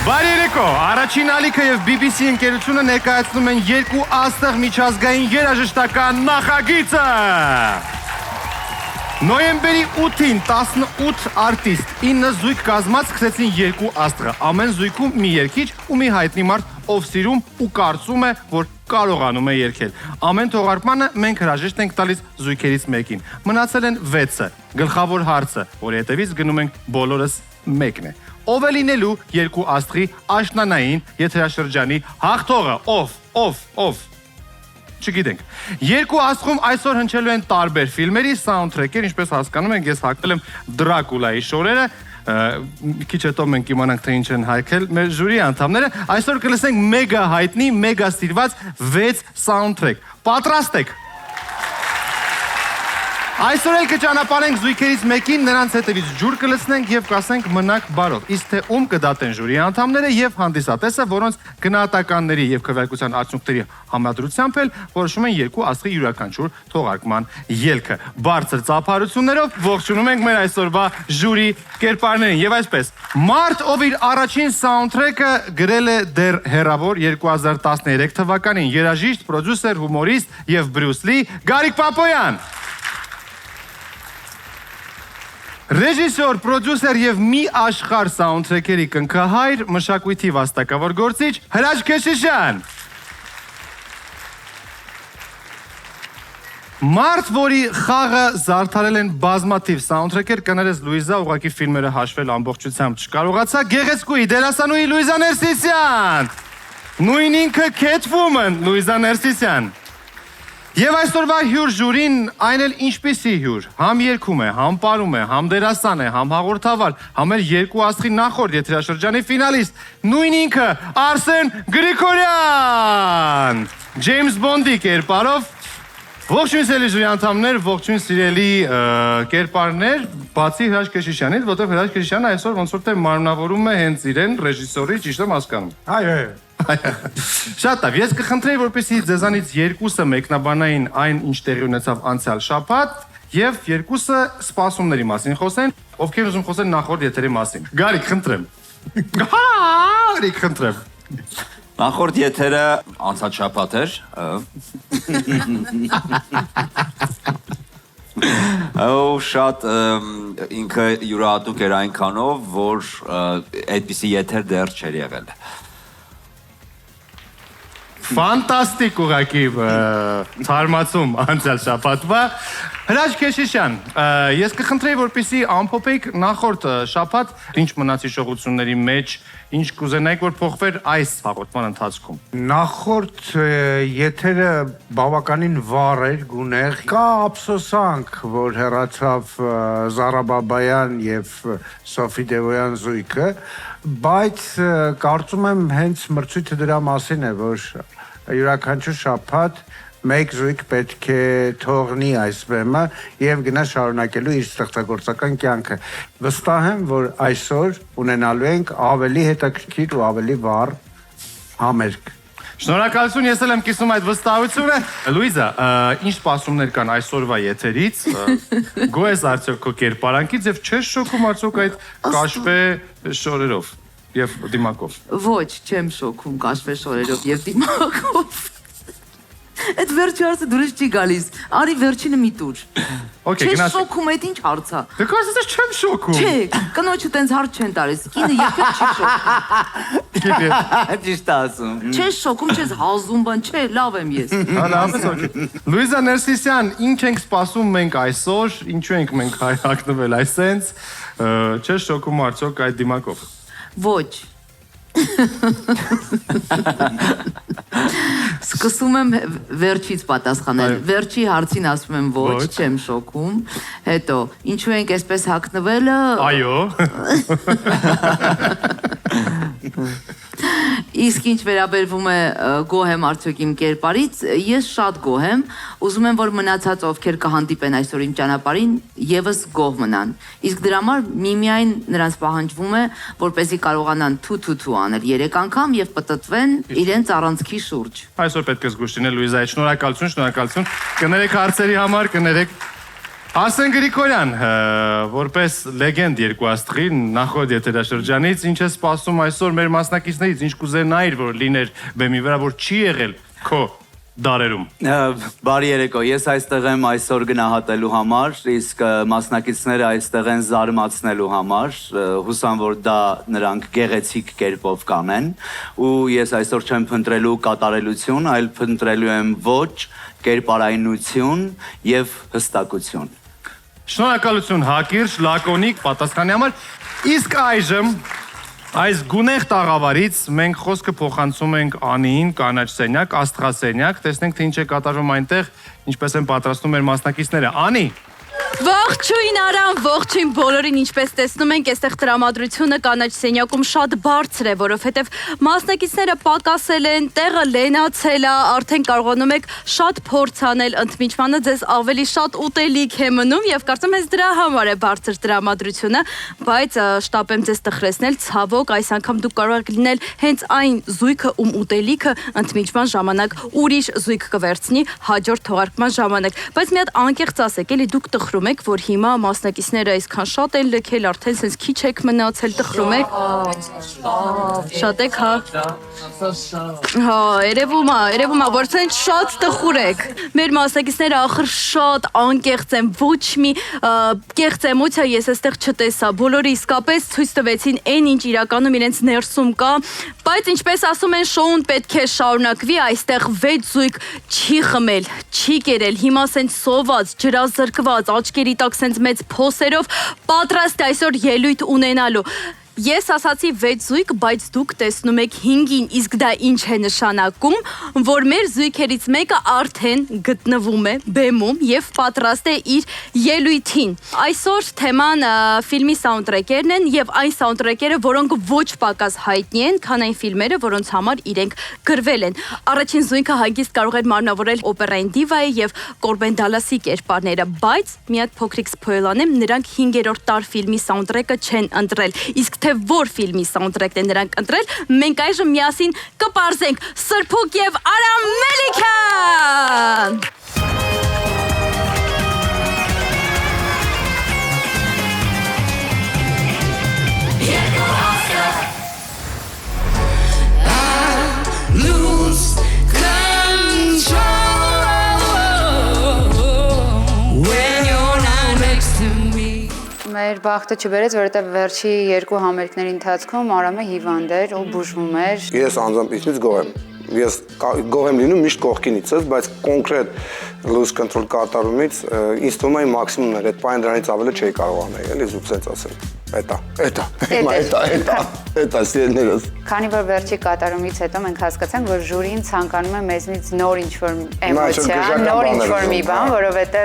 Բարերեկո, առաջին ալիքը և BBC ընկերությունը ներկայացնում են երկու աստղ միջազգային երաժշտական նախագիծը։ Նոյեմբերի 8-ին 18 արտիստ 9 զույգ կազմած սկսեցին երկու աստղը։ Ամեն զույգում մի երգիչ ու մի հայտնի մարդ, ով սիրում ու կարծում է, որ կարողանում է երգել։ Ամեն թողարկմանը մենք հրաժեշտ ենք տալիս զույգերից մեկին։ Մնացել են 6-ը։ Գլխավոր հարցը, որի հետևից գնում ենք բոլորս մեկն է։ Ով է լինելու երկու աստղի աշնանային եթերաշրջանի հաղթողը, ով, չգիտենք։ Երկու աստղում այսօր հնչելու են տարբեր ֆիլմերի սաունդթրեքեր, ինչպես հասկանում ենք, ես հագնել եմ Դրակուլայի շորերը, քիչ հետո մենք իմանանք, թե ինչ են հայքել մեր ժյուրի անդամները, այսօր կլսենք մեգա հայտնի, մեգա սիրված 6 սաունդթրեք։ Պատրաստ եք։ Այսօր էլ կճանապարհենք զույգերից մեկին, նրանց հետևից ջուր կլցնենք եւ կասենք մնաք բարով։ Իսկ թե ում կդատեն ժյուրի անդամները եւ հանդիսատեսը, որոնց գնահատականների եւ քվեարկության արդյունքների համադրությամբ էլ որոշում են երկու աստղի յուրաքանչյուր թողարկման ելքը։ Բարձր ծափարություններով ողջունում ենք մեր այսօրվա ժյուրի կերպարներին եւ այսպես։ Մարդ, ով իր առաջին սաունդթրեքը գրել է դեռ հեռավոր 2013 թվականին, երաժիշտ, պրոդյուսեր, հումորիստ եւ Բրյուս Լի Գարիկ Պապոյան։ Ռեժիսոր, պրոդյուսեր և մի աշխարհ սաունդթրեքերի կնքահայր, մշակույթի վաստակավոր գործիչ Հրաչ Քեշիշյան։ Մարդ, որի խաղը զարդարել են բազմաթիվ սաունդթրեքեր, կներես Լուիզա, ուղղակի ֆիլմերը հաշվել ամբողջությամբ չկարողացա, գեղեցկուհի դերասանուհի Լուիզա Ներսիսյան։ Նույն ինքը Catwoman Լուիզա Ներսիսյան։ Եվ այսօրվա հյուր ժյուրին այն էլ ինչպիսի հյուր, համ երգում է, համ պարում է, համ դերասան է, համ հաղորդավար, համ էլ երկու աստղի նախորդ եթերաշրջանի ֆինալիստ, նույն ինքը Արսեն Գրիգորյան, Ջեյմս Բոնդի կերպարով, ողջույն սիրելի ժյուրի անդամներ, ողջույն սիրելի կերպարներ, բացի Հրաչ Քեշիշյանից, որտեղ Հրաչ Քեշիշյանը այսօր ոնց որ թե մարմնավորում է հենց իրեն ռեժիսորի, ճիշտ եմ հասկանում։ Այո։ Շատ լավ, ես կխնդրեի, որպեսզի ձեզանից երկուսը մեկնաբանային այն, ինչ տեղի ունեցավ անցյալ շաբաթ, եւ երկուսը սպասումների մասին խոսեն, ովքեր ուզում խոսեն նախորդ եթերի մասին։ Գարիկ, խնդրեմ։ Գարիկ, խնդրեմ։ Նախորդ եթերը անցած շաբաթ էր։ Շատ ինքը յուրահատուկ էր այնքանով, որ այդպիսի եթեր դեռ չէր եղել։ Ֆանտաստիկ ուղղակի թարմացում անցյալ շաբաթվա։ Հրաչ Քեշիշյան, ես կխնդրեի, որպեսզի ամփոփեիք նախորդ շաբաթ, ինչ մնաց հիշողությունների մեջ, ինչ կուզենայիք, որ փոխվեր այս հաղորդման ընթացքում։ Նախորդ եթերը բավականին վառ էր, գունեղ, կա ափսոսանք, որ հեռացավ Զարա Բաբայան եւ Սոֆի Դևոյան զույգը, բայց կարծում եմ հենց մրցույթը դրա մասին է, որ յուրաքանչյուր շաբաթ մեկ զույգ պետք է թողնի այս բեմը եւ գնա շարունակելու իր ստեղծագործական կյանքը։ Վստահ եմ, որ այսօր ունենալու ենք ավելի հետաքրքիր ու ավելի վառ համերգ։ Շնորհակալություն, ես էլ եմ կիսում այդ վստահությունը։ Լուիզա, ինչ սպասումներ կան այսօրվա եթերից, գոհ ես արդյոք քո կերպարանքից եւ չես շոկում արդյոք այդ կաշվե շորերով եւ դիմակով։ Ոչ, չեմ շոկում կաշվե շորերով եւ դիմակով։ Այդ վերջի հարցը դուրս չի գալիս, արի վերջինը մի տուր։ Չես շոքում, այդ ինչ հարց է։ Դե կարծես ես չեմ շոքում։ Չէ, կնոջը տենց հարց չեն տալիս, կինը երբեք չի շոքում։ Ճիշտ ասում։ Չես շոքում, չես հազում բան, չէ, լավ եմ ես։ Լավ ես, օքեյ։ Լուիզա Ներսիսյան, ինչ ենք սպասում մենք այսօր, ինչու ենք մենք հայտնվել այսենց, չես շոքում արդյոք այդ դիմակով։ Ոչ։ Սկսում եմ վերջից պատասխանել, վերջի հարցին ասում եմ ոչ, չեմ շոքում, հետո, ինչու ենք այսպես հագնվելը։ Այո։ Իսկ ինչ վերաբերվում է գոհ եմ արդյոք իմ կերպարից, ես շատ գոհ եմ, ուզում եմ, որ մնացած ովքեր կհանդիպեն այսօր իմ ճանապարհին, եւս գոհ մնան։ Իսկ դրա համար միմիայն նրանց պահանջվում է, որպեսզի կարողանան թու անել 3 անգամ եւ պտտվեն իրենց առանցքի շուրջ։ Այսօր պետք է զգուշ լինել, Լուիզա, շնորհակալություն, շնորհակալություն։ Կներեք հարցերի համար, կներեք Հասեն Գրիգորյան, որպես լեգենդ երկու աստղի նախորդ եթերաշրջանից, ինչ է սպասում այսօր մեր մասնակիցներից, ինչ կուզենայիր, որ լիներ բեմի վրա, որ չի եղել քո դարերում։ Բարի երեկո, ես այստեղ եմ այսօր գնահատելու համար, իսկ մասնակիցները այստեղ են զարմացնելու համար, հուսամ, որ դա նրանք գեղեցիկ կերպով կանեն, ու ես այսօր չեմ փնտրելու կատարելություն, այլ փնտրելու եմ ոճ, կերպարայնություն եւ հստակություն։ Շնորհակալություն Հակիրճ, լակոնիկ պատասխանի համար։ Իսկ այժմ այս գունեղ տաղավարից մենք խոսքը փոխանցում ենք Անիին, կանաչ սենյակ, աստղասենյակ, տեսնենք թե ինչ է կատարվում այնտեղ, ինչպես են պատրաստում մեր մասնակիցները։ Անի, Ողջույն Արամ, ողջույն բոլորին, ինչպես տեսնում ենք, այստեղ տրամադրությունը կանաչ սենյակում շատ բարձր է, որովհետև մասնակիցները պակասել են, տեղը լենացել է, արդեն կարողանում եք շատ փորձ անել, ընդմիջմանը ձեզ ավելի շատ ուտելիք է մնում եւ կարծում ես դրա համար է բարձր տրամադրությունը, բայց շտապ եմ ձեզ տխրեցնել, ցավոք, այս անգամ դուք կարող եք լինել հենց այն զույգը, ում ուտելիքը ընդմիջման ժամանակ ուրիշ զույգ կվերցնի հաջորդ թողարկման ժամանակ, բայց մի հատ անկեղծ ասեք, էլի դուք տխրում եք, որ հիմա մասնակիցները այսքան շատ են լքել, արդեն sense քիչ եք մնացել, տխրում եք։ Շատ եք, հա։ Հա, երևում է, որ sense շատ տխուր եք։ Մեր մասնակիցները ախր շատ անկեղծ են, ոչ մի կեղծ էմոցիա ես այստեղ չտեսա։ Բոլորը իսկապես ցույց տվեցին այն ինչ իրականում իրենց ներսում կա, բայց ինչպես ասում են, շոուն պետք է շարունակվի, այստեղ 6 զույգ չի խմել, չի կերել, հիմա sense սոված, ջրազրկված, աչքերի տակ սենց մեծ փոսերով պատրաստ է այսօր ելույթ ունենալու։ Ես ասացի 6 զույգ, բայց դուք տեսնում եք 5-ին, իսկ դա ինչ է նշանակում, որ մեր զույգերից մեկը արդեն գտնվում է բեմում եւ պատրաստ է իր ելույթին։ Այսօր թեման ֆիլմի սաունդթրեքերն են եւ այն սաունդթրեքերը, որոնք ոչ պակաս հայտնի են, քան այն ֆիլմերը, որոնց համար իրենք գրվել են։ Առաջին զույգը հագիստ կարող էր մարմնավորել օպերային դիվայի եւ Կորբեն Դալասի կերպարները, բայց մի հատ փոքրիկ սփոյլ անեմ, նրանք 5-րդ տար ֆիլմի սաունդթրեքը չեն ընտրել։ Իսկ թե որ ֆիլմի սաունդթրեքն են նրանք ընտրել, մենք այժմ միասին կպարզենք։ Սրփուկ եւ Արամ Մելիքյան։ Մեր բախտը չբերեց, որովհետև վերջի 2 համերգների ընթացքում Արամը հիվանդ էր ու բուժվում էր։ Ես անձամբ ինձնից գոհ եմ։ Ես գոհ եմ լինում միշտ կողքինից, բայց կոնկրետ lose control կատարումից ինձ թվում է մաքսիմումն էր, այդ պայն դրանից ավելի չէի կարող անել, էլի զուտ sense ասել։ Էտա, սիրելիներս։ Քանի որ վերջի կատարումից հետո մենք հասկացանք, որ ժյուրին ցանկանում է մեզնից նոր ինչ-որ էմոցիա, նոր ինչ-որ մի բան, որովհետև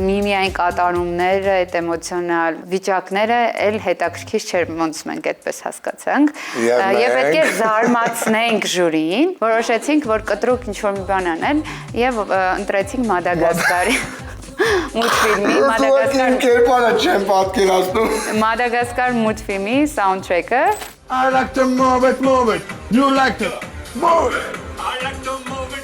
միմիայն կատարումները, այդ էմոցիոնալ վիճակները էլ հետաքրքիր չէր, ոնց մենք այդպես հասկացանք։ Եվ պետք է զարմացնենք ժյուրին, որոշեցինք, որ կտրուկ ինչ-որ մի բան անել եւ ընտրեցինք Մադագասկարի մուլտֆիլմի Մադագասկար մուլտֆիլմի սաունդթրեքը I like to move it. You like to move it. I like to move it.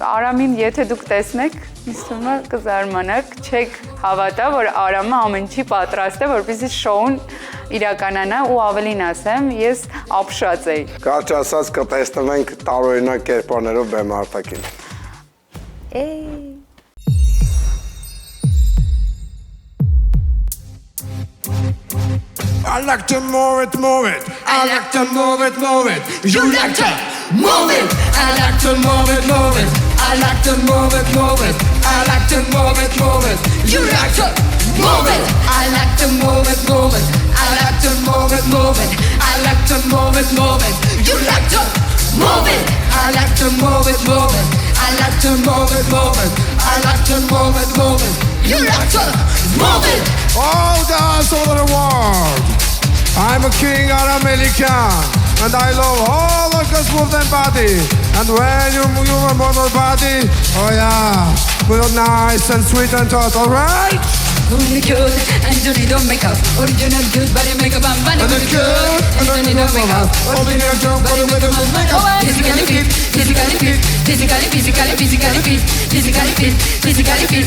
Արամին եթե դուք տեսնեք, ինձ թվում է կզարմանաք, չեք հավատա, որ Արամը ամեն ինչի պատրաստ է, որպեսզի շոուն իրականանա ու ավելին ասեմ, ես ապշած էի։ Կարճ ասած կտեսնենք տարօրինակ կերպարներով բեմարտակին։ I like to move it. I like to move it. You like to move it. I like to move it. I like to move it. I like to move it. You like to move it. I like to move it. I like to move it. I like to move it. You like to move it. I like to move it. I like to move it. I like to move it. You like to move it. All dance all over the world. I'm a king Aram Melikian, and I love all the girls move their body. And when you move your body, oh yeah, feel nice and sweet and hot, alright? Only cute and you need no makeup. Original cute body makeup and body cute and you need no makeup. Original cute body makeup and makeup. Physically fit, physically fit, physically fit, physically fit, physically fit,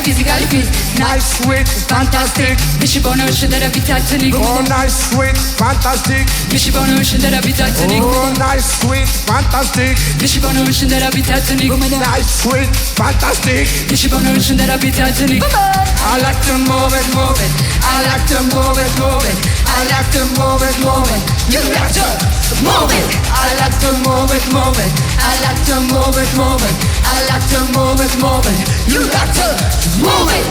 physically fit. Nice, sweet, fantastic. Bishi bono shindera bitatani. Oh, nice, sweet, fantastic. Bishi bono shindera bitatani. Oh, nice, sweet, fantastic. Bishi bono shindera bitatani. Nice, sweet, fantastic. Bishi bono shindera bitatani. I like to move it, move it. I like to move it, move it. I like to move it, move it. You like to move it. I like to move it, move it. I like to move it, move it. I like to move it, move it. You like to move it.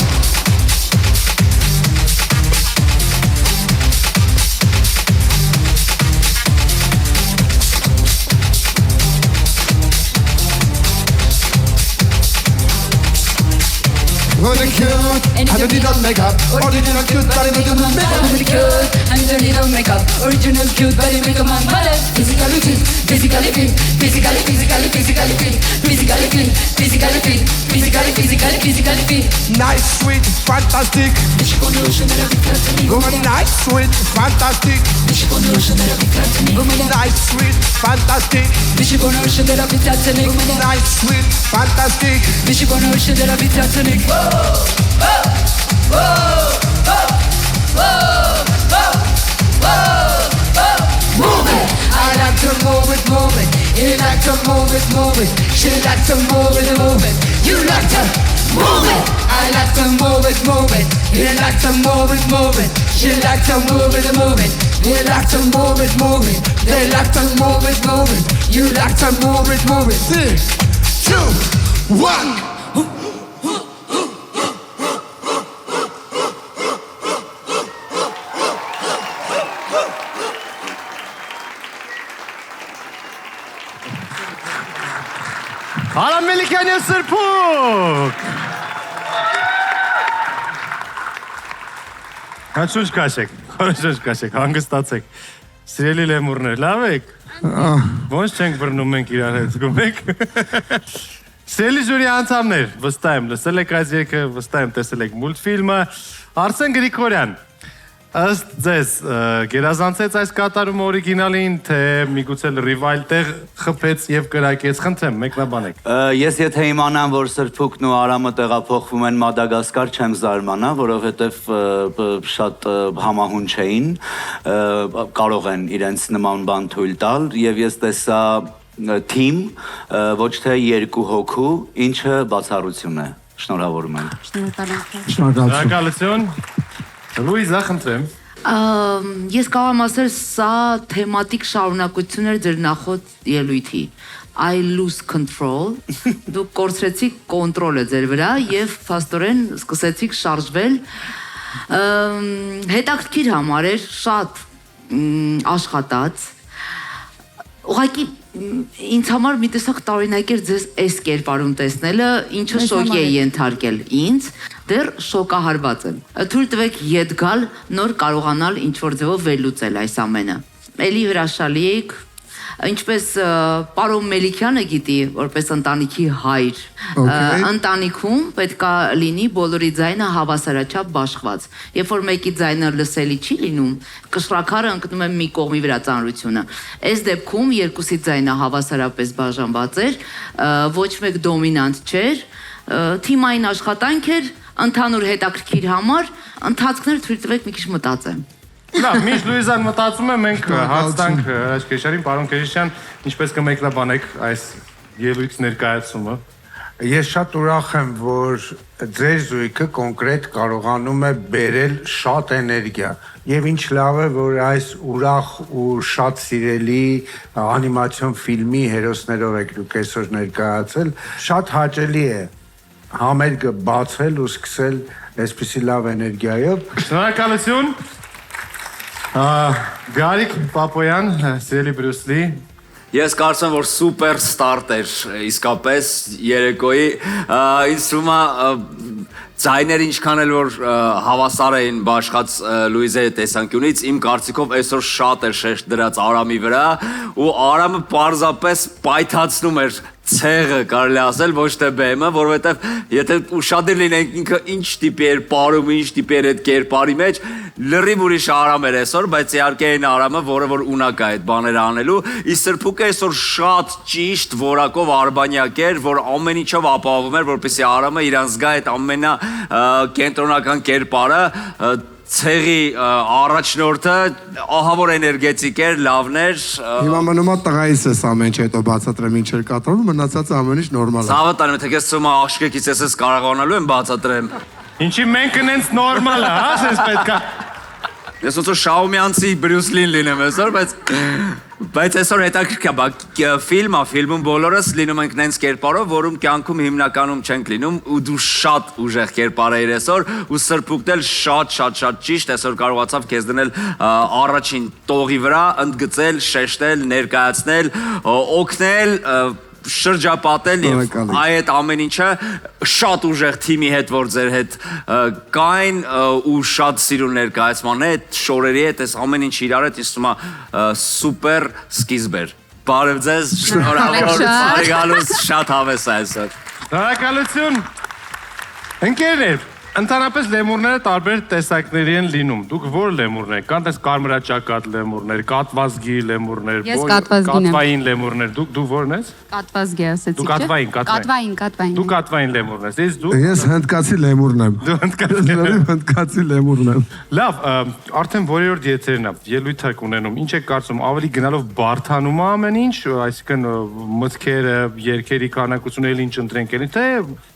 Only cute, and you need no makeup. Original cute body makeup and makeup. Only cute and you need no makeup. Original cute body makeup and body. Physically fit, physically fit, physically fit, physically fit, physically fit, physically fit. Nice, sweet, fantastic. Bishi bono shindera bitatani. Woman, nice, sweet, fantastic. Bishi bono shindera bitatani. Nice, sweet, fantastic. Bishi bono shindera bitatani. Nice, sweet, fantastic. Bishi bono shindera bitatani. Move it. I like to move it, move it. You like to move it, move it. She like to move it, move it. You like to move it. I like to move it, move it. You like to move it, move it. She like to move it, move it. You like to move it, move it. They like to move it, move it. You like to move it, move it. 3, 2, 1. Արամ Մելիքյանի սրբուկ։ Հաչուշ կաշեք, խորշուշ կաշեք, հանգստացեք։ Սիրելի լեմուրներ, լավ եք։ Ոնց չենք բռնում մենք իրար հետ, գումեք։ Սիրելի ժյուրի անդամներ, վստահ եմ լսել եք այս երգը, վստահ եմ տեսել եք մուլտֆիլմը։ Արսեն Գրիգորյան, ըստ ձեզ գերազանցեց այս կատարումը օրիգինալին, թե միգուցե ռիվայլ տեղ խփեց եւ կրակեց, խնդրեմ, մեկնաբանեք։ Ես եթե իմանամ, որ Սրբուկն ու Արամը տեղափոխվում են Մադագասկար, չեմ զարմանա, որովհետև շատ համահունչ էին, կարող են իրենց նման բան թույլ տալ, եւ ես տեսա թիմ, ոչ թե երկու հոգու, ինչը բացառություն է։ Շնորհավորում եմ։ Շնորհակալություն։ Լուիզա, խնդրեմ։ Ես կարող եմ ասել, սա թեմատիկ շարունակություն էր ձեր նախորդ ելույթի։ I lose control, դուք կորցրեցիք կոնտրոլը ձեր վրա եւ փաստորեն սկսեցիք շարժվել։ Հետաքրքիր համար էր, շատ աշխատած։ Ուղղակի ինձ համար մի տեսակ տարօրինակ էր ձեզ այս կերպարում տեսնելը, ինչը շոկի է ենթարկել ինձ, դեռ շոկահարված եմ։ Թույլ տվեք ետ գալ, նոր կարողանալ ինչ-որ ձևով վերլուծել այս ամենը։ Էլի հրաշալի եք, ինչպես պարոն Մելիքյանը գիտի, որպես ընտանիքի հայր, ընտանիքում պետք է լինի բոլորի ձայնը հավասարաչափ բաշխված։ Երբ որ մեկի ձայնը լսելի չի լինում, կշռաքարը ընկնում է մի կողմի վրա ծանրությունը։ Այս դեպքում երկուսի ձայնը հավասարապես բաժանված էր, ոչ մեկ դոմինանտ չէր, թիմային աշխատանք էր, ընդհանուր հետաքրքիր համար, ընթացքներ թույլ տվեք մի քիչ մտածեմ։ Լավ, միշտ Լուիզան մտածում է, մենք հարց տանք Հրաչ Քեշարին, պարոն Քեշյան, ինչպես կմեկնաբանեք այս ելույթ ներկայացումը։ Ես շատ ուրախ եմ, որ ձեր զույգը կոնկրետ կարողանում է բերել շատ էներգիա։ Եվ ինչ լավ է, որ այս ուրախ ու շատ սիրելի անիմացիոն ֆիլմի հերոսներով եք դուք այսօր ներկայացել։ Շատ հաճելի է համերգը բացել ու սկսել այսպիսի լավ էներգիայով։ Շնորհակալություն։ Գարիկ Պապոյան, սիրելի Բրյուսլի։ Ես կարծում եմ, որ սուպեր ստարտ էր իսկապես երեկոյի, ինձ թվում է ձայները ինչքան էլ որ հավասար էին բաշխած Լուիզայի տեսանկյունից, իմ կարծիքով այսօր շատ էր շեշտ դրած Արամի վրա ու Արամը պարզապես պայթացնում էր ցեղը կարելի ասել ոչ թե բեմը, որովհետև եթե ուշադիր լինենք ինքը ինչ տիպի էր բարում, ինչ տիպի էր այդ կերպարի մեջ, լրիվ ուրիշ Արամ էր այսօր, բայց իհարկե այն Արամը, որը որ ունակ է այդ բաները անելու, իսկ Սրփուկը այսօր շատ ճիշտ որակով արբանյակ էր, որ ամեն ինչով ապահովում էր, որպեսզի Արամը իրան զգա այդ ամենա կենտրոնական կերպարը ցեղի առաջնորդը ահավոր էներգետիկ էր, լավն էր։ Հիմա մնում է տղայիս էս ամեն ինչ հետո բացատրեմ ինչ էր կատարում, մնացած ամեն ինչ նորմալ է։ Ցավը տանում, թե քեզ ցույց աշկեկից ես կարողանալու եմ բացատրեմ։ Ինչի մենք ընենց նորմալ է, հա, sense պետքա։ Ես ոնց որ Շաումյանցի Բրյուս Լին լինեմ այսօր, բայց այսօր հետաքրքիր է, ֆիլմում բոլորս լինում ենք նենց կերպարով, որում կյանքում հիմնականում չենք լինում, ու դու շատ ուժեղ կերպար էիր այսօր, ու Սրփուկն էլ շատ ճիշտ այսօր կարողացավ քեզ դնել առաջին տողի վրա, ընդգծել, շեշտել, ներկայացնել, օգնել, շրջապատել եւ այդ ամեն ինչը շատ ուժեղ թիմի հետ որ ձեր հետ կային ու շատ սիրուն ներկայացման հետ շորերի հետ այս ամեն ինչ իրար հետ ինձ թվում է սուպեր սկիզբ էր բարև ձեզ շնորհավոր բարեկալուս շատ հավես է այսօր Շնորհակալություն ընկերներ Ընդհանրապես լեմուրները տարբեր տեսակների են լինում։ Դուք ո՞ր լեմուրներ եք։ Կան տես կարմրաճակատ լեմուրներ, կատվազգի լեմուրներ, Ես կատվազգին եմ։ կատվային լեմուրներ։ Դու ո՞րն ես։ Կատվազգի ասեցիք։ Դու կատվային։ Դու կատվային։ Դու կատվային լեմուրն ես։ Ես դու։ Ես հնդկացի լեմուրն եմ։ Դու հնդկացի։ Հնդկացի լեմուրն եմ։ Լավ, արդեն որերորդ եթերն է, ելույթ եք ունենում։ Ինչ եք կարծում, ավելի գնալով բարթանում է ամեն ինչ, այսինքն մտքերը, երգերի քանակությունը էլ ինչ ընտրենք էլ, թե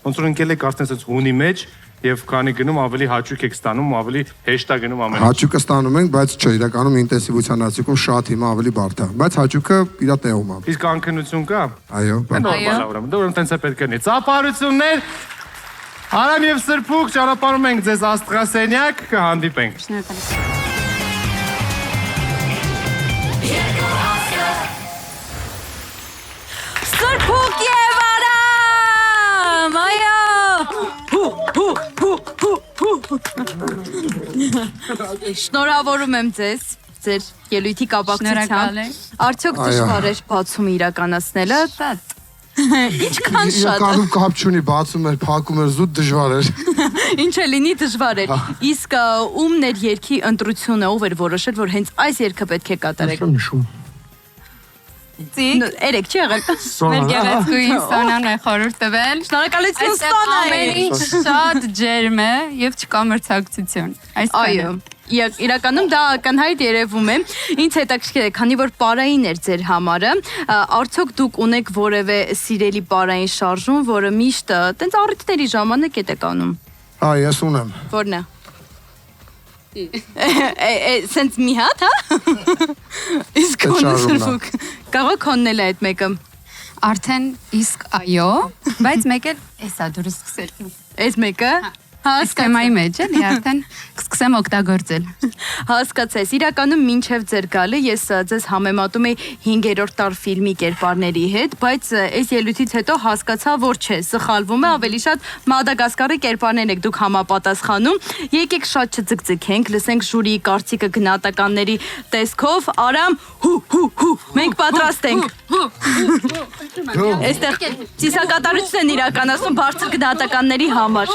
ոնց որ ընկել եք արդեն ասած հունի մեջ Եվ քանի գնում ավելի հաճույք եք ստանում, ավելի հեշտ է գնում ամեն ինչ։ Հաճույքը ստանում ենք, բայց չէ, իրականում ինտենսիվության արդյունքում շատ հիմա ավելի բարդ է, բայց հաճույքը իր տեղում է։ Իսկ անքնություն կա։ Այո, նորմալ է ուրեմն։ Դու ուրեմն տենց է պետք է լինի։ Ծափարություններ։ Արամ եւ Սրփուկ ճանապարհում ենք ձեզ աստղասենյակ, կհանդիպենք։ Շնորհակալություն։ Սրփուկ եւ Արամ, այո։ Շնորհավորում եմ ձեզ ձեր ելույթի կապակցությամբ։ Արդյոք դժվար էր բացումը իրականացնելը։ Շատ։ Ինչքան շատ։ Իրականում կապ չունի, բացում էր, փակում էր, զուտ դժվար էր։ Ինչ է լինի դժվար էր։ Իսկ ումն էր երգի ընտրությունը, ով էր որոշել, որ հենց այս երգը պետք է կատարեք։ Երեք չի եղել։ Մեր գեղեցկուին Սոնան է խորհուրդ տվել։ Շնորհակալություն Սոնա։ Ամեն ինչ շատ ջերմ է եւ չկա մրցակցություն։ Այո։ Իրականում դա ակնհայտ երևում է։ Ինձ հետաքրքիր է, քանի որ պարային էր ձեր համարը, արդյոք դուք ունեք որևէ սիրելի պարային շարժում, որը միշտ տենց առիթների ժամանակ եք անում։ Ես ունեմ։ Որն է։ Սենց մի հատ, հա։ Իսկ Սրփուկ կարող քոննել այդ մեկը։ Արդեն իսկ այո, բայց մեկ էլ էսա դուրս սկսել։ Այս մեկը։ Սիստեմայի մեջ էլի արդեն կսկսեմ օգտագործել։ Հասկացես, իրականում մինչև ձեր գալը ես ձեզ համեմատում էի 5-րդ տար ֆիլմի կերպարների հետ, բայց այս ելույթից հետո հասկացա, որ չէ, սխալվում է, ավելի շատ Մադագասկարի կերպարներն եք դուք համապատասխանում։ Եկեք շատ չձգձգենք, լսենք ժյուրիի կարծիքը գնահատականների տեսքով։ Արամ, հու, մենք պատրաստ ենք։ Այստեղ ծիսակատարություն են իրականացնում բարձր գնահատականների համար։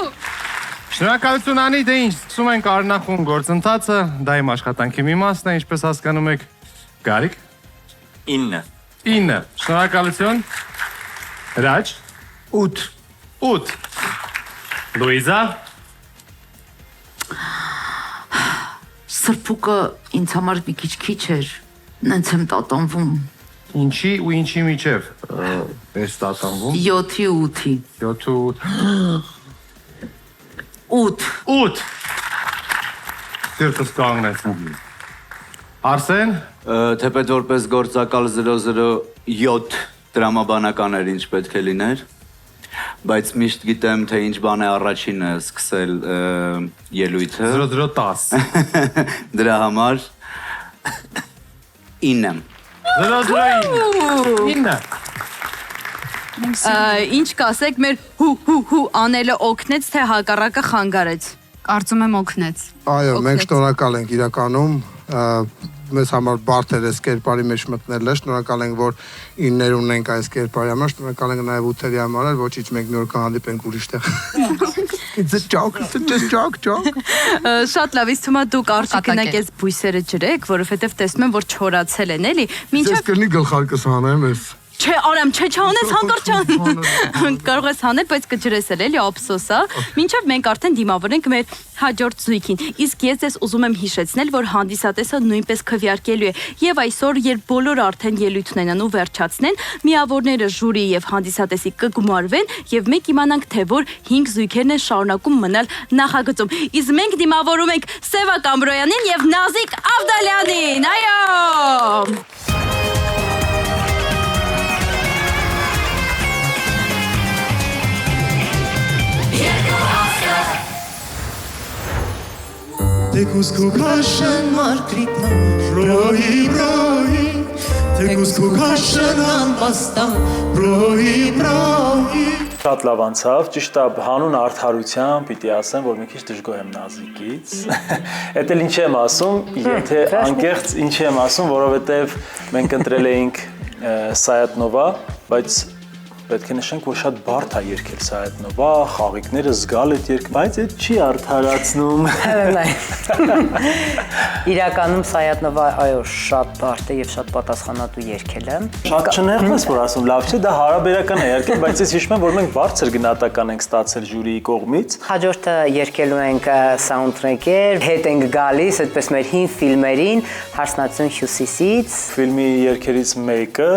Շնորհակալություն Անի, դե ինչ, սկսում ենք արնախուն գործընթացը, դա իմ աշխատանքի մի մասն է, ինչպես հասկանում եք։ Գարիկ։ 9։ Շնորհակալություն։ Հրաչ։ 8։ Լուիզա։ Սրփուկը ինձ համար մի քիչ էր, նենց եմ տատանվում։ Ինչի ու ինչի միջև ես տատանվում։ 7-ի 8-ի։ 8 Դերտս կանգնեց։ Արսեն։ Թեպետ որպես գործակալ 007 դրամաբանական էր ինչ պետք է լիներ, բայց միշտ գիտեմ, թե ինչ բան է առաջինը սկսել ելույթը։ 0010։ Դրա համար 9 եմ։ 009։ Ինչ կասեք, մեր հու անելը օգնեց, թե հակառակը խանգարեց։ Կարծում եմ օգնեց։ Այո, մենք շնորհակալ ենք իրականում, մեզ համար բարդ էր այս կերպարի մեջ մտնելը, շնորհակալ ենք, որ իններ ունենք այս կերպարի համար, շնորհակալ ենք նաև ուտերի համար, ոչինչ մեկ նոր կհանդիպենք ուրիշտեղ։ It's a joke, it's just joke. Շատ լավ, իսկ թվում է դուք արժի գնաք այս բույսերը ջրեք, որովհետև տեսնում եմ, որ չորացել են, էլի։ Ես կնի գլխարկս հանեմ ես։ Չէ, արամ, չէ, չանես հանկարճան։ Կարող ես հանել, բայց կջրես էլի, ափսոս է։ Մինչև մենք արդեն դիմավորենք մեր հաջորդ զույգին։ Իսկ ես ես ուզում եմ հիշեցնել, որ հանդիսատեսը նույնպես քվեարկելու է։ Եվ այսօր, երբ բոլորը արդեն ելույթ ունենան ու վերջացնեն, միավորները ժյուրի եւ հանդիսատեսի կգումարվեն եւ մենք իմանանք, թե որ 5 զույգերն են շարունակում մնալ նախագծում։ Իսկ մենք դիմավորում ենք Սևա Կամբրոյանին եւ Նազիկ Ավդալյանին։ Այո։ Թեկուզ քո քաշն մարգրիտա, բրոյի, թեկուզ քո քաշն անպաստա, բրոյի։ Շատ լավ անցավ, ճիշտ է, հանուն արդարության պիտի ասեմ, որ մի քիչ դժգոհ եմ Նազիկից։ Էդ էլ ինչ եմ ասում, եթե անկեղծ ինչ եմ ասում, որովհետև մենք ընտրել էինք Սայատնովա, բայց պետք է նշենք, որ շատ բարդ է երգել Սայատնովա, խաղիկները զգալ այդ երգ, բայց այդ չի արդարացնում։ Իրականում Սայատնովա, այո, շատ բարդ է եւ շատ պատասխանատու երգել է։ Շատ չնեղվես, որ ասում, լավ չէ, դա հարաբերական է երգել, բայց ես հիշում եմ, որ մենք բարձր գնահատական ենք ստացել ժյուրիի կողմից։ Հաջորդը երգելու ենք սաունդթրեքեր, հետ ենք գալիս, այդպես մեր հին ֆիլմերին, Հարսնացություն Հյուսիսից։ Ֆիլմի երգերից մեկը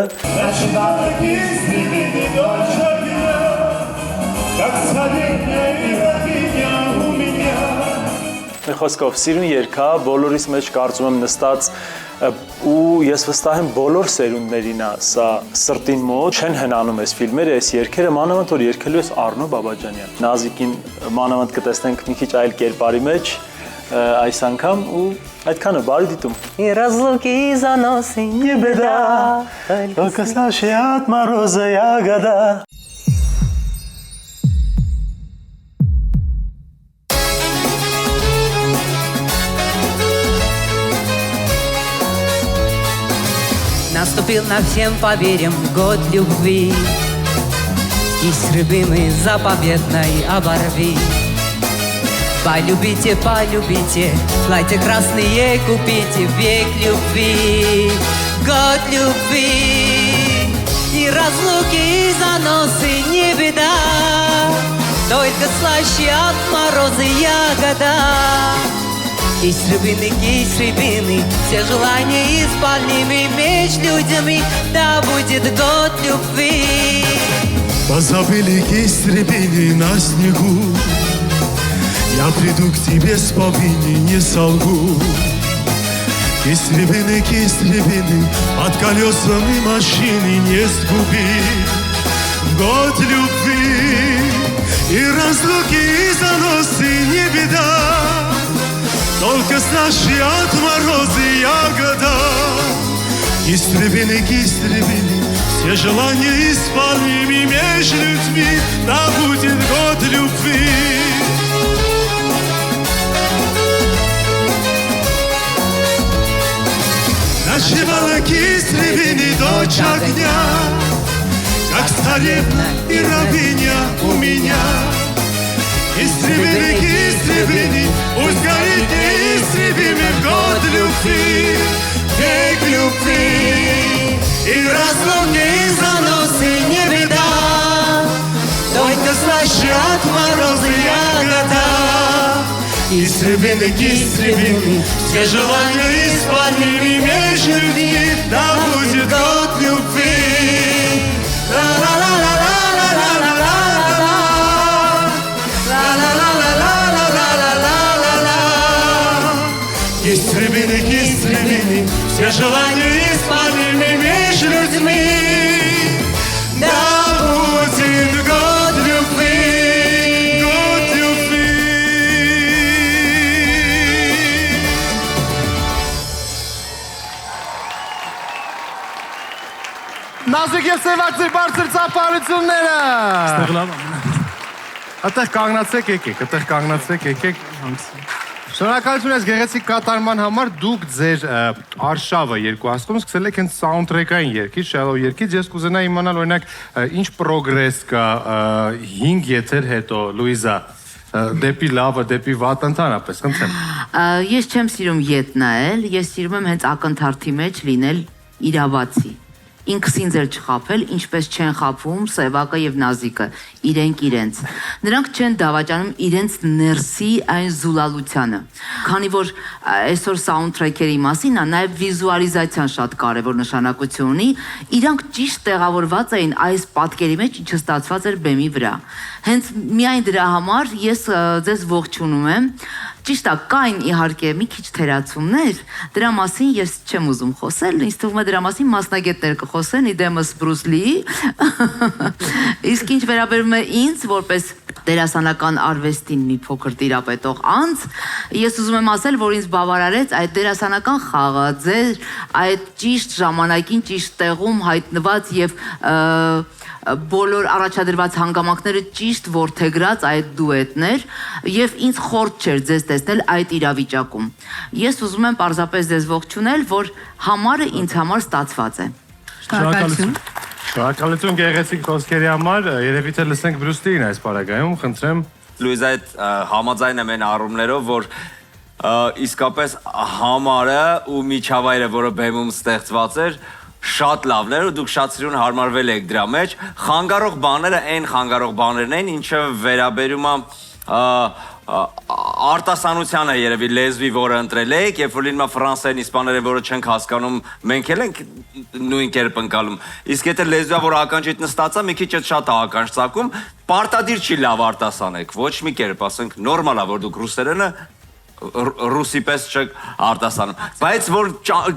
Մի խոսքով, սիրուն երգա, բոլորիս մեջ կարծում եմ նստած ու ես վստահ եմ բոլոր սերունդներին է սա սրտին մոտ, չեն հնանում այս ֆիլմերը, այս երգերը, մանավանդ որ երգելու ես Արնո Բաբաջանյան։ Նազիկին մանավանդ կտեսնենք մի քիչ այլ կերպարի մեջ այս անգամ ու այդքանը բարի դիտում։ И разлуки заносы не беда, только слаще от мороза ягода. Наступил на всем поверим год любви, Кисть рыбы мы заповедной оборви. Полюбите, полюбите, платья красные купите, век любви, год любви. И разлуки, и заносы не беда, только слаще от мороза ягода. Кисть рябины, все желания исполнимы меж людьми, да будет год любви. Позабыли кисть рябины на снегу, я приду к тебе с повинной, не солгу. Кисть рябины, под колесами машины не сгуби. Год любви, и разлуки, и заносы не беда, только слаще от мороза ягода. Кисть рябины, все желания исполнимы меж людьми, да будет год любви. Ночевала кисть рябины, дочь огня, как царевна и рабыня у меня. Кисть рябины, пусть горит неистребимый год любви, век любви. И разлуки, и заносы не беда, только слаще от мороза ягода. Кисть рябины, все желания исполнимы меж людьми, да будет год любви. Кисть рябины, все желания исполнимы меж людьми, да будет год любви, год любви. Նազիկ եւ Սևացի բարձր ծափարությունները։ Այդտեղ կանգնացեք, եկեք, այդտեղ կանգնացեք, եկեք։ Շնորհակալություն ես գեղեցիկ կատարման համար։ Դուք ձեր արշավը երկու ասում սկսել եք հենց սաունդթրեքային երգից, շալով երգից։ Ես կուզենայի իմանալ օրինակ ինչ պրոգրես կա 5 եթեր հետո, Լուիզա, դեպի լավը, դեպի վատ ընդհանրապես, խնդրեմ։ Ես չեմ սիրում ետ նայել, ես սիրում եմ հենց ակնթարթի մեջ լինել իրավացի։ Ինքս ինձ էլ չխաբել, ինչպես չեն խաբվում Սևակը եւ Նազիկը, իրենք իրենց։ Նրանք չեն դավաճանում իրենց ներսի այն զուլալությանը։ Քանի որ այսօր սաունդթրեքերի մասին նաեւ վիզուալիզացիան շատ կարեւոր նշանակություն ունի, իրանք ճիշտ տեղավորված էին այս պատկերի մեջ, ինչը ստացված էր բեմի վրա։ Հենց միայն դրա համար ես ձեզ ողջունում եմ։ Ճիշտ է, կային իհարկե մի քիչ թերացումներ, դրա մասին ես չեմ ուզում խոսել, ինձ թվում է դրա մասին մասնագետներ կխոսեն, իդեմս Բրուս Լիի։ Իսկ ինչ վերաբերում է ինձ, որպես դերասանական արվեստին մի փոքր տիրապետող անձ, ես ուզում եմ ասել, որ ինձ բավարարեց այդ դերասանական խաղը, ձեր այդ ճիշտ ժամանակին, ճիշտ տեղում հայտնված եւ բոլոր առաջադրված հանգամանքները ճիշտ որդեգրած այդ դուետներ եւ ինձ խորտ չէր ձեզ տեսնել այդ իրավիճակում։ Ես ուզում եմ պարզապես ձեզ ողջունել, որ համարը ինձ համար ստացված է։ Շնորհակալություն։ Շնորհակալություն գեղեցիկ խոսքերի համար։ Երևի թե լսենք Բրուս Լիին այս պարագայում, խնդրեմ։ Լուիզա այդ համաձայն եմ այն առումներով, որ իսկապես համարը ու միջավայրը, որը բեմում ստեղծված էր, շատ լավն էր ու դուք շատ սիրուն հարմարվել եք դրա մեջ։ Խանգարող բաները այն խանգարող բաներն են, ինչը վերաբերում է արտասանությանը երևի լեզվի, որը ընտրել եք, երբ որ լինում է ֆրանսերեն, իսպաներեն, որը չենք հասկանում, մենք էլ ենք նույն կերպ ընկալում։ Իսկ եթե լեզվա, որ ականջիդ նստած է, մի քիչ շատ ականջ ծակում, պարտադիր չի լավ արտասանեք, ոչ մի կերպ, ասենք, նորմալ է, որ դուք ռուսերենը ռուսի պես չեք արտասանում, բայց որ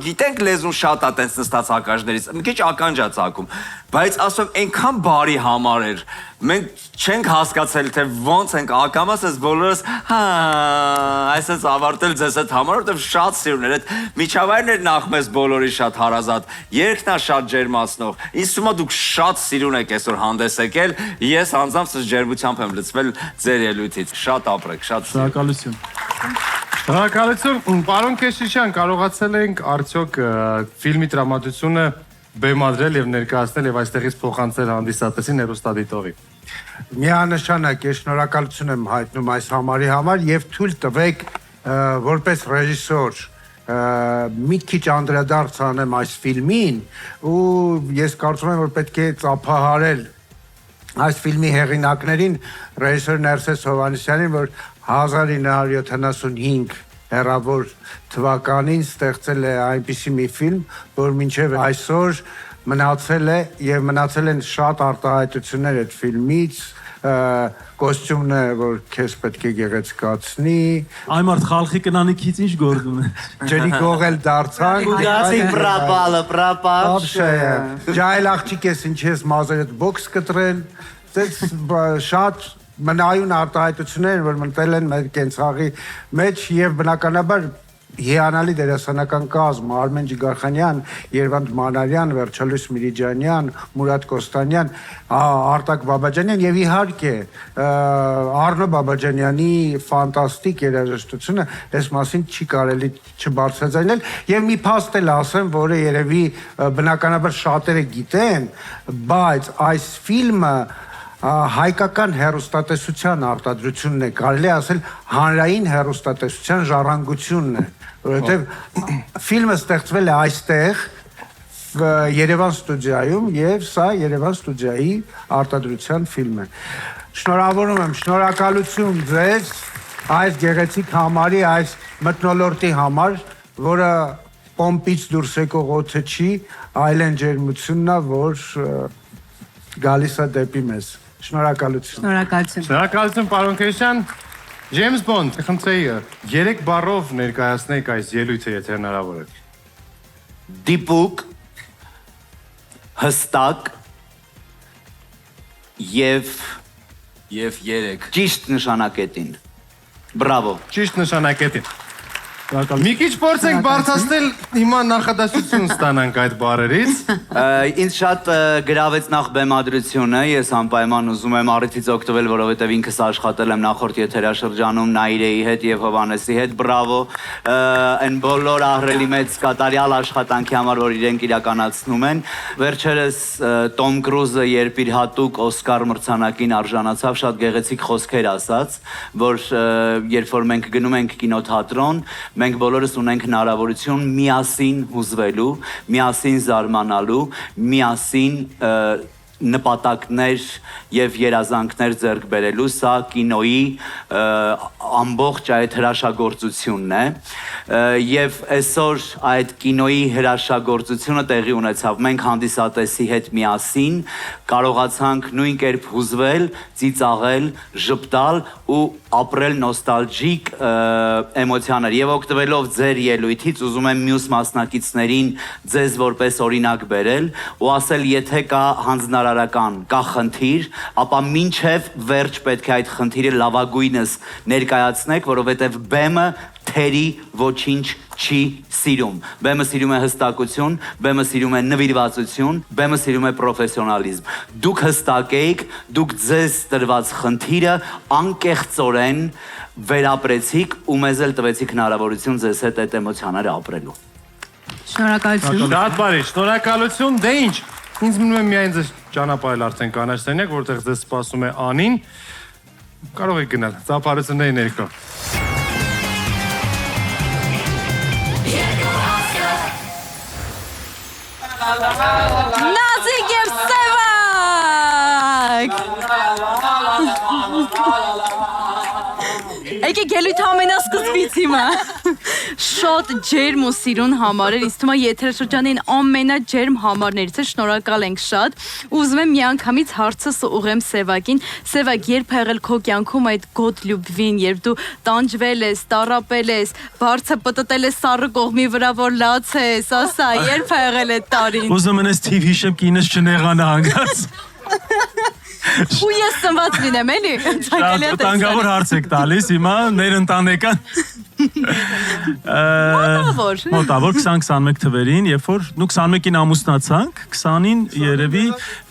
գիտենք լեզուն շատ է տենց նստած ականջներից, մի քիչ ականջ է ծակում, բայց ասում այնքան բարի համար էր, մենք չենք հասկացել, թե ոնց ենք ակամաս ես բոլորս, այսպես ավարտել ձեզ այդ համար, որտեղ շատ սիրուն էր, այդ միջավայրն էր նախ մեզ բոլորի շատ հարազատ, երգն է շատ ջերմացնող, ինձ թվում է դուք շատ սիրուն եք այսօր հանդես եկել, ես անձամբ սս ջերմությամբ եմ լցվել ձեր ելույթից, շատ ապրեք, շատ Շնորհակալություն։ Շնորհակալություն, պարոն Քեշիշյան, կարողացել ենք արդյոք ֆիլմի տրամադրությունը բեմադրել եւ ներկայացնել եւ այստեղից փոխանցել հանդիսատեսին հեռուստադիտողի։ Միանշանակ ես շնորհակալություն եմ հայտնում այս համարի համար եւ թույլ տվեք որպես ռեժիսոր մի քիչ անդրադարձ անեմ այս ֆիլմին ու ես կարծում եմ որ պետք է ծափահարել այս ֆիլմի հեղինակներին ռեժիսոր Ներսես Հովհաննիսյանին որ 1975 հեռավոր թվականին ստեղծել է այնպիսի մի ֆիլմ, որ մինչև այսօր մնացել է եւ մնացել են շատ արտահայտություններ այդ ֆիլմից, կոստյումն է, որ քեզ պետք է գեղեցկացնի։ Այ մարդ խալխի կնանիքից ինչ գործ ունի։ Ջրի գողել դարձանք։ Գացի պրապալը, պրապալ։ Ջայլ աղջիկ ես ինչ ես մազերդ բոքս կտրել, շատ մնայուն արտահայտություններ, որ մտել են մեր կենցաղի մեջ եւ բնականաբար հիանալի դերասանական կազմ Արմեն Ջիգարխանյան, Երվանդ Մանարյան, Վերջալույս Միրիջանյան, Մուրադ Կոստանյան, Արտակ Բաբաջանյան եւ իհարկե Արնո Բաբաջանյանի ֆանտաստիկ երաժշտությունը, այս մասին չի կարելի չբարձրացնել եւ մի փաստ էլ ասեմ, որը երևի բնականաբար շատերը գիտեն, բայց այս ֆիլմը հայկական հեռուստատեսության արտադրությունն է, կարելի ասել հանրային հեռուստատեսության ժառանգությունն է, որովհետև ֆիլմը ստեղծվել է այստեղ Երևան ստուդիայում եւ սա Երևան ստուդիայի արտադրության ֆիլմ է։ Շնորհավորում եմ, շնորհակալություն ձեզ այս գեղեցիկ համարի, այս մթնոլորտի համար, որը պոմպից դուրս եկող օդը չի, այլ են ջերմությունն է, որ գալիս է դեպի մեզ։ Շնորհակալություն։ Շնորհակալություն։ Շնորհակալություն, պարոն Քեշիշյան։ Ջեյմս Բոնդ, խնդրեի 3 բառով ներկայացնեք այս ելույթը, եթե հնարավոր է։ Դիպուկ, հստակ եւ 3 ճիշտ նշանակետին։ Բրավո։ Ճիշտ նշանակետին։ Մի քիչ փորձենք բարթացնել, հիմա նախադասություն ստանանք այդ բառերից։ Ինձ շատ գրավեց նախ բեմադրությունը, ես անպայման ուզում եմ առիթից օգտվել, որովհետև ինքս աշխատել եմ նախորդ եթերաշրջանում Նաիրեի հետ եւ Հովանեսի հետ, բրավո, այն բոլոր ահռելի մեծ կատարյալ աշխատանքի համար, որ իրենք իրականացնում են։ Վերջերս Տոմ Կրուզը, երբ իր հատուկ Օսկար մրցանակին արժանացավ, շատ գեղեցիկ խոսքեր ասաց, որ երբ որ մենք գնում ենք կինոթատրոն, մենք բոլորս ունենք հնարավորություն միասին հուզվելու, միասին զարմանալու, միասին նպատակներ եւ երազանքներ ձեռք բերելու, սա կինոյի ամբողջ այդ հրաշագործությունն է եւ այսօր այդ կինոյի հրաշագործությունը տեղի ունեցավ։ Մենք հանդիսատեսի հետ միասին կարողացանք նույն կերպ հուզվել, ծիծաղել, ժպտալ ու ապրել նոստալջիկ էմոցիաներ եւ օգտվելով ձեր ելույթից ուզում եմ մյուս մասնակիցներին ձեզ որպես օրինակ բերել ու ասել, եթե կա հանձնարարական, կա խնդիր, ապա մինչև վերջ պետք է այդ խնդիրը լավագույնս ներկայացնեք, որովհետեւ բեմը թերի ոչինչ չի սիրում։ Բեմը սիրում է հստակություն, բեմը սիրում է նվիրվածություն, բեմը սիրում է պրոֆեսիոնալիզմ։ Դուք հստակ եք, դուք ձեզ տրված խնդիրը անկեղծորեն վերապրեցիք ու մեզ էլ տվեցիք հնարավորություն ձեզ հետ այդ էմոցիաները ապրելու։ Շնորհակալություն։ Շատ բարի, շնորհակալություն, դե ինչ, ինձ մնում է միայն ձեզ ճանապարհել արդեն կանաչ սենյակ, որտեղ ձեզ սպասում է Անին, կարող եք գնալ, ծափարությունների ներքո։ Նազիկ եւ Սևակ։ Եկեք ելույթ ամենասկզբից հիմա։ Շատ ջերմ ու սիրուն համար էր, ինձ թվում է եթերաշրջանին ամենաջերմ համարներից է, շնորհակալ ենք շատ։ Ուզում եմ միանգամից հարցս ուղղեմ Սևակին։ Սևակ, երբ ա եղել քո կյանքում այդ գոտ լյուբվին, երբ դու տանջվել ես, տառապել ես, բարձը պտտել ես սառը կողմի վրա, որ լաց ես, ասա, երբ ա եղել այդ տարին։ Ուզում եմ ես թիվ հիշեմ կինս չնեղանա հանգած։ Ու ես ծնված լինեմ, էլի։ Շատ վտանգավոր հարց եք տալիս հիմա, ներընտանեկան։ Մոտավոր 20-21 թվերին, երբ որ 21-ին ամուսնացանք, 20-ին երևի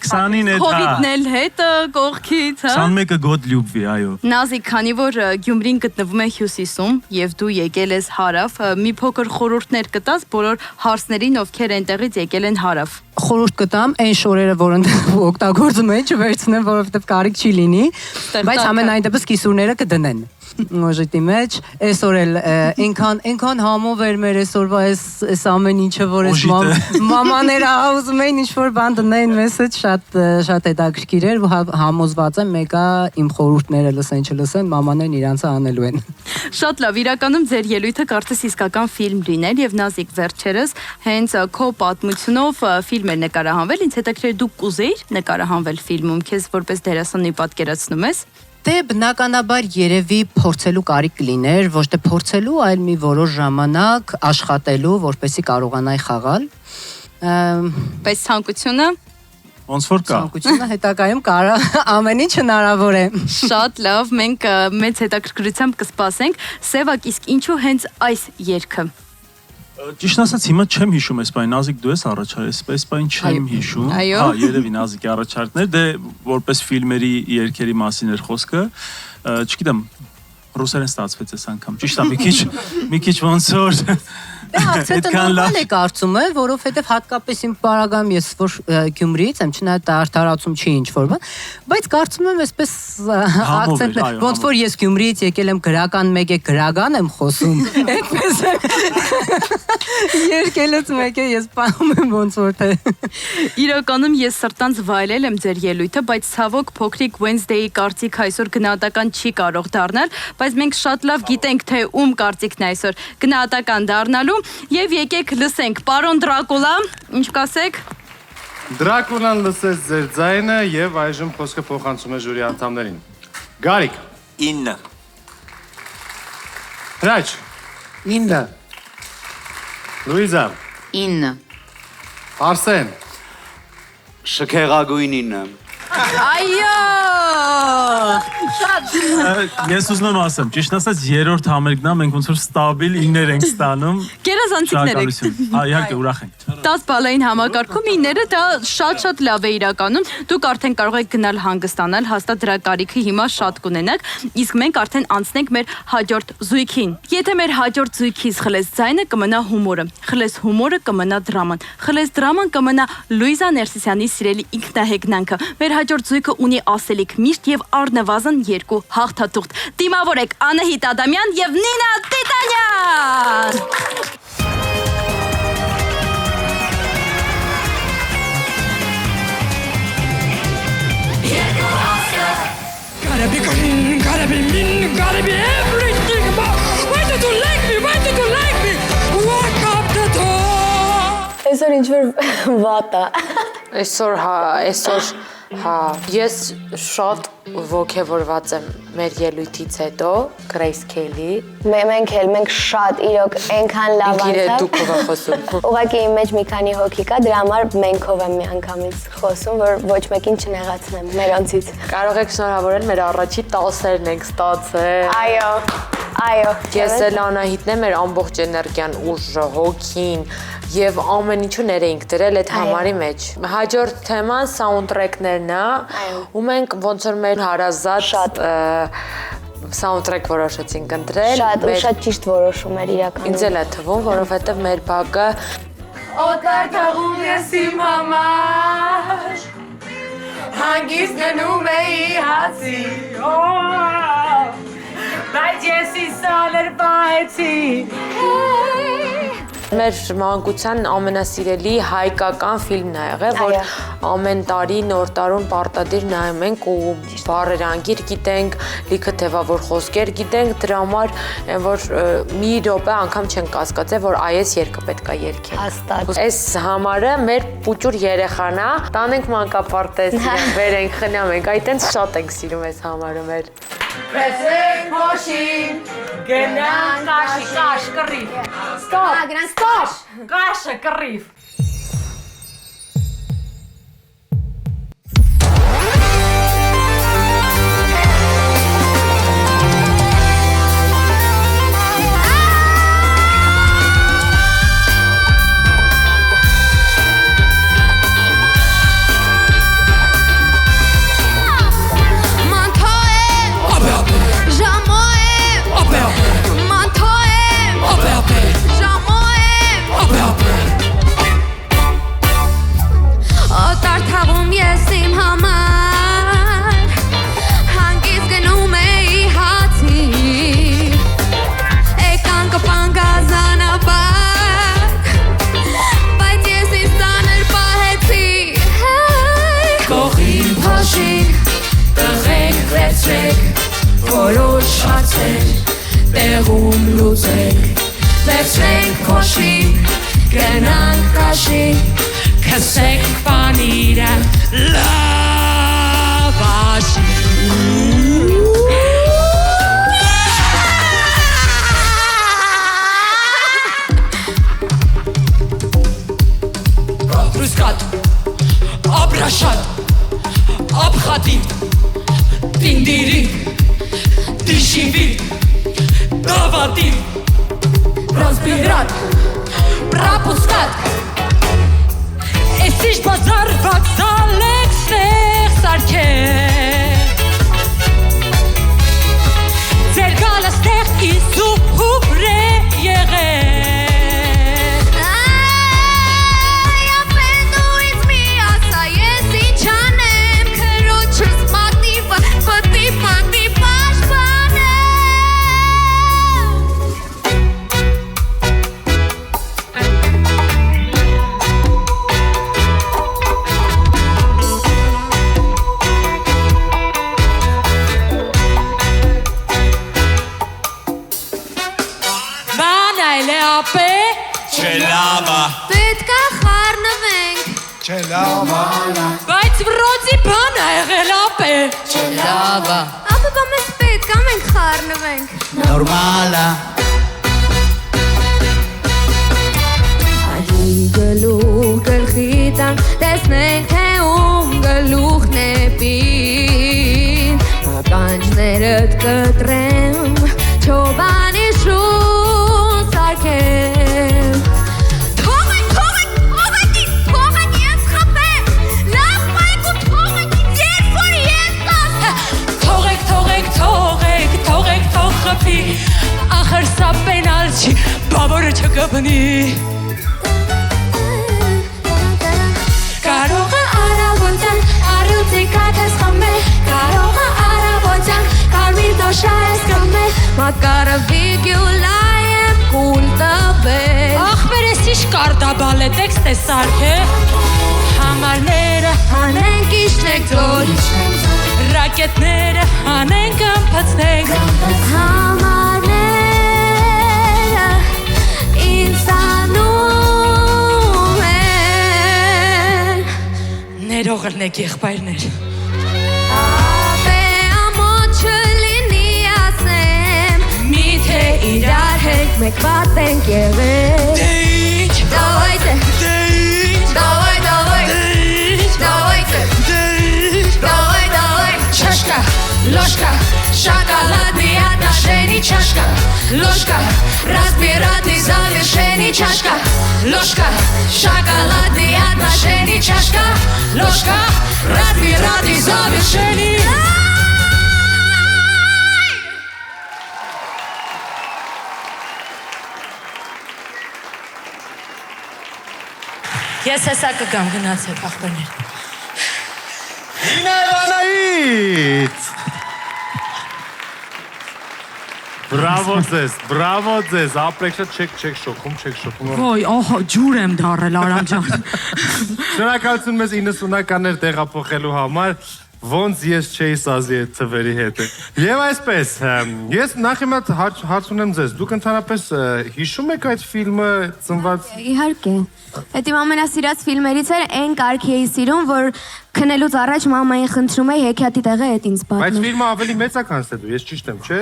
20-ին հետ, Հովիտն էլ հետը կողքից, հա։ 21-ը գոտ լյուբվի, այո։ Նազիկ, քանի որ Գյումրին գտնվում է հյուսիսում եւ դու եկել ես հարավ, մի փոքր խորհուրդներ կտաս բոլոր հարսներին, ովքեր այնտեղից եկել են հարավ։ Խորհուրդ կտամ այն շորերը, որոնք օգտագործում են, չվերցնեմ, որովհետև կարիք չի լինի, բայց ամենայն դեպս կիսուրները կդնեն։ Օժիտի մեջ, այսօր էլ այնքան համով էր մեր այսօրվա այս ամեն ինչը, որ այս մամաները ուզում էին ինչ-որ բան դնեն մեզ հետ, շատ հետաքրքիր էր, համոզված եմ մեկա իմ խորհուրդները լսեն, չլսեն, մամաներն իրանցը անելու են։ Շատ լավ, իրականում ձեր ելույթը կարծես իսկական ֆիլմ լիներ եւ Նազիկ վերջերս հենց քո պատմությունով ֆիլմ էր նկարահանվել, ինձ հետաքրքիր դու կուզեիր նկարահանվել ֆիլմում, քեզ որպես դերասանի պատկերացնում ես։ Դե բնականաբար երևի փորձելու կարիք կլիներ, ոչ թե փորձելու, այլ մի որոշ ժամանակ աշխատելու, որպեսզի կարողանայի խաղալ։ Բայց ցանկությունը Ոնց որ կա։ Ցանկությունը հետագայում ամեն ինչ հնարավոր է։ Շատ լավ, մենք մեծ հետաքրքրությամբ կսպասենք։ Սևակ, իսկ ինչու հենց այս երգը։ Ճիշտ ասած հիմա չեմ հիշում այս բանը, Նազիկ դու ես առաջարկել, այս բանը չեմ հիշում։ Այո։ Հա, երևի Նազիկի առաջարկներ, դե որպես ֆիլմերի երգերի մասին էր խոսքը, չգիտեմ, ռուսերեն ստացվեց այս անգամ։ Ճիշտ է, մի քիչ ոնց որ Դե ակցենտը նորմալ է կարծում եմ, որովհետև հատկապես իմ պարագայում ես որ Գյումրիից եմ, չնայած արդարացում չի ինչ-որ բան, բայց կարծում եմ այսպես ակցենտը, ոնց որ ես Գյումրիից եկել եմ գրական մեկ է գրական եմ խոսում, այդպես երկելուց մեկ է ես պահում եմ ոնց որ թե Իրականում ես սրտանց վայելել եմ ձեր ելույթը, բայց ցավոք փոքրիկ Wednesday-ի կարծիքը այսօր գնահատական չի կարող դառնալ, բայց մենք շատ լավ գիտենք թե ում կարծիքն է այսօր գնահատական դառնալու Եվ եկեք լսենք, պարոն Դրակուլա, ինչ կասեք։ Դրակուլան լսեց ձեր ձայնը եւ այժմ խոսքը փոխանցում է ժյուրի անդամներին։ Գարիկ 9 Հրաչ 9 Լուիզա 9 Արսեն Շքեղագույն 9 Այո! Ես ուզում եմ ասեմ, ճիշտ ասած, երրորդ համերգն է, մենք ոնց որ ստաբիլ 9-ներ ենք ստանում։ Գերազանցիկներ եք։ Իհարկե, ուրախ ենք։ 10 բալային համակարգում 9-ները դա շատ լավ է իրականում։ Դուք արդեն կարող եք գնալ հանգստանալ, հաստատ դրա կարիքը հիմա շատ կունենաք, իսկ մենք արդեն անցնենք մեր հաջորդ զույգին։ Եթե մեր հաջորդ զույգից խլես ձայնը, կմնա հումորը, խլես հումորը, կմնա դրաման, խլես դրաման, կմնա Լուիզա Ներսիսյանի սիրելի ինքնահեգնանքը։ Մեր հաջորդ զույգը ունի ասելիք միշտ եւ առնվազն 2 հաղթաթուղթ։ Դիմավորեք Անահիտ Ադամյան եւ Նինա Տիտանյան։ Gotta be clean, gotta be mean, gotta be everything. Why did you like me? Why did you like me? Walk up the door. Այսօր ինչ-որ վատ է։ Այսօր ես շատ ոգևորված եմ մեր ելույթից հետո Grace Kelly։ Մենք շատ իրոք այնքան լավ անցավ։ Դուք ով խոսում։ Ուղղակի իմ մեջ մի քանի հոգի կա, դրա համար մեքով եմ միանգամից խոսում, որ ոչ մեկին չնեղացնեմ մերոնցից։ Կարող եք շնորհավորել մեր առաջի 10-երն ենք ստացել։ Այո։ Ես էլ Անահիտն եմ, մեր ամբողջ էներգիան, ուժը, հոգին եւ ամեն ինչը ներեինք դրել այդ համարի մեջ։ Հաջորդ թեման սաունդթրեքներն է, ու մենք ոնց որ մեր հարազատ սաունդթրեք որոշեցինք ընտրել։ Շատ ճիշտ որոշում էր իրականում։ Ինձ էլ է թվում, որովհետեւ մեր բակը Օտար թաղում ես իմ համար, հանգիստ գնում էի հացի, բայց ես իսալեր պահեցի։ Մեր մանկության ամենասիրելի հայկական ֆիլմն է եղել, որ ամեն տարի նոր տարում պարտադիր նայում ենք ու բառեր անգիր գիտենք, լիքը թևավոր խոսքեր գիտենք, դրա համար որ մի րոպե անգամ չենք կասկածել, որ այս երգը պետք է երգենք։ Հաստատ։ Այս համարը մեր պուճուր երեխան է, տանենք մանկապարտեզին, վերենք, խնամենք, այտենց շատ ենք սիրում այս համարը մեր։ Presek moșin, gândeam caș cărif. Stop! Cașă cărif. Որոշ հարցեր տեղում լուծենք, վերցրենք փոշին, գնանք կաշի, քսենք պանիրը լավաշի։ Ռուսկատ, աբրաշատ, աբխատի, տինդիրի, Дышиви, давати, разбирать, пропускать. Эсиш базар вокзалек всех сарчек. Зеркало стех и сухуре егет. Պետք է խառնվենք Չելավա Բայց վրոցի բան է եղել ապե Չելավա Ապա բա մեզ պետք է մենք խառնվենք Նորմալ է Ալի գլուխ գլխիտան տեսնենք թե ում գլուխն է պին Ականջներ սիրտ կտրեմ Չոբանի շուն սարքեմ Թողեք ես խապեմ Լավ պայք ու թողեք երբ որ ես կասեմ Թող խփի Ախր սա պենալչի բավորը չկպնի Կարողը առավոտյան առյուծի կաթես խմել Կարողը առավոտյան կարմիր դոշա ես կմել Մակարը վիգյուլա եմ կուլ տվել Ախպեր ես իշ կարտաբալ է տեքստ է սարք է Համարները հանենք իշնեք ձոր Ռակետները հանենք ըմպացնենք Համարները ինձանում են Ներողրնեք եղբայրներ Աբե ամոտ չլինի ասեմ Միթե իրար հետ մեկ պատենք եղել Давайте Давай Чашка, ложка, шоколадные отношения Чашка, ложка, разбирательный завершений Чашка, ложка, шоколадные отношения Чашка, ложка, разбирательный завершений Ես հեսա կգամ գնացեք ախպերներ Ինայվանայից Բրավո ձեզ, ապրեք շատ չեք շոքում Ոյ, ահա, ջուր եմ դարել Արամ ջան Շնորհակալություն մեզ 90-ականներ տեղափոխելու համար Ոնց ես չէի սազի այդ թվերի հետ Եվ այսպես, ես նախ իմ հարց ունեմ ձեզ Դուք ընդհանրապես հիշում եք այդ ֆիլմը ծնված Իհարկե Այդ իմ ամենասիրած ֆիլմերից էր Այն կարգի էի սիրում, որ քնելուց առաջ մամային խնդրում էի հեքիաթի տեղը այդ ինձ պատմի Բայց ֆիլմը ավելի մեծ է քան դու, ես ճիշտ եմ, չէ՞։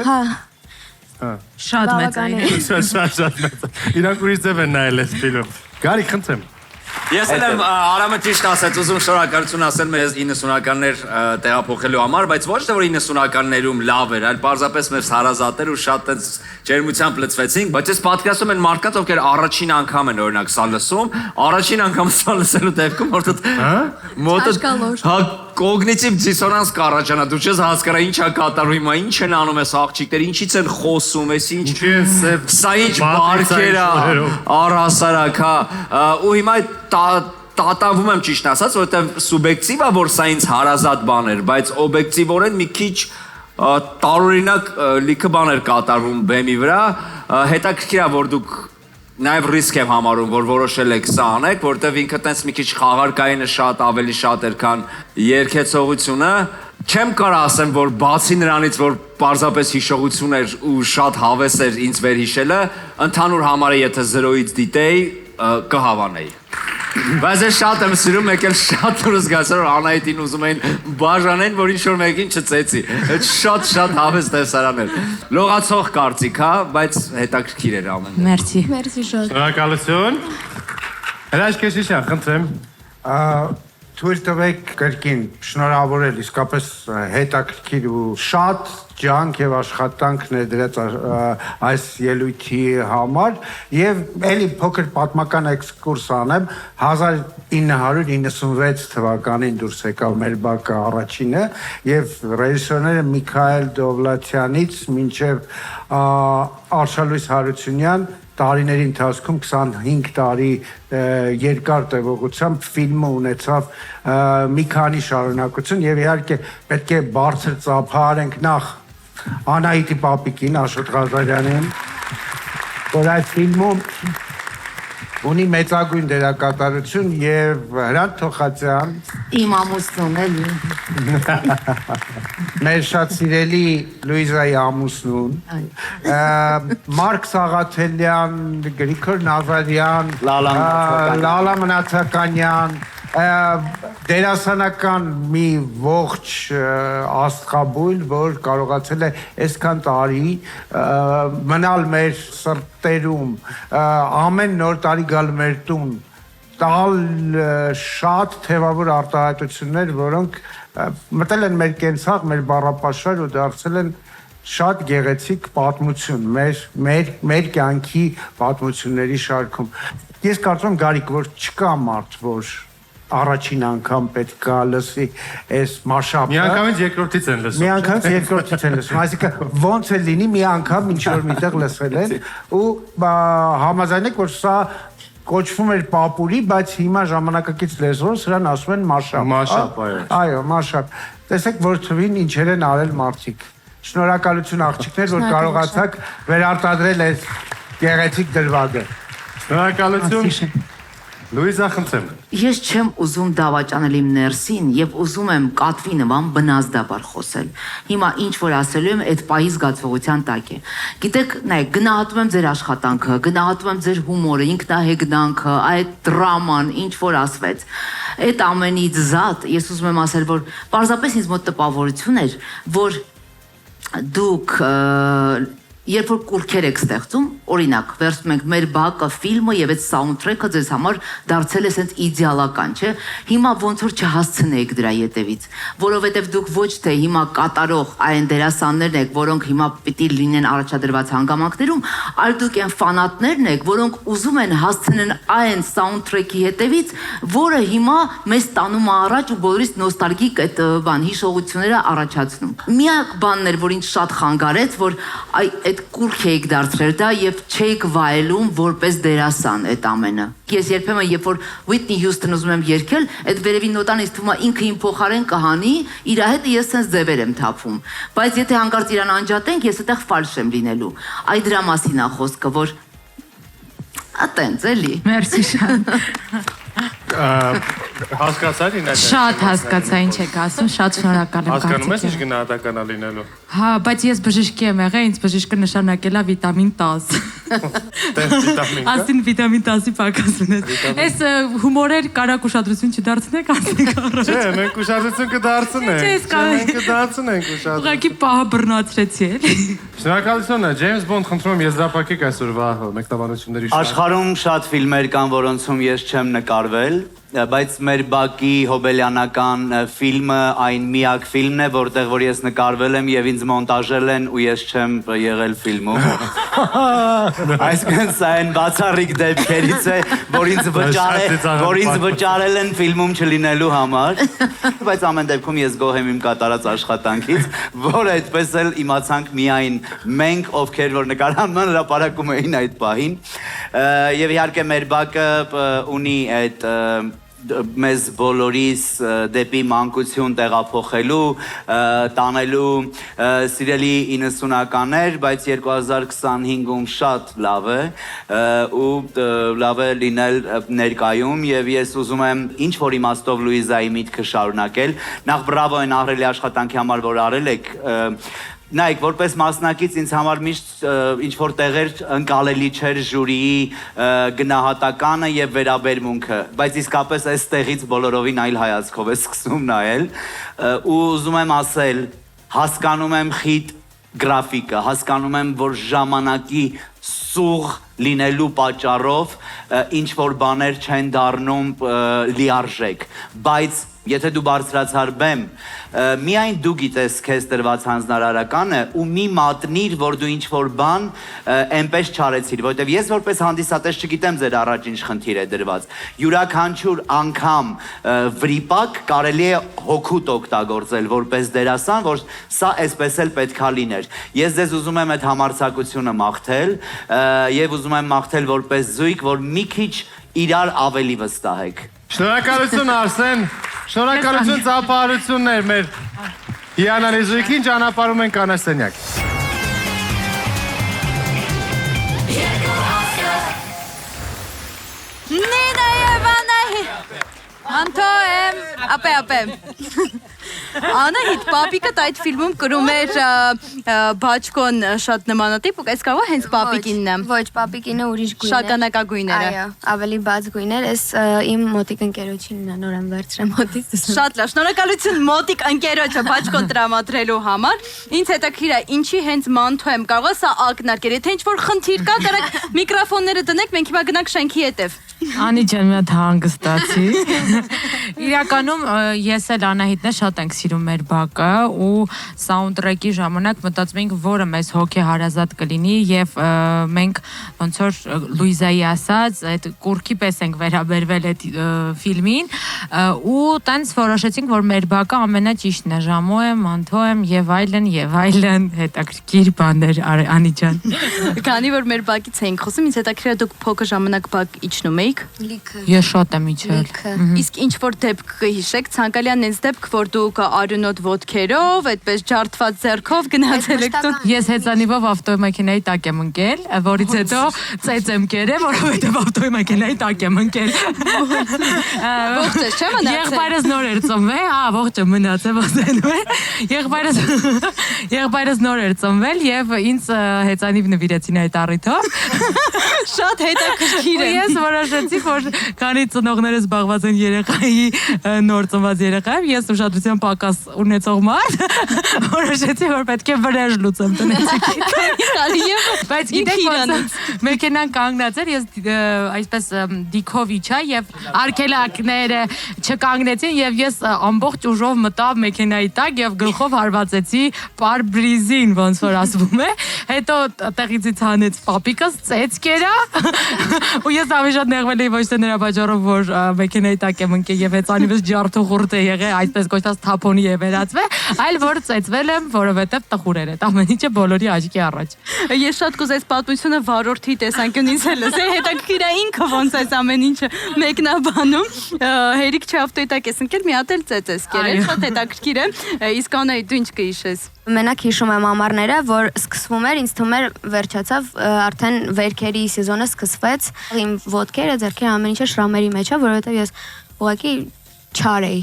Շատ մեծ է Շատ մեծ Իրանք ուրիշ ձև են նայել այս ֆիլմ Գարիկ, խնդրեմ Ես եմ Արամը ճիշտ ասեց, ուզում շնորհակալություն ասել մեզ 90-ականներ տեղափոխելու համար, բայց ոչ թե որ 90-ականներում լավ էր, այլ պարզապես մեր հարազատներ ու շատ տենց ջերմությամբ լցվեցինք, բայց ես պատկերացնում եմ մարդկանց, ովքեր առաջին անգամ են օրինակ սա լսում, առաջին անգամ սա լսելու դեպքում որտեղ հա կոգնիտիվ դիսոնանս կառաջանա, դու չես հասկանա ինչ է կատարվում, հիմա ինչ են անում այս աղջիկները, ինչից են խոսում, այս ինչ սա ինչ բարքեր է, առհասարակ, հա, ու հիմա տատանվում եմ ճիշտ ասած, որովհետև սուբյեկտիվ է, որ սա ինձ հարազատ բան էր, բայց օբյեկտիվորեն մի քիչ տարօրինակ լիքը բաներ կատարվում բեմի վրա, հետաքրքիր է, որ դուք նաև ռիսկ եմ համարում, որ որոշել եք սա անեք, որովհետև ինքը տենց մի քիչ խաղարկայինը շատ ավելի շատ էր, քան երգեցողությունը, չեմ կարող ասեմ, որ բացի նրանից, որ պարզապես հիշողություն էր ու շատ հավես էր ինձ վերհիշելը, ընդհանուր համարը եթե 0-ից դիտեի, կհավանեի։ Բայց ես շատ եմ սիրում, մեկ էլ շատ նոր զգացել, որ Անահիտին ուզում էին բաժանեն, որ ինչ-որ մեկին չծեցի։ Այդ շատ հավես տեսարան էր։ Լողացող կարծիք, հա, բայց հետաքրքիր էր ամեն։ Մերսի։ Մերսի շատ Շնորհակալություն Հրաշք Քեշիշյան, խնդրեմ Թույլ տվեք կրկին շնորհավորել իսկապես հետաքրքիր ու շատ ջանք եւ աշխատանք ներդրած այս ելույթի համար եւ ելի փոքր պատմական էքսկուրս անեմ 1996 թվականին դուրս եկավ մեր բակը առաջինը եւ ռեժիսորները Միքայել Դովլաթյանից մինչեւ Արշալույս Հարությունյան տարիների ընթացքում 25 տարի երկար տևողությամբ ֆիլմը ունեցավ մի քանի շարունակություն եւ իհարկե պետք է բարձր ծափահարենք նախ Անահիտի պապիկին Աշոտ Ղազարյանին որ այդ ֆիլմում ունի մեծագույն դերակատարություն եւ Հրանտ Թոխացյան Իմ ամուսնուն էլի մեր շատ սիրելի Լուիզայի ամուսնուն Մարկ Սաղաթելյան Գրիգոր Նազարյան Լալա Մնացականյան դերասանական մի ողջ աստղաբույլ, որ կարողացել է այսքան տարի մնալ մեր սրտերում, ամեն նոր տարի գալ մեր տուն, տալ շատ թևավոր արտահայտություններ, որոնք մտել են մեր կենցաղ, մեր բառապաշար ու դարձել են շատ գեղեցիկ պատմություն մեր կյանքի պատմությունների շարքում։ Ես կարծում եմ Գարիկ, որ չկա մարդ, որ առաջին անգամ պետք է լսի այս մաշապը։ Միանգամից երկրորդից են լսում։ Միանգամից երկրորդից են լսում։ Այսինքն ոնց է լինի մի անգամ ինչ որ միտեղ լսել են ու համաձայն եք, որ սա կոչվում էր պապուրի, բայց հիմա ժամանակակից լեզվով սրան ասում են մաշապ։ Մաշապ, այո։ Այո, մաշապ։ Տեսեք, որ թվին ինչեր են արել մարդիկ։ Շնորհակալություն աղջիկներ, որ կարողացաք վերարտադրել այս գեղեցիկ դրվագը։ Շնորհակալություն։ Լուիզա, խնդրեմ։ Ես չեմ ուզում դավաճանել իմ ներսին եւ ուզում եմ կատվի նման բնազդաբար խոսել։ Հիմա ինչ որ ասելու եմ, այդ պահի զգացողության տակ է։ Գիտեք, նայեք, գնահատում եմ ձեր աշխատանքը, գնահատում եմ ձեր հումորը, ինքնահեգնանքը, այդ դրաման, ինչ որ ասվեց։ Այդ ամենից զատ ես ուզում եմ ասել, որ պարզապես ինձ մոտ տպավորություն էր, որ դուք երբ որ կուրքեր եք ստեղծում, օրինակ, վերցնում ենք մեր բակը, ֆիլմը եւ այդ սաունդթրեքը ձեզ համար դարձել է սենց իդեալական, չէ՞։ Հիմա ոնց որ չհասցնեիք դրա յետևից, որովհետեւ դուք ոչ թե հիմա կատարող այն դերասաններն եք, որոնք հիմա պիտի լինեն առաջադրված հանգամանքներում, այլ դուք այն ֆանատներն եք, որոնք ուզում են հասցնեն այն սաունդթրեքի յետևից, որը հիմա մեզ տանում է առաջ ու բոլորիս նոստալգիկ այդ հիշողությունները առաջացնում։ Միակ բանն էր, որ ինձ շատ խանգարեց, որ այդ կուրք էիք դարձրել դա եւ չէիք վայելում որպես դերասան այդ ամենը։ Ես երբեմն երբ որ Whitney Houston ուզում եմ երգել, այդ վերևի նոտան ինձ թվում է ինքը իմ փոխարեն կհանի, իր հետ ես sense ձևեր եմ թափում։ Բայց եթե հանկարծ իրան անջատենք, ես այդտեղ ֆալշ եմ լինելու։ Այդ դրա մասին է խոսքը, որ ատենց էլի։ Մերսի շատ։ Հասկացա՞ր ինա։ Շատ հասկացա ինչ եք ասում, շատ շնորհակալ եմ։ Հասկանում ես ինչ գնահատական է լինելու։ Հա, բայց ես բժշկի եմ եղել, ինձ բժիշկը նշանակել է վիտամին 10։ Ասին վիտամին 10-ի պակաս ունես։ Այս հումորեր կարակ ուշադրություն չդարձնեք, ասենք առաջ։ Չէ, մենք ուշադրություն կդարձնենք։ Մենք կդարձնենք ուշադրություն։ Ուղղակի պահը բռնացրեցի էլի։ Շնորհակալություն, Ջեյմս Բոնդ, խնդրում եմ եզրափակեք այսօրվա մեկնաբանությունների շարքը։ Աշխարհում շատ ֆիլմեր կան, որոնցում ես չեմ նկարվել, բայց մեր բակի հոբելյանական ֆիլմը այն միակ ֆիլմն է, որտեղ որ ես նկարվել եմ եւ ինձ մոնտաժել են ու ես չեմ եղել ֆիլմում։ Այսինքն սա այն բացառիկ դեպքերից է, որ ինձ վճարել են ֆիլմում չլինելու համար, բայց ամեն դեպքում ես գոհ եմ իմ կատարած աշխատանքից, որ այդպես էլ իմացանք միայն մենք, ովքեր որ նկարահանման հրապարակում էին այդ պահին, եւ իհարկե մեր բակը ունի այդ մեզ բոլորիս դեպի մանկություն տեղափոխելու, տանելու սիրելի 90-ականներ, բայց 2025-ում շատ լավ է ու լավ է լինել ներկայում եւ ես ուզում եմ ինչ որ իմաստով Լուիզայի միտքը շարունակել։ Նախ բրավո այն ահռելի աշխատանքի համար, որ արել եք։ Նայեք, որպես մասնակից ինձ համար միշտ ինչ-որ տեղեր ընկալելի չէր ժյուրիի գնահատականը եւ վերաբերմունքը, բայց իսկապես այս տեղից բոլորովին այլ հայացքով է սկսում նայել ու ուզում եմ ասել, հասկանում եմ խիտ գրաֆիկը, հասկանում եմ, որ ժամանակի սուղ լինելու պատճառով ինչ որ բաներ չեն դառնում լիարժեք, բայց եթե դու բարձրացար բեմ, միայն դու գիտես քեզ տրված հանձնարարականը ու մի մատնիր, որ դու ինչ-որ բան այնպես չարեցիր, որովհետև ես որպես հանդիսատես չգիտեմ ձեր առաջ ինչ խնդիր է դրված։ Յուրաքանչյուր անգամ վրիպակ կարելի է հոգուտ օգտագործել որպես դերասան, որ սա այսպես էլ պետքա լիներ։ Ես ձեզ ուզում եմ այդ համարձակությունը մաղթել եւ ուզում եմ մաղթել որպես զույգ, որ մի քիչ իրար ավելի վստահեք։ Շնորհակալություն Արսեն, շնորհակալություն ծափահարություններ մեր հիանալի զույգին, ճանապարհում են կանաչ սենյակ։ Նինա եւ Անահի, Անտոեմ, ապե։ Անահիտ, պապիկդ այդ ֆիլմում կրում էր բաճկոն շատ նմանատիպ, ու այս կարող է հենց պապիկինն է։ Ոչ, պապիկինը ուրիշ գույն է։ Շագանակագույներ է։ Այո, ավելի բաց գույներ, այս իմ մոտիկ ընկերոջինն է, նոր եմ վերցրել մոտից։ Շատ լավ, շնորհակալություն մոտիկ ընկերոջը բաճկոն տրամադրելու համար։ Ինձ հետաքրքիր է, ինչի հենց մանթո եմ կարող սա ակնարկել։ Եթե ինչ-որ խնդիր կա, կարեք միկրոֆոնները դնեք, մենք հիմա գնանք շենքի հետև։ Անի ջան, մի հատ հանգստացի։ Իրականում ես էլ Անահիտն շատ ենք սիրում մեր բակը ու սաունդթրեքի ժամանակ մտածում էինք, որը մեզ հոգեհարազատ կլինի եւ մենք ոնց որ Լուիզայի ասած, այդ կուրքի պես ենք վերաբերվել այդ ֆիլմին ու տենց որոշեցինք, որ մեր բակը ամենաճիշտն է, Ժամոեմ, Անթոեմ եւ այլն հետաքրքիր բաներ Անի ջան։ Քանի որ մեր բակից էինք խոսում, ինձ հետաքրքիր է դուք փոքր ժամանակ բակ իջնում եք։ Լիքը։ Ես շատ եմ իջել։ Իսկ ինչ որ դեպք կհիշեք, ցանկալի է նենց դեպք, որ դուք արյունոտ ոտքերով, այդպես ջարդված ձեռքով գնացել եք տուն։ Ես հեծանիվով ավտոմեքենայի տակ եմ ընկել, որից հետո ծեծ եմ կերել, որովհետև ավտոմեքենայի տակ եմ ընկել։ Ողջ ես, չէ՞ մնացել։ Եղբայրս նոր էր ծնվել, ողջը մնացել ասելու է։ Եղբայրս նոր էր ծնվել եւ ինձ հեծանիվ նվիրեցին այդ առիթով։ Շատ հետաքրքիր է։ Ես որոշեցի, որ քանի ծնողները զբաղված են երեխայի նոր ծնված երեխայով, ես ուշադրության պակաս ունեցող մարդ, որոշեցի, որ պետք է վրեժ լուծեմ տնեցիկի։ Բայց գիտեք ոնց մեքենան կանգնած էր, ես այսպես դիքով իջա եւ արգելակները չկանգնեցին եւ ես ամբողջ ուժով մտա մեքենայի տակ եւ գլխով հարվածեցի պարբրիզին, ոնց որ ասվում է։ Հետո տեղից հանեց պապիկս, ծեծ կերա ու ես ավելի շատ նեղվել էի ոչ թե նրա պատճառով, որ մեքենայի տակ եմ ընկել եւ հեծանիվս ջարդուղուրդ է եղել, այսպես կոչված թափոնի է վերածվել, այլ որ ծեծվել եմ, որովհետեւ տխուր էր այդ ամեն ինչը բոլորի աչքի առաջ։ Ես շատ կուզեի պատմությունը վարորդի տեսանկյունից լսել, հետաքրքիր է ինքը ոնց այս ամեն ինչը մեկնաբանում։ Հերիք չի ավտոյի տակ ես ընկել, մի հատ էլ ծեծես կերել, շատ հետաքրքիր է։ Իսկ Անայի դու ինչ կհիշես։ Մենակ հիշում եմ ամառները, որ սկսվում էր, ինձ թվում էր վերջացավ, արդեն վերքերի սեզոնը սկսվեց։ Իմ ոտքերը, ձեռքերը ամեն ինչը շրամերի մեջ է, որովհետև ես ուղղակի չար էի։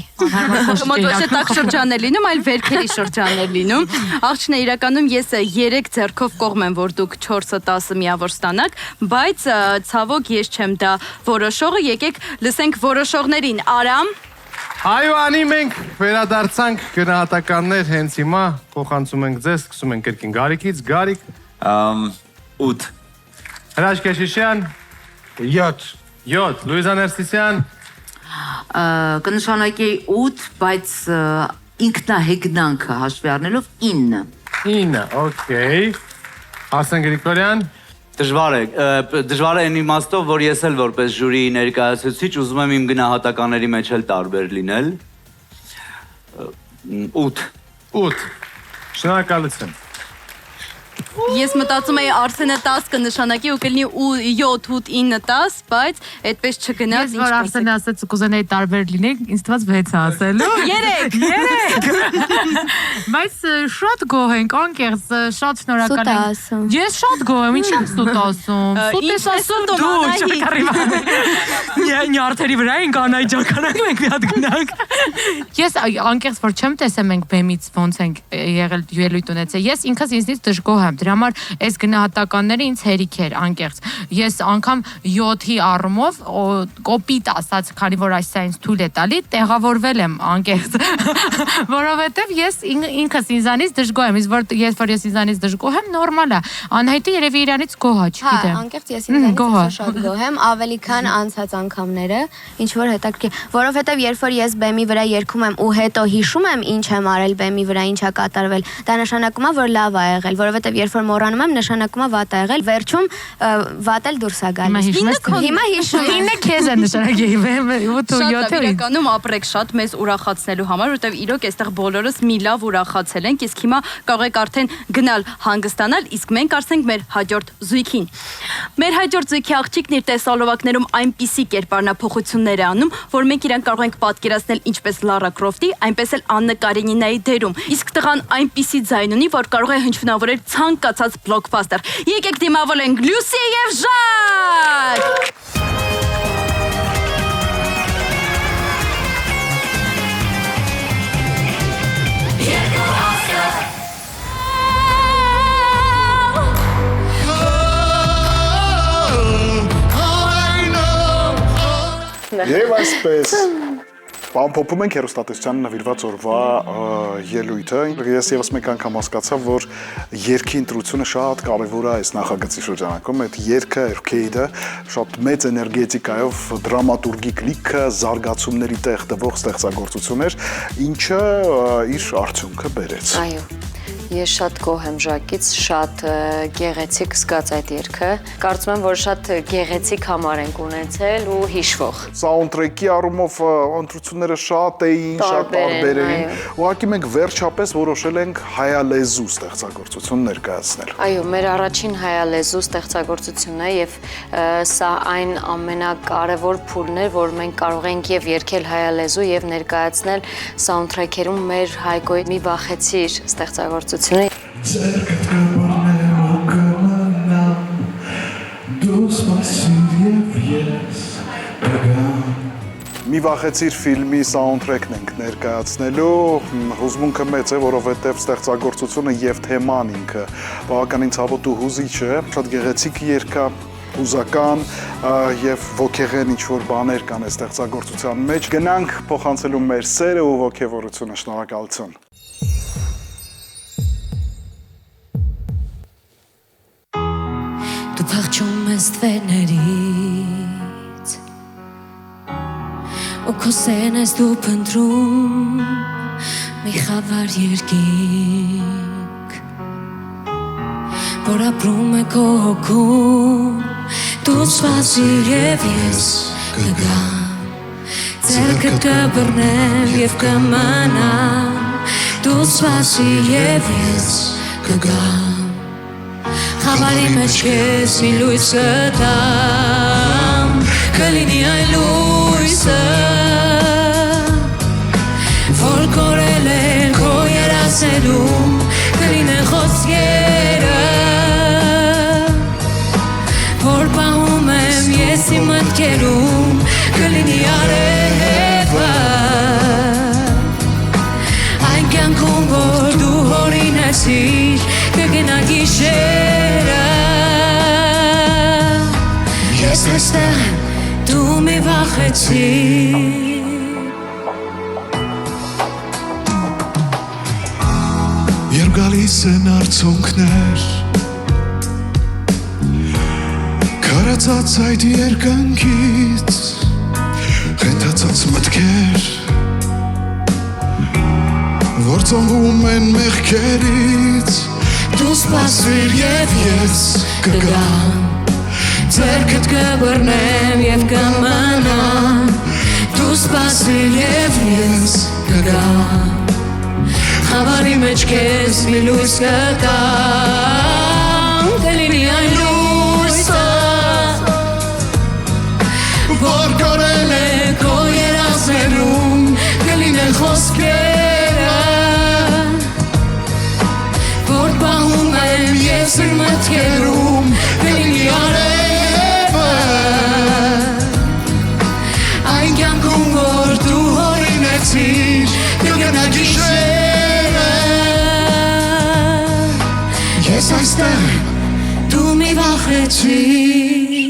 Մոտ ոչ թե տակ շրջան է լինում, այլ վերքերի շրջան է լինում։ Աղջիկն է, իրականում ես 3 ձեռքով կողմ եմ, որ դուք 4-ը 10 միավոր ստանաք, բայց ցավոք ես չեմ դա որոշողը, եկեք լսենք որոշողներին։ Արամ։ Այո, Անի, մենք վերադարձանք գնահատականներ հենց հիմա, փոխանցում ենք ձեզ, սկսում ենք կրկին Գարիկից, Գարիկ 8 Հրաշք Կեշիշյան 7 Լուիզա Ներսիսյան կնշանակեի 8, բայց ինքնահեգնանքը հաշվի առնելով 9, օքեյ Արսեն Գրիգորյան Դժվար է այն իմաստով, որ ես էլ որպես ժյուրի ներկայացուցիչ ուզում եմ իմ գնահատականների մեջ էլ տարբեր լինել 8 Շնորհակալություն Ես մտածում էի Արսենը 10 կնշանակի ու կլինի 7, 8, 9, 10, բայց այդպես չգնաց։ Ես որ Արսենը ասեց կուզենայի տարբեր լինել, ինձ թվաց 6 ասելու։ 3 Բայց շատ գոհ ենք, անկեղծ, շատ շնորհակալ եմ։ Ես շատ գոհ եմ, ինչ եմ սուտ ասում։ Սուտ ես ասում դու, նյարդերի վրա ենք Անայի ջան, կանանք մենք մի հատ գնանք։ Ես անկեղծ որ չեմ տեսել մենք բեմից ոնց ենք եղել ելույթ ունեցել։ Ես ինքս ինձնից դժգոհ եմ։ Դրա համար այս գնահատականները ինձ հերիք էր անկեղծ։ Ես անգամ 7-ի առումով կոպիտ ասած, քանի որ այսա ինձ թույլ է տալի, տեղավորվել եմ անկեղծ։ Որովհետև ես ինքս ինձանից դժգոհ եմ, իսկ որ ես ինձանից դժգոհ եմ, նորմալ է։ Անհայտը երևի իրանից գոհ է, չգիտեմ։ Անկեղծ ես ինձանից շատ գոհ եմ, ավելի քան անցած անգամները, ինչ որ հետաքրքիր, որովհետև երբ որ ես բեմի վրա երգում եմ ու հետո հիշում եմ ինչ եմ արել բեմի վրա, ինչ է կատարվել, դա նշանակում է, որ լավ է եղել, որովհետև երբ որ մոռանում եմ, նշանակում է վատ է եղել, վերջում վատ էլ դուրս է գալիս։ Հիմա հիշում եմ։ 9 քեզ է նշանակի, 8-7 իրականում ապրեք շատ մեզ ուրախացնելու համար, որովհետև իրոք այստեղ բոլորս մի լավ ուրախացել ենք, իսկ հիմա կարող եք արդեն գնալ հանգստանալ, իսկ մենք արսենք մեր հաջորդ զույգին։ Մեր հաջորդ զույգի աղջիկն իր տեսալովակներում այնպիսի կերպարանափոխություններ է անում, որ մենք իրան կարող ենք պատկերացնել ինչպես Լարա Քրոֆտի, այնպես էլ Աննա Կարենինայի դերում։ Իսկ տղան այնպիսի ձայն ունի, որ կարող է հնչյունավորել ցանկացած բլոկբաստեր։ Եկեք դիմավորենք Լյուսի եւ Ժակ։ Եվ այսպես Ամփոփում ենք հեռուստատեսությանը նվիրված օրվա ելույթը։ Ես եւս մեկ անգամ հասկացա, որ երգի ընտրությունը շատ կարեւոր է այս նախագծի շրջանակում։ Այդ երգը, երգեիդը շատ մեծ էներգետիկայով դրամատուրգիկ լիքը զարգացումների տեղ տվող ստեղծագործություն էր, ինչը իր արդյունքը բերեց։ Այո։ Ես շատ գոհ եմ Ժակից, շատ գեղեցիկ զգաց այդ երգը։ Կարծում եմ, որ շատ գեղեցիկ համար ենք ունեցել ու հիշվող։ Սաունդթրեքի առումով ընտրությունները շատ էին, շատ տարբեր էին։ Ուղղակի մենք վերջապես որոշել ենք հայալեզու ստեղծագործություն ներկայացնել։ Այո, մեր առաջին հայալեզու ստեղծագործությունն է եւ սա այն ամենակարևոր փուլն է, որ մենք կարող ենք եւ երգել հայալեզու եւ ներկայացնել սաունդթրեքերում մեր Հայկոյի «Մի վախեցիր» ստեղծագործությունը։ Ձերքդ կբռնեմ ու կմնամ, դու սպասիր և ես կգամ։ Մի վախեցիր ֆիլմի սաունդթրեքն ենք ներկայացնելու, հուզմունքը մեծ է, որովհետև ստեղծագործությունը և թեման ինքը բավականին ցավոտ ու հուզիչ է, շատ գեղեցիկ երգ է, հուզական և ոգեղեն ինչ-որ բաներ կան այս ստեղծագործության մեջ։ Գնանք փոխանցելու մեր սերը ու ոգևորությունը, շնորհակալություն։ Դու փախչում ես թվերներից ու քո սերն ես դու փնտրում մի խավար երկինք որ ապրում է քո հոգում դու սպասիր և ես կգամ ձեռքդ կբռնեմ և կմնամ դու սպասիր և ես կգամ Խավարի մեջ կեզ մի լույս կտամ Կլինի այն լույսը Որ կորել են քո երազերում Կլինեն խոսքերը Որ պահում եմ ես իմ մտքերում Կլինի արևը Այն կյանքում որ դու հորինեցիր Կգնա գիշերը Ես այստեղ եմ, դու մի վախեցիր Երբ գալիս են արցունքներ Քարացած այդ երկնքից Խենթացած մտքեր Որ ծնվում են մեղքերից Դու սպասիր և ես կգամ Ձեռքդ կբռնեմ և կմնամ Դու սպասիր և ես կգամ Խավարի մեջ կեզ մի լույս կտամ Կլինի այն լույսը Որ կորել է քո երազերում Կլինեն խոսքերը Որ պահում եմ ես իմ մտքերում Կլինի արևը Այն կյանքում որ դու հորինեցիր Կգնա գիշերը Ես այստեղ եմ, դու մի վախեցիր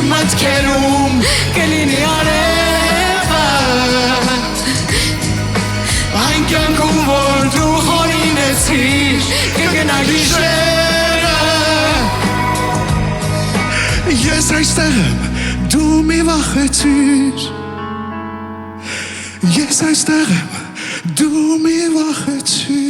մտքերում կլինի արևը Այն կյանքում որ դու հորինեցիր կգնա գիշերը Ես այստեղ եմ, դու մի վախեցիր Ես այստեղ եմ, դու մի վախեցիր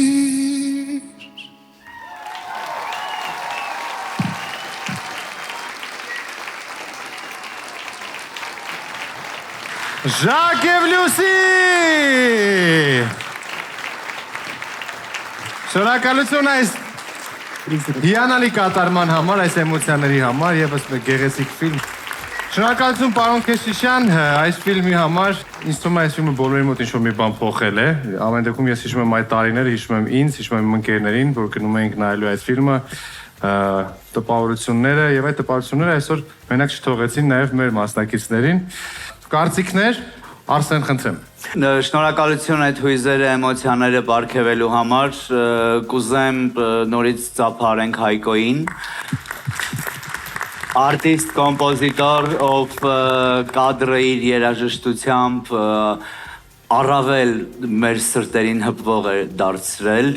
Ժակ եւ Լուսի Շնորհակալություն այս հիանալի կատարման համար, այս էմոցիաների համար եւս մեկ գեղեցիկ ֆիլմ Շնորհակալություն պարոն Քեշիշյան, այս ֆիլմի համար ինձ թվում է այս ֆիլմը բոլորի մոտ ինչ-որ մի բան փոխել է։ Ամեն դեպքում ես հիշում եմ այդ տարիները, հիշում եմ ինձ, հիշում եմ իմ ընկերներին, որ գնում էինք նայելու այդ ֆիլմը, տպավորությունները եւ այդ տպավորությունները այսօր մենակ չթողեցին նաեւ մեր մասնակիցներին։ Կարծիքներ, Արսեն խնդրեմ։ Շնորհակալություն այդ հույզերը, էմոցիաները բարգեւելու համար, կուզեմ նորից ծափարենք Հայկոին։ Արտիստ, կոմպոզիտոր, ով կադրը իր երաժշտությամբ առավել մեր սրտերին հպվող է դարձրել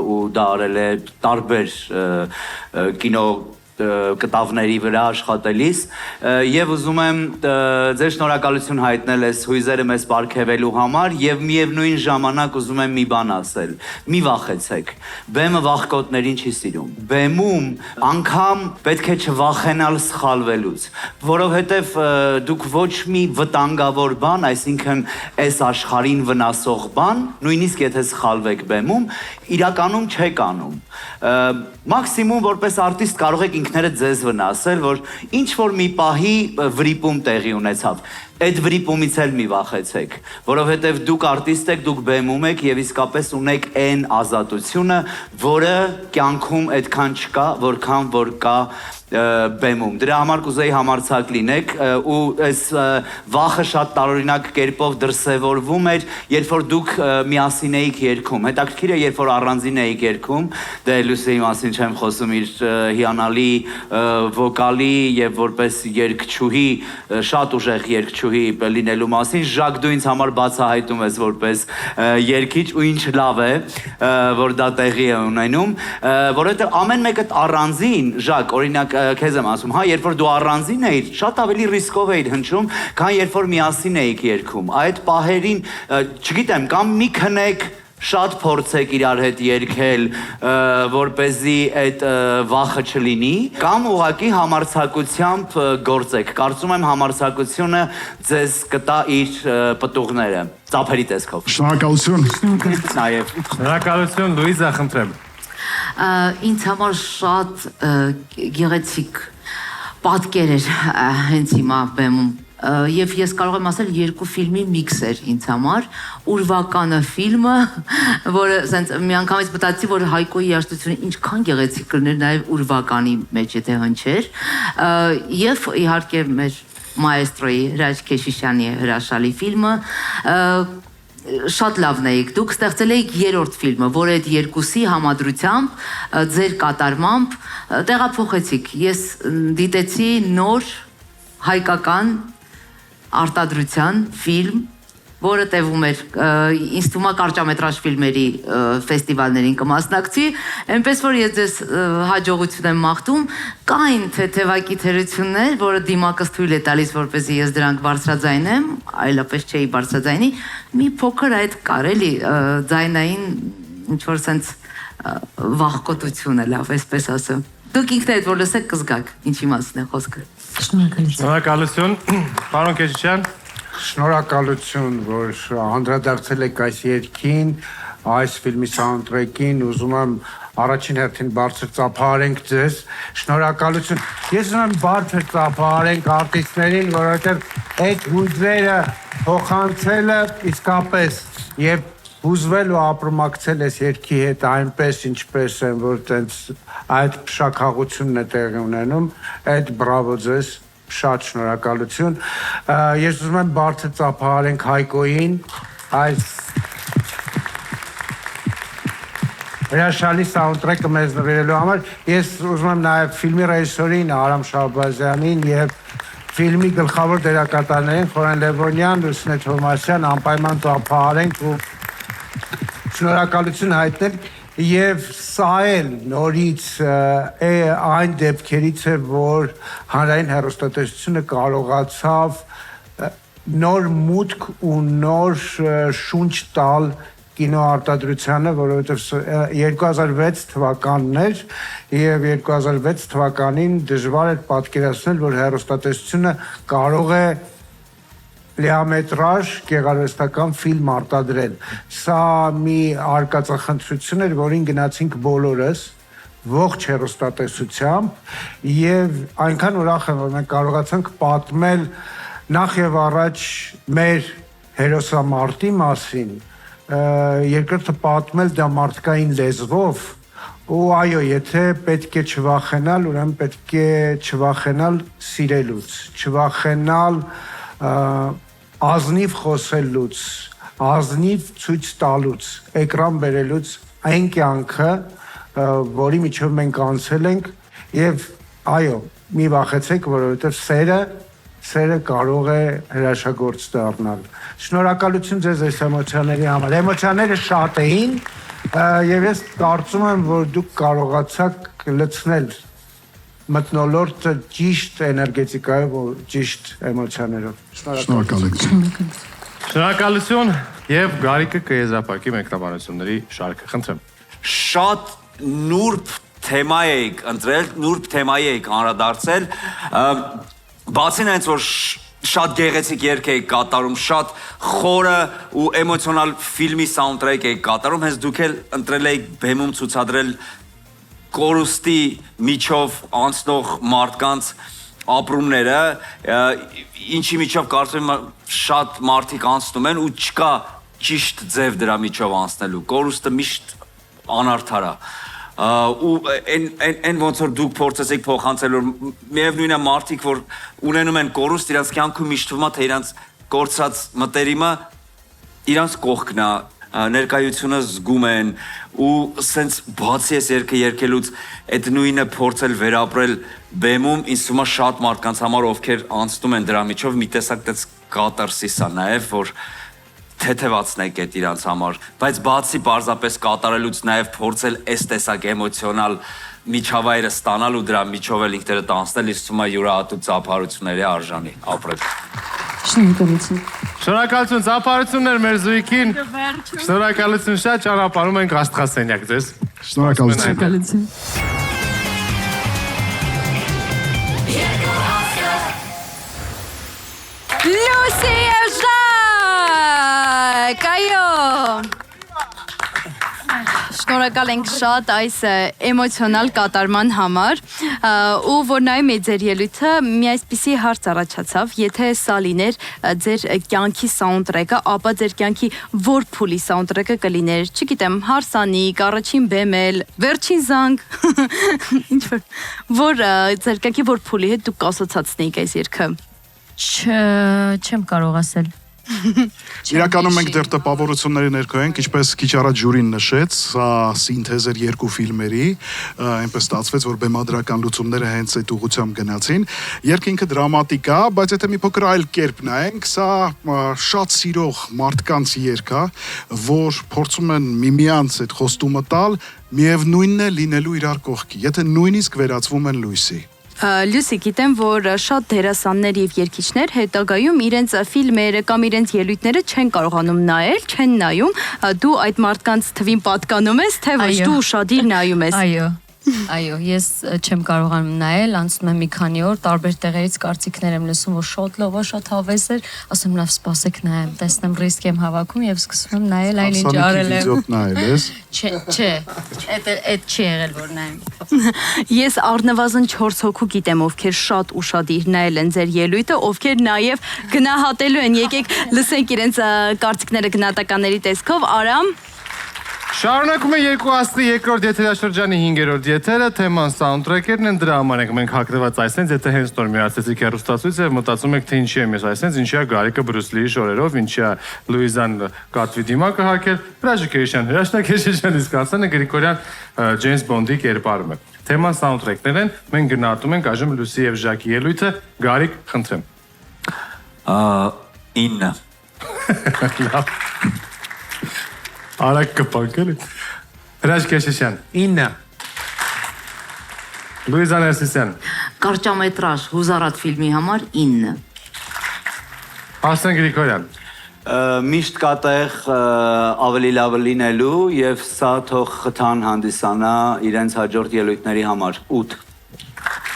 ու դա արել է տարբեր կինո կտավների վրա աշխատելիս եւ ուզում եմ ձեր շնորհակալություն հայտնել այս հույզերը մեզ բարգեւելու համար եւ միևնույն ժամանակ ուզում եմ մի բան ասել մի վախեցեք բեմը վախկոտներին չի սիրում բեմում անգամ պետք է չվախենալ սխալվելուց որովհետեւ դուք ոչ մի վտանգավոր բան այսինքն այս աշխարհին վնասող բան նույնիսկ եթե սխալվեք բեմում իրականում չեք անում մաքսիմում որպես արտիստ կարող եք ինքներդ ձեզ վնասել, որ ինչ որ մի պահի վրիպում տեղի ունեցավ։ Այդ վրիպումից էլ մի վախեցեք, որովհետև դուք արտիստ եք, դուք բեմում եք եւ իսկապես ունեք այն ազատությունը, որը կյանքում այդքան չկա, որքան որ կա բեմում։ Դրա համար կուզեի համարձակ լինեք ու այս վախը շատ տարօրինակ կերպով դրսևորվում էր, երբ որ դուք միասին էիք երգում։ Հետաքրքիր է, երբ որ առանձին էիք երգում, դե Լուսիի մասին չեմ խոսում իր հիանալի վոկալի եւ որպես երգչուհի, շատ ուժեղ երգչուհի լինելու մասին, Ժակ դու ինձ համար բացահայտում ես որպես երգիչ ու ինչ լավ է, որ դա տեղի է ունենում, որովհետեւ ամեն մեկը առանձին, Ժակ, օրինակ քեզ եմ ասում, հա, երբ որ դու առանձին էիր, շատ ավելի ռիսկով էիր հնչում, քան երբ որ միասին էիք երգում։ Այդ պահերին, չգիտեմ, կամ մի քնեք շատ փորձեք իրար հետ երգել, որպեսզի այդ վախը չլինի, կամ ուղղակի համարձակությամբ գործեք։ Կարծում եմ համարձակությունը ձեզ կտա իր պտուղները, ծափերի տեսքով։ Շնորհակալություն։ Նաև։ Շնորհակալություն, Լուիզա, խնդրեմ։ Ինձ համար շատ գեղեցիկ պատկեր էր հենց հիմա բեմում Եվ ես կարող եմ ասել երկու ֆիլմի միքս էր ինձ համար, ուրվականը ֆիլմը, որը միանգամից մտածի, որ Հայկոյի երաժշտությունը ինչքան գեղեցիկ կլիներ նաև ուրվականի մեջ եթե հնչեր, եւ իհարկե մեր մայեստրոյի Հրաչ Քեշիշյանի հրաշալի ֆիլմը, շատ լավն էիք, դուք ստեղծել էիք երրորդ ֆիլմը, որը այդ երկուսի համադրությամբ, ձեր կատարմամբ տեղափոխեցիք, ես դիտեցի նոր հայկական արտադրության ֆիլմ, որը տևում էր, ինձ թվում է կարճամետրաժ ֆիլմերի ֆեստիվալներին կմասնակցի, այնպես որ ես ձեզ հաջողություն եմ մաղթում, կային թեթևակի թերություններ, որը դիմակս թույլ է տալիս, որպեսզի ես դրանք բարձրաձայնեմ, այլապես չէի բարձրաձայնի, մի փոքր այդ կարելի ձայնային ինչ-որ սենց վախկոտություն է լավ, այսպես ասեմ։ Դուք ինքներդ որ լսեք կզգաք, ինչի մասին է խոսքը։ Շնորհակալություն, պարոն Քեշիշյան։ Շնորհակալություն, որ անդրադարձել եք այս երգին, այս ֆիլմի սաունդթրեքին, ուզում եմ առաջին հերթին բարձր ծափահարենք ձեզ։ Շնորհակալություն։ Ես ուզում եմ բարձր ծափահարենք արտիստներին, որովհետև այդ հույզերը փոխանցելը իսկապես եւ հուզվել ու ապրումակցել ես երգի հետ այնպես ինչպես են, որ տենց այդ փշաքաղությունն է տեղի ունենում, այդ բրավո ձեզ, շատ շնորհակալություն։ Ես ուզում եմ բարձր ծափահարենք Հայկոյին, այս հրաշալի սաունդթրեքը մեզ նվիրելու համար։ Ես ուզում եմ նաև ֆիլմի ռեժիսորին Արամ Շահբազյանին եւ ֆիլմի գլխավոր դերակատարներին Խորեն Լևոնյան, Լուսինե Թովմասյան անպայման ծափահարենք ու շնորհակալություն հայտնել եւ սա էլ նորից այն դեպքերից է, որ հանրային հեռուստատեսությունը կարողացավ նոր մուտք ու նոր շունչ տալ կինոարտադրությանը, որովհետև 2006 թվականն էր եւ 2006 թվականին դժվար էր պատկերացնել, որ հեռուստատեսությունը կարող է լիամետրաժ գեղարվեստական ֆիլմ արտադրել։ Սա մի արկածախնդրություն էր, որին գնացինք բոլորս ողջ հեռուստատեսությամբ եւ այնքան ուրախ եմ, որ մենք կարողացանք պատմել նախ եւ առաջ մեր հերոսամարտի մասին, երկրորդը պատմել դա մարդկային լեզվով ու այո, եթե պետք է չվախենալ, ուրեմն պետք է չվախենալ սիրելուց, չվախենալ ազնիվ խոսելուց, ազնիվ ցույց տալուց, էկրան բերելուց այն կյանքը, որի միջով մենք անցել ենք եւ այո, մի վախեցեք, որովհետեւ սերը կարող է հրաշագործ դառնալ։ Շնորհակալություն ձեզ այս էմոցիաների համար։ Էմոցիաները շատ էին եւ ես կարծում եմ, որ դուք կարողացաք լցնել մթնոլորտը ճիշտ էներգետիկայով ու ճիշտ էմոցիաներով։ Շնորհակալություն։ Շնորհակալություն եւ Գարիկը կեզրափակի մեկնաբանությունների շարքը։ Խնդրեմ։ Շատ նուրբ թեմա եք ընտրել, նուրբ թեմայի եք անդրադարձել, բացին այնց, որ շատ գեղեցիկ երգ եք կատարում, շատ խորը ու էմոցիոնալ ֆիլմի սաունդտրեք եք կատարում, հենց դուք էլ ընտրել եք բեմում ցուցադրել կորուստի միջով անցնող մարդկանց ապրումները, ինչի միջով կարծում եմ շատ մարդիկ անցնում են ու չկա ճիշտ ձև դրա միջով անցնելու, կորուստը միշտ անարդար է ու այն ոնց որ դուք փորձեցիք փոխանցել որ միևնույն է մարդիկ որ ունենում են կորուստ իրանց կյանքում միշտ թվում է թե իրանց կորցրած մտերիմը իրանց կողքն է ներկայությունը զգում են ու սենց բացի այս երգը երգելուց այդ նույնը փորձել վերապրել բեմում ինձ թվում է շատ մարդկանց համար ովքեր անցնում են դրա միջով մի տեսակ դες կատարսիս է նաև որ թեթևացնեք այդ իրանց համար, բայց բացի պարզապես կատարելուց նաև փորձել այս տեսակ էմոցիոնալ միջավայրը ստանալ ու դրա միջով էլ ինքներդ անցնել, իսկ թվում է յուրահատուկ ծափարությունների արժանի ապրել։ Շնորհակալություն։ Շնորհակալություն ծափարություններ մեր զույգին։ Շնորհակալություն շատ ճանապարհում ենք աստղասենյակ ձեզ։ Շնորհակալություն։ Լուսի Կայո Շնորհակալ ենք շատ այս էմոցիոնալ կատարման համար ու որ նայում եք ձեր ելույթը մի այսպիսի հարց առաջացավ եթե սա լիներ ձեր կյանքի սաունդտրեկը ապա ձեր կյանքի որ փուլի սաունդտրեկը կլիներ չգիտեմ հարսանիք առաջին բեմել վերջին զանգ ինչ որ ձեր կյանքի որ փուլի հետ դուք կասոցացնեիք այս երգը չեմ կարող ասել Իրականում մենք դեռ տպավորությունների ներքո ենք, ինչպես քիչ առաջ ժյուրին նշեց, սա սինթեզ էր երկու ֆիլմերի, այնպես ստացվեց, որ բեմադրական լուծումները հենց այդ ուղղությամբ գնացին։ Երգը ինքը դրամատիկ է, բայց եթե մի փոքր այլ կերպ նայենք, սա շատ սիրող մարդկանց երգ է, որ փորձում են միմյանց այդ խոստումը տալ, միևնույնն է լինելու իրար կողքի, եթե նույնիսկ վերածվում են լույսի։ Լյուսի, գիտեմ, որ շատ դերասաններ եւ երգիչներ հետագայում իրենց ֆիլմերը կամ իրենց ելույթները չեն կարողանում նայել, չեն նայում, դու այդ մարդկանց թվին պատկանում ես, թե ոչ դու ուշադիր նայում ես։ Այո, ես չեմ կարողանում նայել, անցնում եմ մի քանի օր, տարբեր տեղերից կարծիքներ եմ լսում, որ շատ լավ է, շատ հավես էր, ասում լավ սպասեք նայեմ, տեսնեմ ռիսկ եմ հավաքում եւ սկսում եմ նայել այն ինչ արել եմ։ Չէ, այդ չի եղել որ նայեմ։ Ես առնվազն 4 հոգու գիտեմ, ովքեր շատ ուշադիր նայել են ձեր ելույթը, ովքեր նաեւ գնահատելու են, եկեք լսենք իրենց կարծիքները գնահատականների տեսքով, Արամ Շարունակում է երկու աստղի երկրորդ եթերաշրջանի 5-րդ եթերը, թեման սաունդտրեքերն են, դրա համար ենք մենք հագնված այսենց, եթե հենց նոր միացեցիք հեռուստացույց եւ մտածում եք, թե ինչի եմ ես այսենց, ինչի է Գարիկը Բրուս Լիի շորերով, ինչի է Լուիզան Կատվի դիմակը հագել, Պրաժիկեշյան, Հրաշնակեշյան, իսկ Արսենը Գրիգորյան Ջեյմս Բոնդի կերպարում է։ Թեման սաունդտրեքներ են, մենք գնահատում ենք այժմ Լուսի եւ Ժակի ելույթը, Գարիկ, խնդրեմ։ 9 Արակ կպանքել է։ Հրաշքեշյան 9 Լուիզա Ներսիսյան Կարճամետրաժ հուզարատ ֆիլմի համար 9 Արսեն Գրիգորյան Միշտ կատեղ ավելի լավը լինելու եւ սա թող խթան հանդիսանա իրենց հաջորդ ելույթների համար 8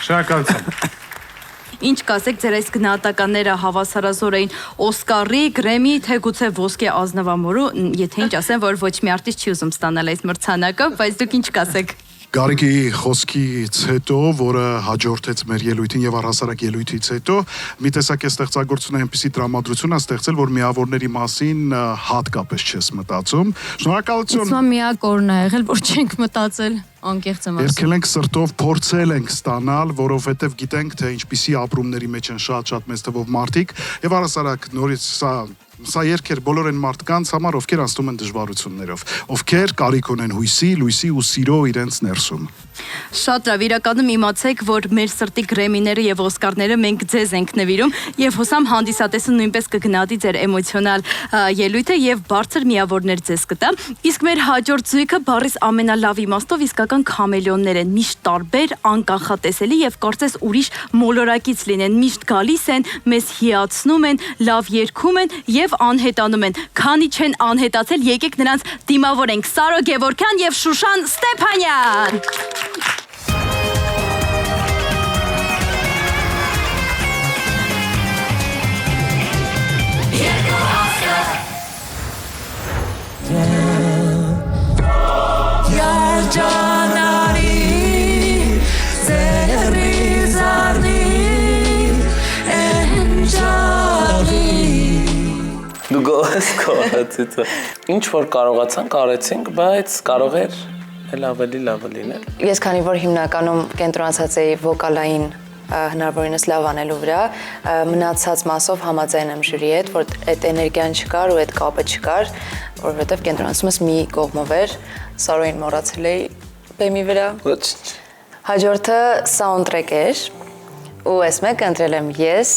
Շնորհակալություն Ինչ կասեք ձեր այս գնահատականները հավասարազոր էին Օսկարի, Գրեմի, թե գուցե ոսկե ազնվամորու, եթե ինչ ասեմ, որ ոչ մի արտիստ չի ուզում ստանալ այս մրցանակը, բայց դուք ինչ կասեք։ Գարիկի խոսքից հետո, որը հաջորդեց մեր ելույթին եւ առհասարակ ելույթից հետո, մի տեսակ է ստեղծագործությունը այնպիսի տրամադրություն է ստեղծել, որ միավորների մասին հատկապես չես մտածում։ Շնորհակալություն։ Իսկ միակ օրն է եղել, որ չենք մտածել, անկեղծ եմ ասում։ Երգել ենք սրտով, փորձել ենք ստանալ, որովհետեւ գիտենք, թե ինչպիսի ապրումների մեջ են շատ մեծ թվով մարդիկ եւ առհասարակ նորից Սա երկեր բոլոր են մարդկանց համար, ովքեր անցնում են դժվարություններով, ովքեր կարիք ունեն հույսի, լույսի ու սիրո իրենց ներսում։ Շատ լավ, իրականում իմացեք, որ մեր սրտի գրեմիները եւ օսկարները մենք ձեզ ենք նվիրում եւ հուսամ հանդիսատեսը նույնպես կգնահատի ձեր էմոցիոնալ ելույթը եւ բարձր միավորներ ձեզ կտա։ Իսկ մեր հաջորդ զույգը բառիս ամենալավ իմաստով իսկական քամելեոններ են, միշտ տարբեր, անկանխատեսելի եւ կարծես ուրիշ մոլորակից լինեն, միշտ գալիս են, մեզ հիացնում են, լավ երգում են եւ անհետանում են։ Քանի չեն անհետացել, եկեք նրանց դիմավորենք Սարո Գևորգյան եւ Շուշան Ստեփանյան։ Դու գոհ ես ինչ որ կարողացանք արեցինք, բայց կարող էր էլ ավելի լավը լինել։ Ես քանի որ հիմնականում կենտրոնացած էի վոկալային հնարավորինս լավ անելու վրա, մնացած մասով համաձայն եմ ժյուրիի հետ, որ այդ էներգիան չկար ու այդ կապը չկար, որովհետև կենտրոնացումս մի կողմով էր, Սարոին մոռացել էի բեմի վրա։ Հաջորդը սաունդտրեք էր, ու այս մեկը ընտրել եմ ես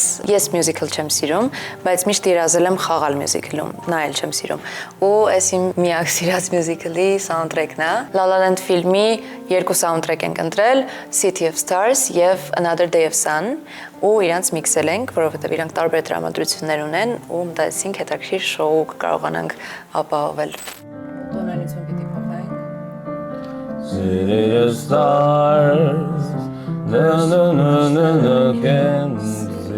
մյուզիկլ չեմ սիրում, բայց միշտ երազել եմ խաղալ մյուզիկլում, նա էլ չեմ սիրում։ Ու այս իմ միակ սիրած մյուզիկլի սաունդտրեքն է։ La La Land ֆիլմի երկու սաունդտրեք ենք ընտրել, City of Stars եւ Another Day of Sun, ու իրանց միքսել ենք, որովհետեւ իրանք տարբեր տրամադրություններ ունեն ու մտածեցինք հետաքրքիր շոու կկարողանանք ապահովել։ Տոնալություն պիտի փոխենք։ City of Stars No, can see.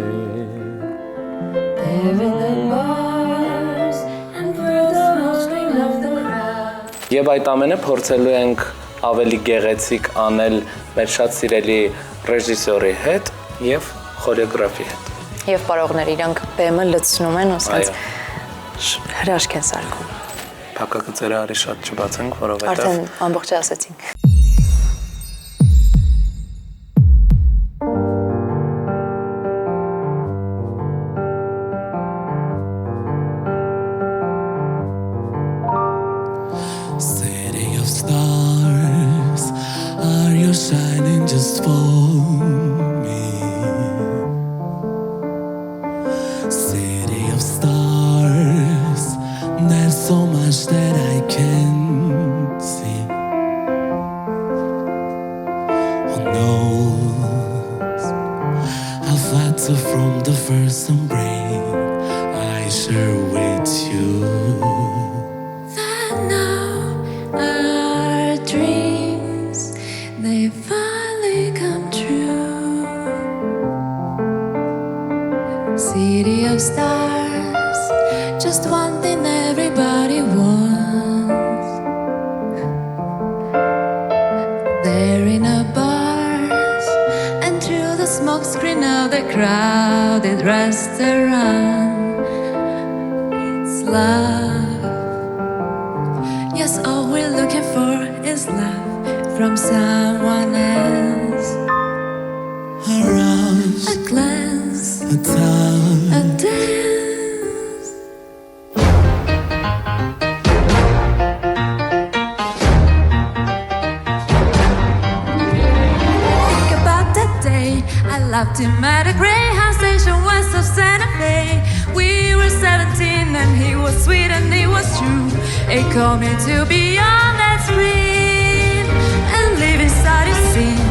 Living in bars and for the most we love the crowd. Եվ այդ ամենը փորձելու ենք ավելի գեղեցիկ անել մեր շատ սիրելի ռեժիսորի հետ եւ խորեոգրաֆի հետ։ Եվ բարողներ իրանք բեմը լցնում են ու ասած հրաշք են սարքում։ Փակագծերը արի շատ չբացենք, որովհետեւ Արդեն ամբողջը ասացինք։ Shining just for me. City of stars, there's so much that I can see. Who knows how far to from the first embrace I share with you. That now our dreams they finally come true. City of stars, just one thing everybody wants. They're in a bars and through the smoke screen of the crowded restaurant. It's love. Yes, all we're looking for is love from someone else. A rush, A glance, a touch, a dance. Think about that day I loved him at a Greyhound station west of Santa Fe. We were 17 and he was sweet and he was true. He called me to be on that screen and live inside his scene.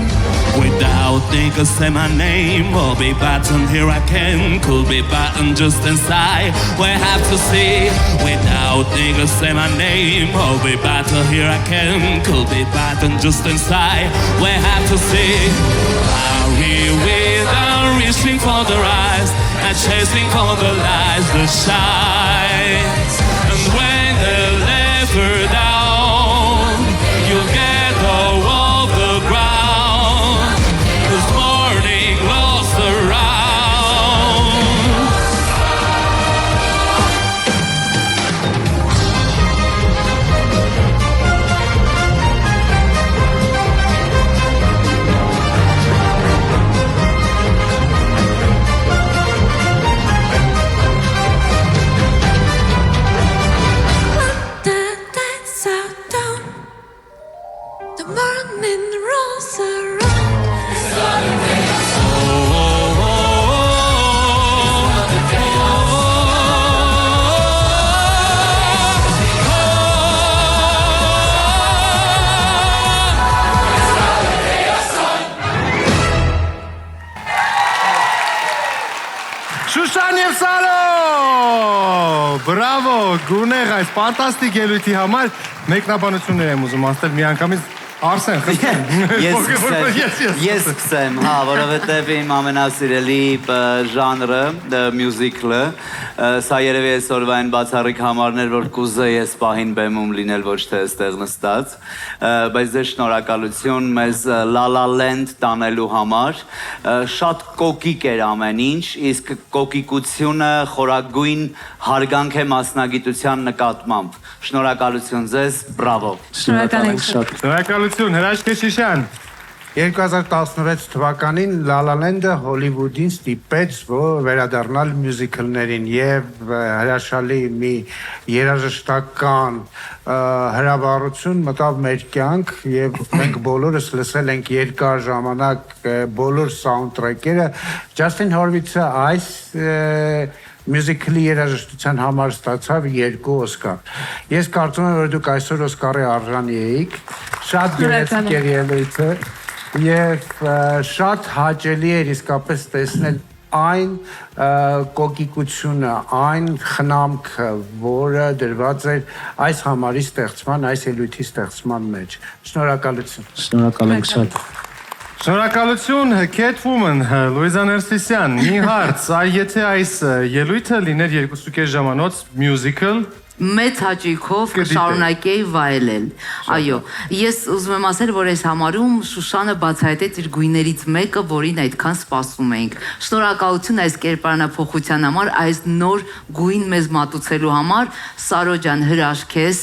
without niggas say my name. Will be batting, here I came. Could be batting just inside. We have to see. Without niggas say my name. Will be batting, here I came. Could be batting just inside. We have to see. Are we without reaching for the rise and chasing for the lies that shine? And when the left her down, you'll get all off the ground. 'Cause morning lost around. The lights are down. The morning rolls around. Շուշան եւ Սարո! Բրավո, գունեղ այս ֆանտաստիկ ելույթի համար մեկնաբանություններ եմ ուզում ասել միանգամից Արսեն, խնդրեմ։ Ես սկսեմ, հա, որովհետև իմ ամենասիրելի ժանրը մյուզիկլը, սա երևի այսօրվա այն բացառիկ համարն էր, որ կուզեի ես պահին բեմում լինել ոչ թե այստեղ նստած, բայց ձեր շնորհակալություն մեզ La La Land տանելու համար, շատ կոկիկ էր ամեն ինչ, իսկ կոկիկությունը խորագույն հարգանք է մասնագիտության նկատմամբ։ Շնորհակալություն ձեզ, բրավո։ Շնորհակալություն, Հրաշք Քեշիշյան։ 2016 թվականին La La Land-ը Հոլիվուդին ստիպեց վերադառնալ մյուզիկլներին եւ հրաշալի մի երաժշտական հրավառություն մտավ մեր կյանք եւ մենք բոլորս լսել ենք երկար ժամանակ բոլոր սաունդթրեքերը Ջասթին Հորվիցը այս մյուզիկլի երաժշտության համար ստացավ 2 Օսկար։ Ես կարծում եմ, որ դուք այսօր Օսկարի արժանի էիք։ Շատ գեղեցիկ էր ելույթը եւ շատ հաճելի էր իսկապես տեսնել այն կոկիկությունը, այն խնամքը, որը դրված էր այս համարի ստեղծման, այս ելույթի ստեղծման մեջ։ Շնորհակալություն։ Շնորհակալ ենք շատ։ Շնորհակալություն Catwoman, Լուիզա Ներսիսյան։ Մի հարց, եթե այս ելույթը լիներ 2.5 ժամանոց musical, մեծ հաճույքով կշարունակեի վայելել։ Այո, ես ուզում եմ ասել, որ այս համարում Շուշանը բացահայտեց իր գույներից մեկը, որին այդքան սպասում էինք։ Շնորհակալություն այս կերպարանափոխության համար, այս նոր գույն մեզ մատուցելու համար։ Սարո ջան, հրաշք ես։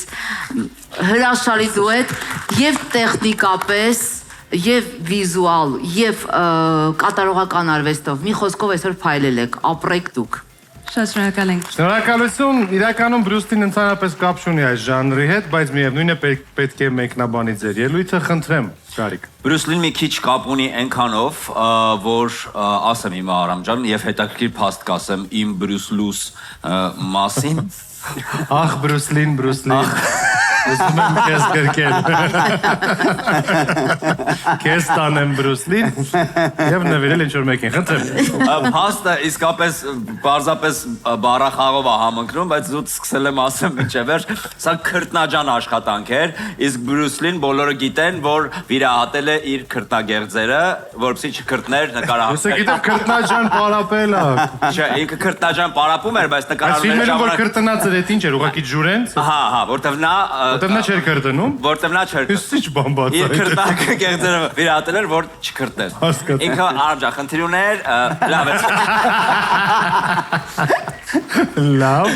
Հրաշալի դուետ եւ տեխնիկապես եւ վիզուալ եւ կատարողական արվեստով մի խոսքով այսօր փայլել եք, ապրեք դուք։ Շատ շնորհակալ ենք։ Շնորհակալություն, իրականում Բրուսլին ընդհանրապես կապ չունի այս ժանրի հետ, բայց միևնույնն է պետք է մեկնաբանի ձեր ելույթը, խնդրեմ, Գարիկ։ Բրուսլին մի քիչ կապ ունի այնքանով, որ ասեմ հիմա Արամ ջան, եւ հետաքրքիր փաստ կասեմ իմ Բրուսլուս մասին։ Ախ, Բրուսլին։ Ուզում եմ քեզ գրկել։ Քեզ տանեմ Բրուսլին եւ նվիրել ինչ-որ մեկին, խնդրեմ։ Փաստը իսկապես բարձրապես բառախաղով է համընկնում, բայց զուտ սկսել եմ ասեմ մինչև վերջ, սա քրտնաջան աշխատանք էր, իսկ Բրուսլին բոլորը գիտեն, որ վիրահատել է իր քրտնագեղձերը, որպեսզի չքրտներ նկարահանումները։ Ես գիտեմ քրտնաջան պարապել է։ Չէ, ինքը քրտնաջան պարապում էր, բայց նկարահանումները ժամանակ որ քրտնած էր, այդ ինչ էր, ուղղակի ջուրենց։ Հա, որտեվ նա չէր քրտնում։ Որտեվ նա չէր։ Ինչ բան բացա։ Իր քրտնագեղձերը վիրահատել էր, որ չքրտներ։ Ինքը Արամ ջան, խնդիր ուներ, լավ է։ Լավ։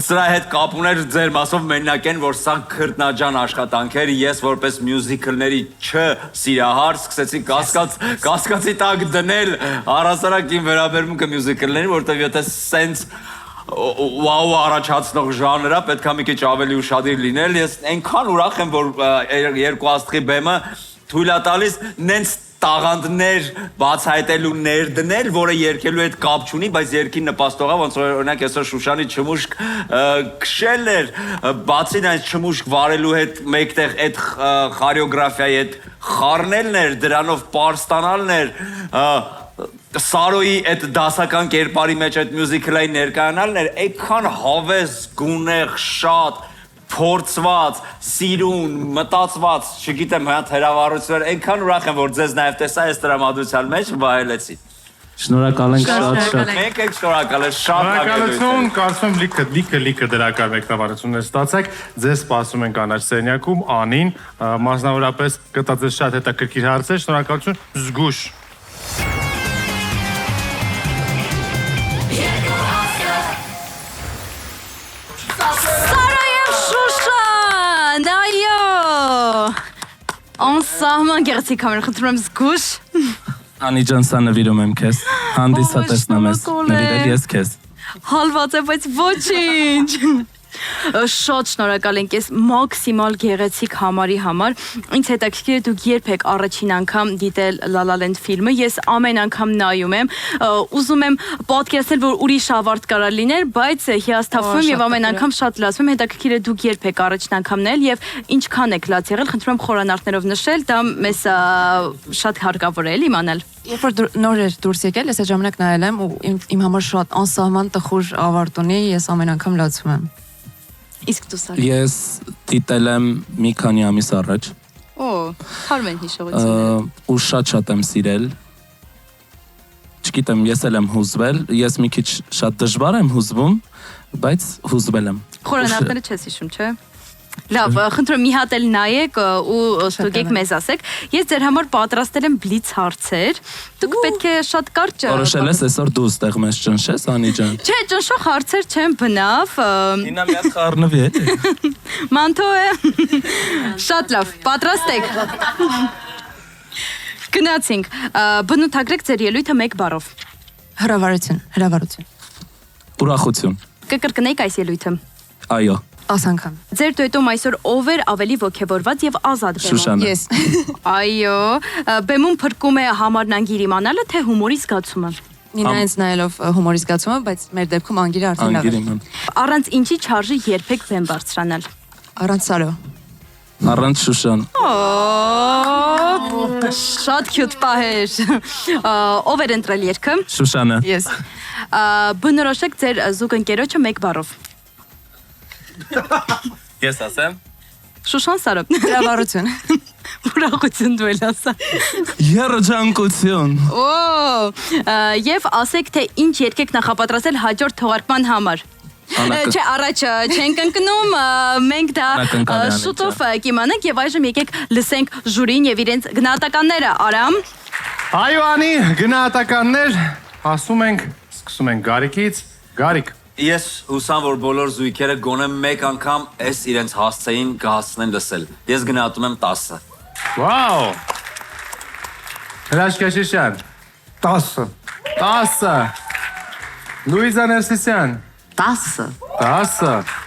Սրա հետ կապ ուներ ձեր մասով մենակ են, որ սա քրտնաջան աշխատանք էր, ես որպես մյուզիկլների չսիրահար սկսեցի կասկածի տակ դնել առասարակ իմ վերաբերմունքը մյուզիկլներին, որտեվ եթե սենց վաու առաջացնող ժանրա պետք է մի քիչ ավելի ուշադիր լինել։ Ես այնքան ուրախ եմ, որ երկու աստղի բեմը թույլ է տալիս նենց տաղանդներ բացահայտել ու ներդնել, որը երկելու հետ կապ չունի, բայց երկի նպաստողա, ոնց որ օրինակ այսօր Շուշանի չմուշկ քշելն էր, բացին այս չմուշկ վարելու հետ մեկտեղ այդ խորեոգրաֆիայի հետ խառնելն էր, դրանով պարզ ստանալն էր, Սարոյի այդ դասական կերպարի մեջ այդ մյուզիկլային ներկայանալն էր, այդքան հավես, գունեղ, շատ փորձված, սիրուն, մտածված, չգիտեմ, հատ հրավառություններ, այնքան ուրախ եմ, որ ձեզ նաև տեսա այս տրամադրության մեջ վայելեցի։ Շնորհակալ ենք շատ։ Մենք ենք շնորհակալ, շատ Շնորհակալություն, կարծում եմ լիքը դրական մեկնաբանություններ ստացեք։ Ձեզ սպասում ենք անաչ սենյակում, Անին, մասնավորապես կտած ես շատ հետաքրքիր հարցեր, շնորհակալություն, զգուշ։ Անսահման գեղեցիկ կամեր, խնդրում եմ զգուշ։ Անի ջան, սա նվիրում եմ քեզ։ Հանդիսատեսն ես, նվիրել ես քեզ։ Հալված է, բայց ոչինչ։ Շատ շնորհակալ ենք ես մաքսիմալ գեղեցիկ համարի համար։ Ինձ հետաքրքիր է դուք երբ եք առաջին անգամ դիտել La La Land ֆիլմը։ Ես ամեն անգամ նայում եմ, ուզում եմ պատկերացնել, որ ուրիշ ավարտ կարա լիներ, բայց հիասթափվում եմ եւ ամեն անգամ շատ լացվում եմ։ Հետաքրքիր է դուք երբ եք առաջին անգամ նայել եւ ինչքան եք լաց եղել, խնդրում եմ խորանարդներով նշել, դա մեզ շատ հարկավոր է իմանալ։ Երբ որ նոր էր դուրս եկել, ես այդ ժամանակ նայել եմ ու իմ համար շատ անսահման տխուր ավարտ ունի, ես ամեն անգամ լացում եմ։ Իսկ դու Սարի։ Ես դիտել եմ մի քանի ամիս առաջ։ Օ, թարմ են հիշողությունը։ Ու շատ եմ սիրել։ Չգիտեմ, ես էլ եմ հուզվել, ես մի քիչ շատ դժվար եմ հուզվում, բայց հուզվել եմ։ Խորանարդները չես հիշում, չէ՞։ Լավ, խնդրում եմ մի հատ էլ նայեք ու ստուգեք մեզ ասեք։ Ես ձեր համար պատրաստել եմ բլից հարցեր։ Դուք պետք է շատ կարճ Որոշել ես այսօր դու ստեղ մեզ ճնշես, Անի ջան։ Չէ, ճնշող հարցեր չեն, բնավ։ Ինա մի հատ խառնվի էլի։ Մանթո է։ Շատ լավ, պատրաստ եք։ Գնացինք։ Բնութագրեք ձեր ելույթը մեկ բառով։ Հրավառություն։ Ուրախություն։ Կկրկնեիք այս ելույթը։ Այո։ 10 անգամ։ Ձեր տոյտում այսօր ով էր ավելի ոգևորված եւ ազատ բեմում։ Շուշանը։ Ես։ Այո, բեմում փրկում է համարնանգիր իմանալը, թե հումորի զգացումը։ Նինայից նայելով հումորի զգացումը, բայց մեր դեպքում անգիրը արդեն լավ է։ Առանց ինչի չարժի երբեք բեմ բարձրանալ։ Առանց Սարո։ Առանց Շուշան։ Շատ քյուտ պահեր։ Ով էր ընտրել երգը։ Շուշանը։ Ես։ Բնորոշեք ձեր զուգընկերոջը մեկ բառով։ Ես ասեմ։ Շուշան Սարո։ Հրավառություն։ Ուրախություն դու էլ ասա։ Երջանկություն։ Օ, եւ ասեք թե ինչ երգ եք նախապատրաստել հաջորդ թողարկման համար։ Չէ, առաջ չենք ընկնում, մենք դա շուտով կիմանանք եւ այժմ եկեք լսենք ժյուրին եւ իրենց գնահատականները, Արամ։ Այո, Անի, գնահատականներ, ասում ենք, սկսում ենք Գարիկից, Գարիկ։ Ես հուսամ, որ բոլոր զույգերը գոնե մեկ անգամ այս իրենց հասցեին կհասցնեն լսել։ Ես գնահատում եմ 10։ Վաու։ Հրաշք Կաշիշյան։ 10։ 10։ Լուիզա Ներսիսյան։ 10։ 10։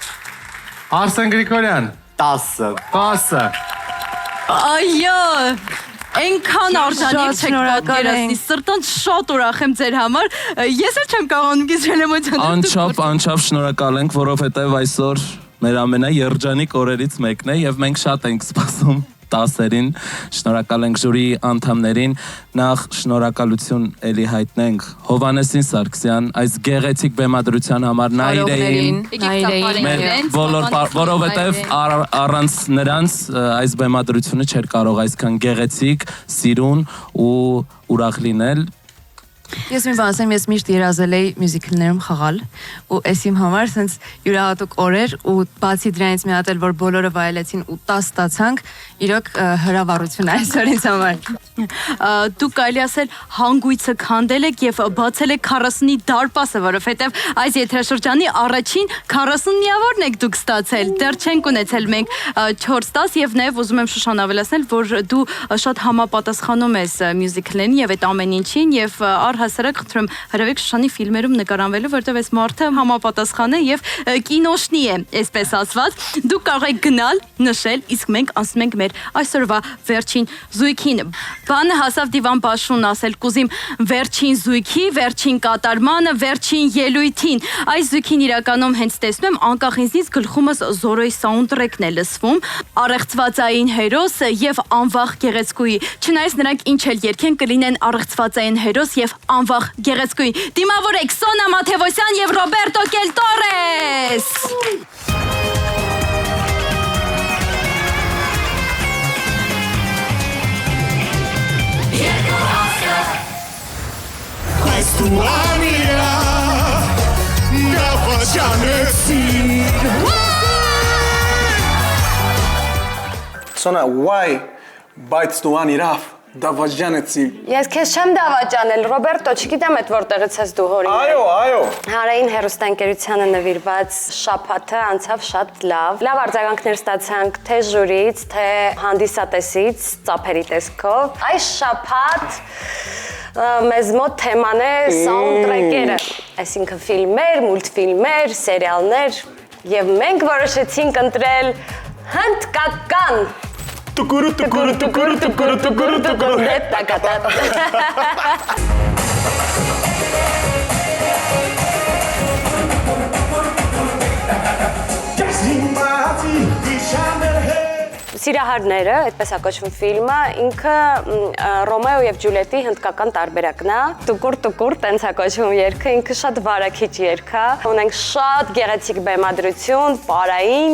Արսեն Գրիգորյան։ 10։ 10։ Այո։ Այնքան արժանիք չեք պատկերացնի, սրտանց շատ ուրախ եմ ձեր համար, ես էլ չեմ կարողանում գիզրել էմոցիաները։ Անչափ շնորհակալ ենք, որովհետև այսօր մեր ամենաերջանիկ օրերից մեկն է եւ մենք շատ ենք սպասում 10-երին, շնորհակալ ենք ժյուրիի անդամներին, նախ շնորհակալություն էլի հայտնենք Հովանեսին Սարգսյան, այս գեղեցիկ բեմադրության համար, Նայիրեին, որովհետև առանց նրանց այս բեմադրությունը չէր կարող այսքան գեղեցիկ, սիրուն ու ուրախ լինել։ Ես մի բան ասեմ, ես միշտ երազել էի մյուզիկլներում խաղալ ու այս իմ համար սենց յուրահատուկ օրեր ու բացի դրանից մի հատ էլ որ բոլորը վայելեցին ու 10 ստացանք, իրոք հրավառություն այսօր ինձ համար։ Դուք կարելի ասել հանգույցը քանդել եք եւ բացել եք 40-ի դարպասը, որովհետեւ այս եթերաշրջանի առաջին 40-միավորն եք դուք ստացել։ Դեռ չենք ունեցել մենք 4-10 եւ նաեւ ուզում եմ Շուշան ավելացնել, որ դու շատ համապատասխանում ես մյուզիկլերին եւ այդ ամեն ինչին եւ առհասարակ խնդրում հրավիրեք Շուշանի ֆիլմերում նկարանվելու, որովհետեւ այս մարդը համապատասխան է եւ կինոշնի է, այսպես ասված։ Դուք կարող եք գնալ, նշել, իսկ մենք անցնում ենք մեր այսօրվա վերջին զույգին։ Բանը հասավ դիվան բաշխուն ասել կուզիմ վերջին զույգի, վերջին կատարմանը, վերջին ելույթին։ Այս զույգին իրականում հենց տեսնում եմ անկախ ինձնից գլխումս Զորոյի սաունդտրեքն է լսվում, առեղծվածային հերոս եւ անվախ գեղեցկուի։ Չնայած նրանք ինչ էլ երգեն կլինեն առեղծվածային հերոս եւ անվախ գեղեցկուի։ Դիմավորեք Սոնա Մաթևոսյան եւ Ռոբերտո Կելտորես։ Questo anira da faccianesi. Sona, why bites to one iraf? Դավաճանեցի։ Ես քեզ չեմ դավաճանել, Ռոբերտո, չգիտեմ այդ որտեղից ես դու հորին։ Այո։ Հանրային հեռուստաընկերությանը նվիրված շաբաթը անցավ շատ լավ։ Լավ արձագանքներ ստացանք թե ժյուրից, թե հանդիսատեսից, ծափերի տեսքով։ Այս շաբաթ մեզ մոտ թեման է սաունդտրեքերը, այսինքն ֆիլմեր, մուլտֆիլմեր, սերիալներ, եւ մենք որոշեցինք ընտրել հնդկական Tukuru. Սիրահարները, այդպես է կոչվում ֆիլմը, ինքը Ռոմեո եւ Ջուլիետի հնդկական տարբերակն է։ Տուկուր, տենց է կոչվում երգը, ինքը շատ վարակիչ երգ է։ Ունենք շատ գեղեցիկ բեմադրություն, պարային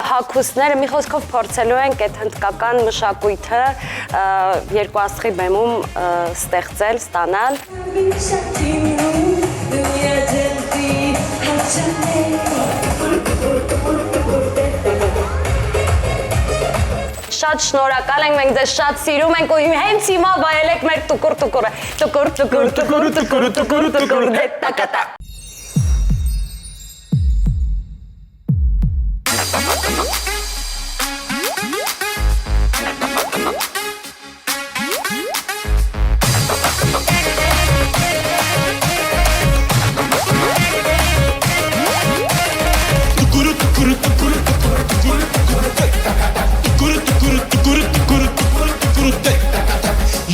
հագուստները, մի խոսքով փորձելու ենք այդ հնդկական մշակույթը երկու աստղի բեմում ստեղծել, ստանալ։ Շատ շնորհակալ ենք, մենք ձեզ շատ սիրում ենք ու հենց հիմա վայելեք մեր տուկուր։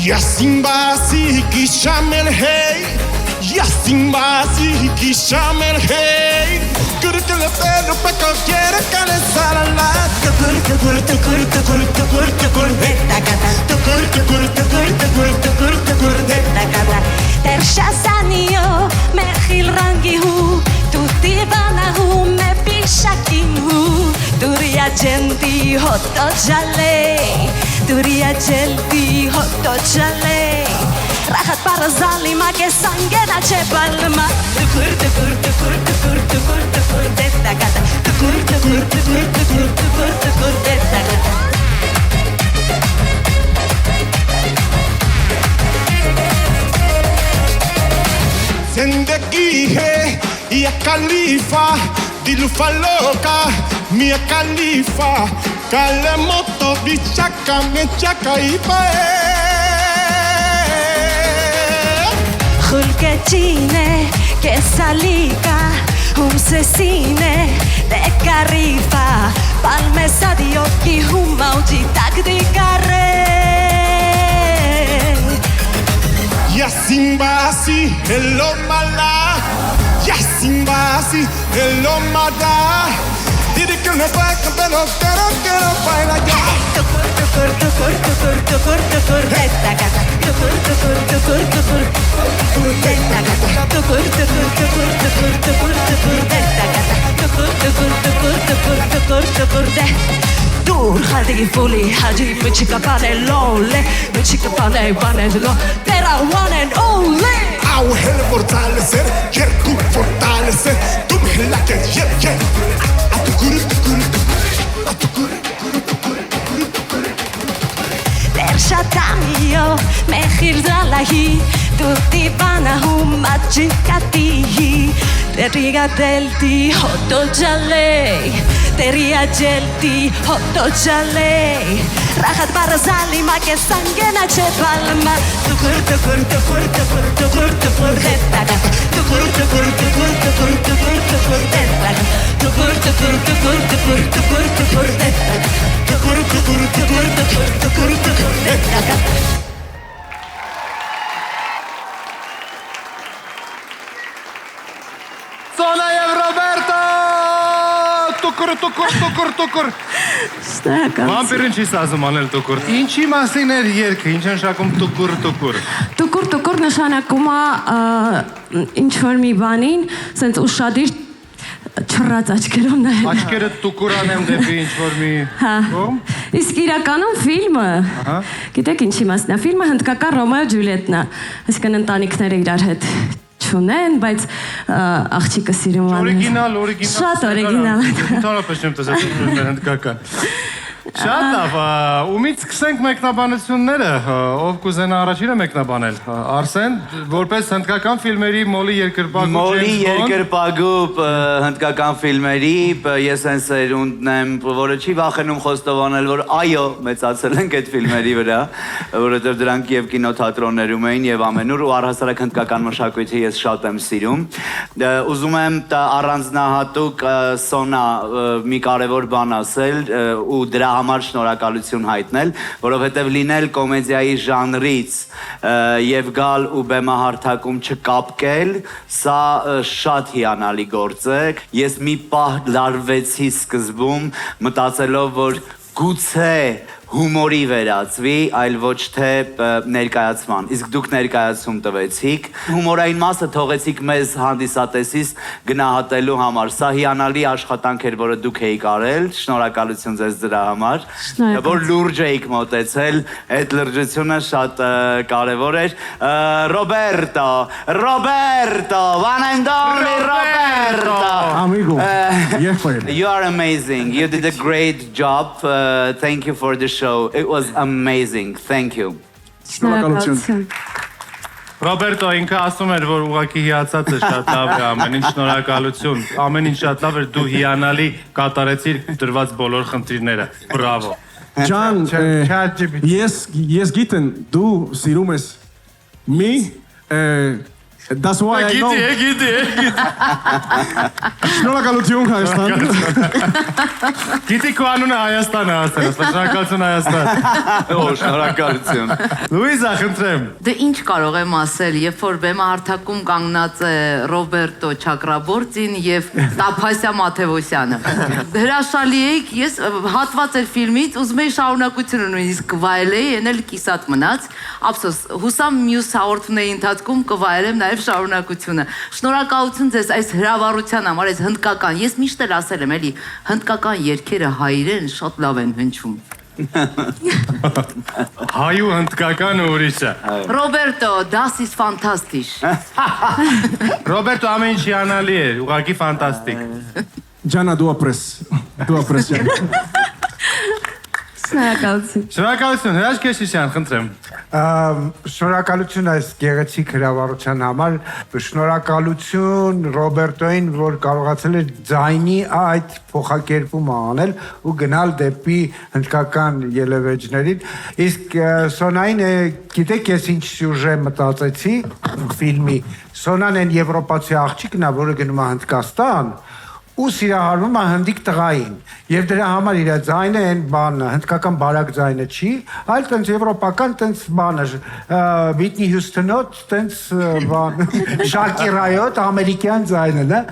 Yasimbasi kishamel hey, Yasimbasi kishamel hey. Gurukele pelo pa cualquiera que le sala la. Tukur Tershasaniyo mechil rangi hu, tutti vana hu me pishakin hu. Duria genti hotto jale, duria genti hotto jale. Rahat parazali ma che sangena c'è palma. Tukur detta gata. Tukur detta gata. Zendegi hai, ya Khalifa, dilufa loca, mia Khalifa, kale moto bichaka me chaka ipae. Khulkechine, che salika, sesine, de carifa, palmesa di occhi, mauji tag di carre. Yasimbasi, hello mala, Yasimbasi, hello mada. Didi que no va a pero quiero bailar ya. Tukur, detta gata. Tukur, detta gata. Tukur, detta gata. Tukur, Dur hadi fully hadi michika panelole, michika panello, that I one and only. Au hele fortalecer, yerku fortalecer, tu me la que yeah. Tershatayo mechir zalahi, tutti vana hu machikati. Teriga delti hotto jale, teria gelti hotto jale. Rahat barazali ma che sangena c'è palma. Tukur detta gata. Tukur detta gata. Tukur detta gata. Tukur detta gata. տոկոր։ Վամպիրին չի ասում անել տոկոր։ Ինչի մասին էր երգը, ինչ նշանակում տոկոր։ Տուկուր նշանակում է ինչ որ մի բանին, սենց ուշադիր չռած աչքերով նայել։ Աչքերը տուկուրան եմ դեպի ինչ որ մի կողմ։ Իսկ իրականում ֆիլմը, գիտեք ինչի մասն է, ֆիլմը հնդկական Ռոմեո Ջուլիետն է, այսինքն ընտանիքները իրար հետ չունեն, բայց աղջիկը սիրում է։ Օրիգինալ։ Շատ օրիգինալ։ Ընդհանրապես չեմ տեսել հնդկական։ Շատ լավ, ումից սկսենք մեկնաբանությունները, ով կուզենա առաջինը մեկնաբանել, Արսեն, որպես հնդկական ֆիլմերի մոլի երկրպագու Մոլի երկրպագու հնդկական ֆիլմերի ես այն սերունդն եմ, որը չի վախենում խոստովանել, որ այո, մեծացել ենք այդ ֆիլմերի վրա, որովհետև դրանք եւ կինոթատրոններում էին եւ ամենուր ու առհասարակ հնդկական մշակույթը ես շատ եմ սիրում։ Ուզում եմ առանձնահատուկ Սոնա մի կարևոր բան ասել ու դրա համար շնորհակալություն հայտնել, որովհետև լինել կոմեդիայի ժանրից եւ գալ ու բեմահարթակում չկապկել, սա շատ հիանալի գործ է։ Ես մի պահ լարվեցի սկզբում, մտածելով, որ գուցե հումորի վերածվի, այլ ոչ թե ներկայացման։ Իսկ դուք ներկայացում տվեցիք, հումորային մասը թողեցիք մեզ հանդիսատեսից գնահատելու համար։ Սա հիանալի աշխատանք էր, որը դուք էիք արել, շնորհակալություն ձեզ դրա համար, որ լուրջ էիք մոտեցել, այդ լրջությունը շատ կարևոր էր։ Ռոբերտո, one and only Roberto. Amigo, You are amazing. You did a great job. Thank you for the show. It was amazing. Thank you. Ռոբերտո ինքը ասում էր, որ ուղղակի հիացած է, շատ լավ է ամեն ինչ, շնորհակալություն։ Ամեն ինչ շատ լավ էր, դու հիանալի կատարեցիր դրված բոլոր խնդիրները։ Բրավո։ Ջան, ես գիտեմ, դու սիրում ես մի That's why I know. Գիտի։ Շնորհակալություն Հայաստան։ Գիտի քո անունը Հայաստան է ասել, շնորհակալություն Հայաստան։ Շնորհակալություն։ Լուիզա, խնդրեմ։ Դե ինչ կարող եմ ասել, երբ որ բեմահարթակում կանգնած է Ռոբերտո Չակրաբորտին եւ Տափասյա Մաթեոսյանը։ Հրաշալի էիք, ես հատված էր ֆիլմից, ուզում եի շարունակությունը նույնիսկ կվայելեի, ենել կիսատ մնաց։ Ափսոս, հուսամ մյուս հաղորդումների ընթացքում կվայելեմ նաեւ շարունակությունը։ Շնորհակալություն ձեզ այս հրավառության համար, այս հնդկական, ես միշտ էլ ասել եմ, էլի, հնդկական երգերը հայերեն շատ լավ են հնչում։ Հայու հնդկականը ուրիշը։ Ռոբերտո, das ist fantastisch։ Ռոբերտո ամեն ինչ հիանալի է, ուղղակի ֆանտաստիկ։ Ջանա դու ապրես։ Շնորհակալություն, Հրաշք Քեշիշյան, խնդրեմ։ Շնորհակալություն այս գեղեցիկ հրավառության համար, շնորհակալություն Ռոբերտոին, որ կարողացել է ձայնի այդ փոխակերպումը անել ու գնալ դեպի հնդկական ելևէջներին։ Իսկ Սոնային, գիտեք ես ինչ սյուժե մտածեցի ֆիլմի, Սոնան են եվրոպացի աղջիկն է, որը գնում է Հնդկաստան, ու սիրահարվում է հնդիկ տղային, եւ դրա համար իր ձայնը այն բանը, հնդկական բարակ ձայնը չի, այլ տենց եվրոպական տենց բանը, Վիթնի Հյուսթոնոտ տենց բան, Շակիրայոտ ամերիկյան ձայնն է,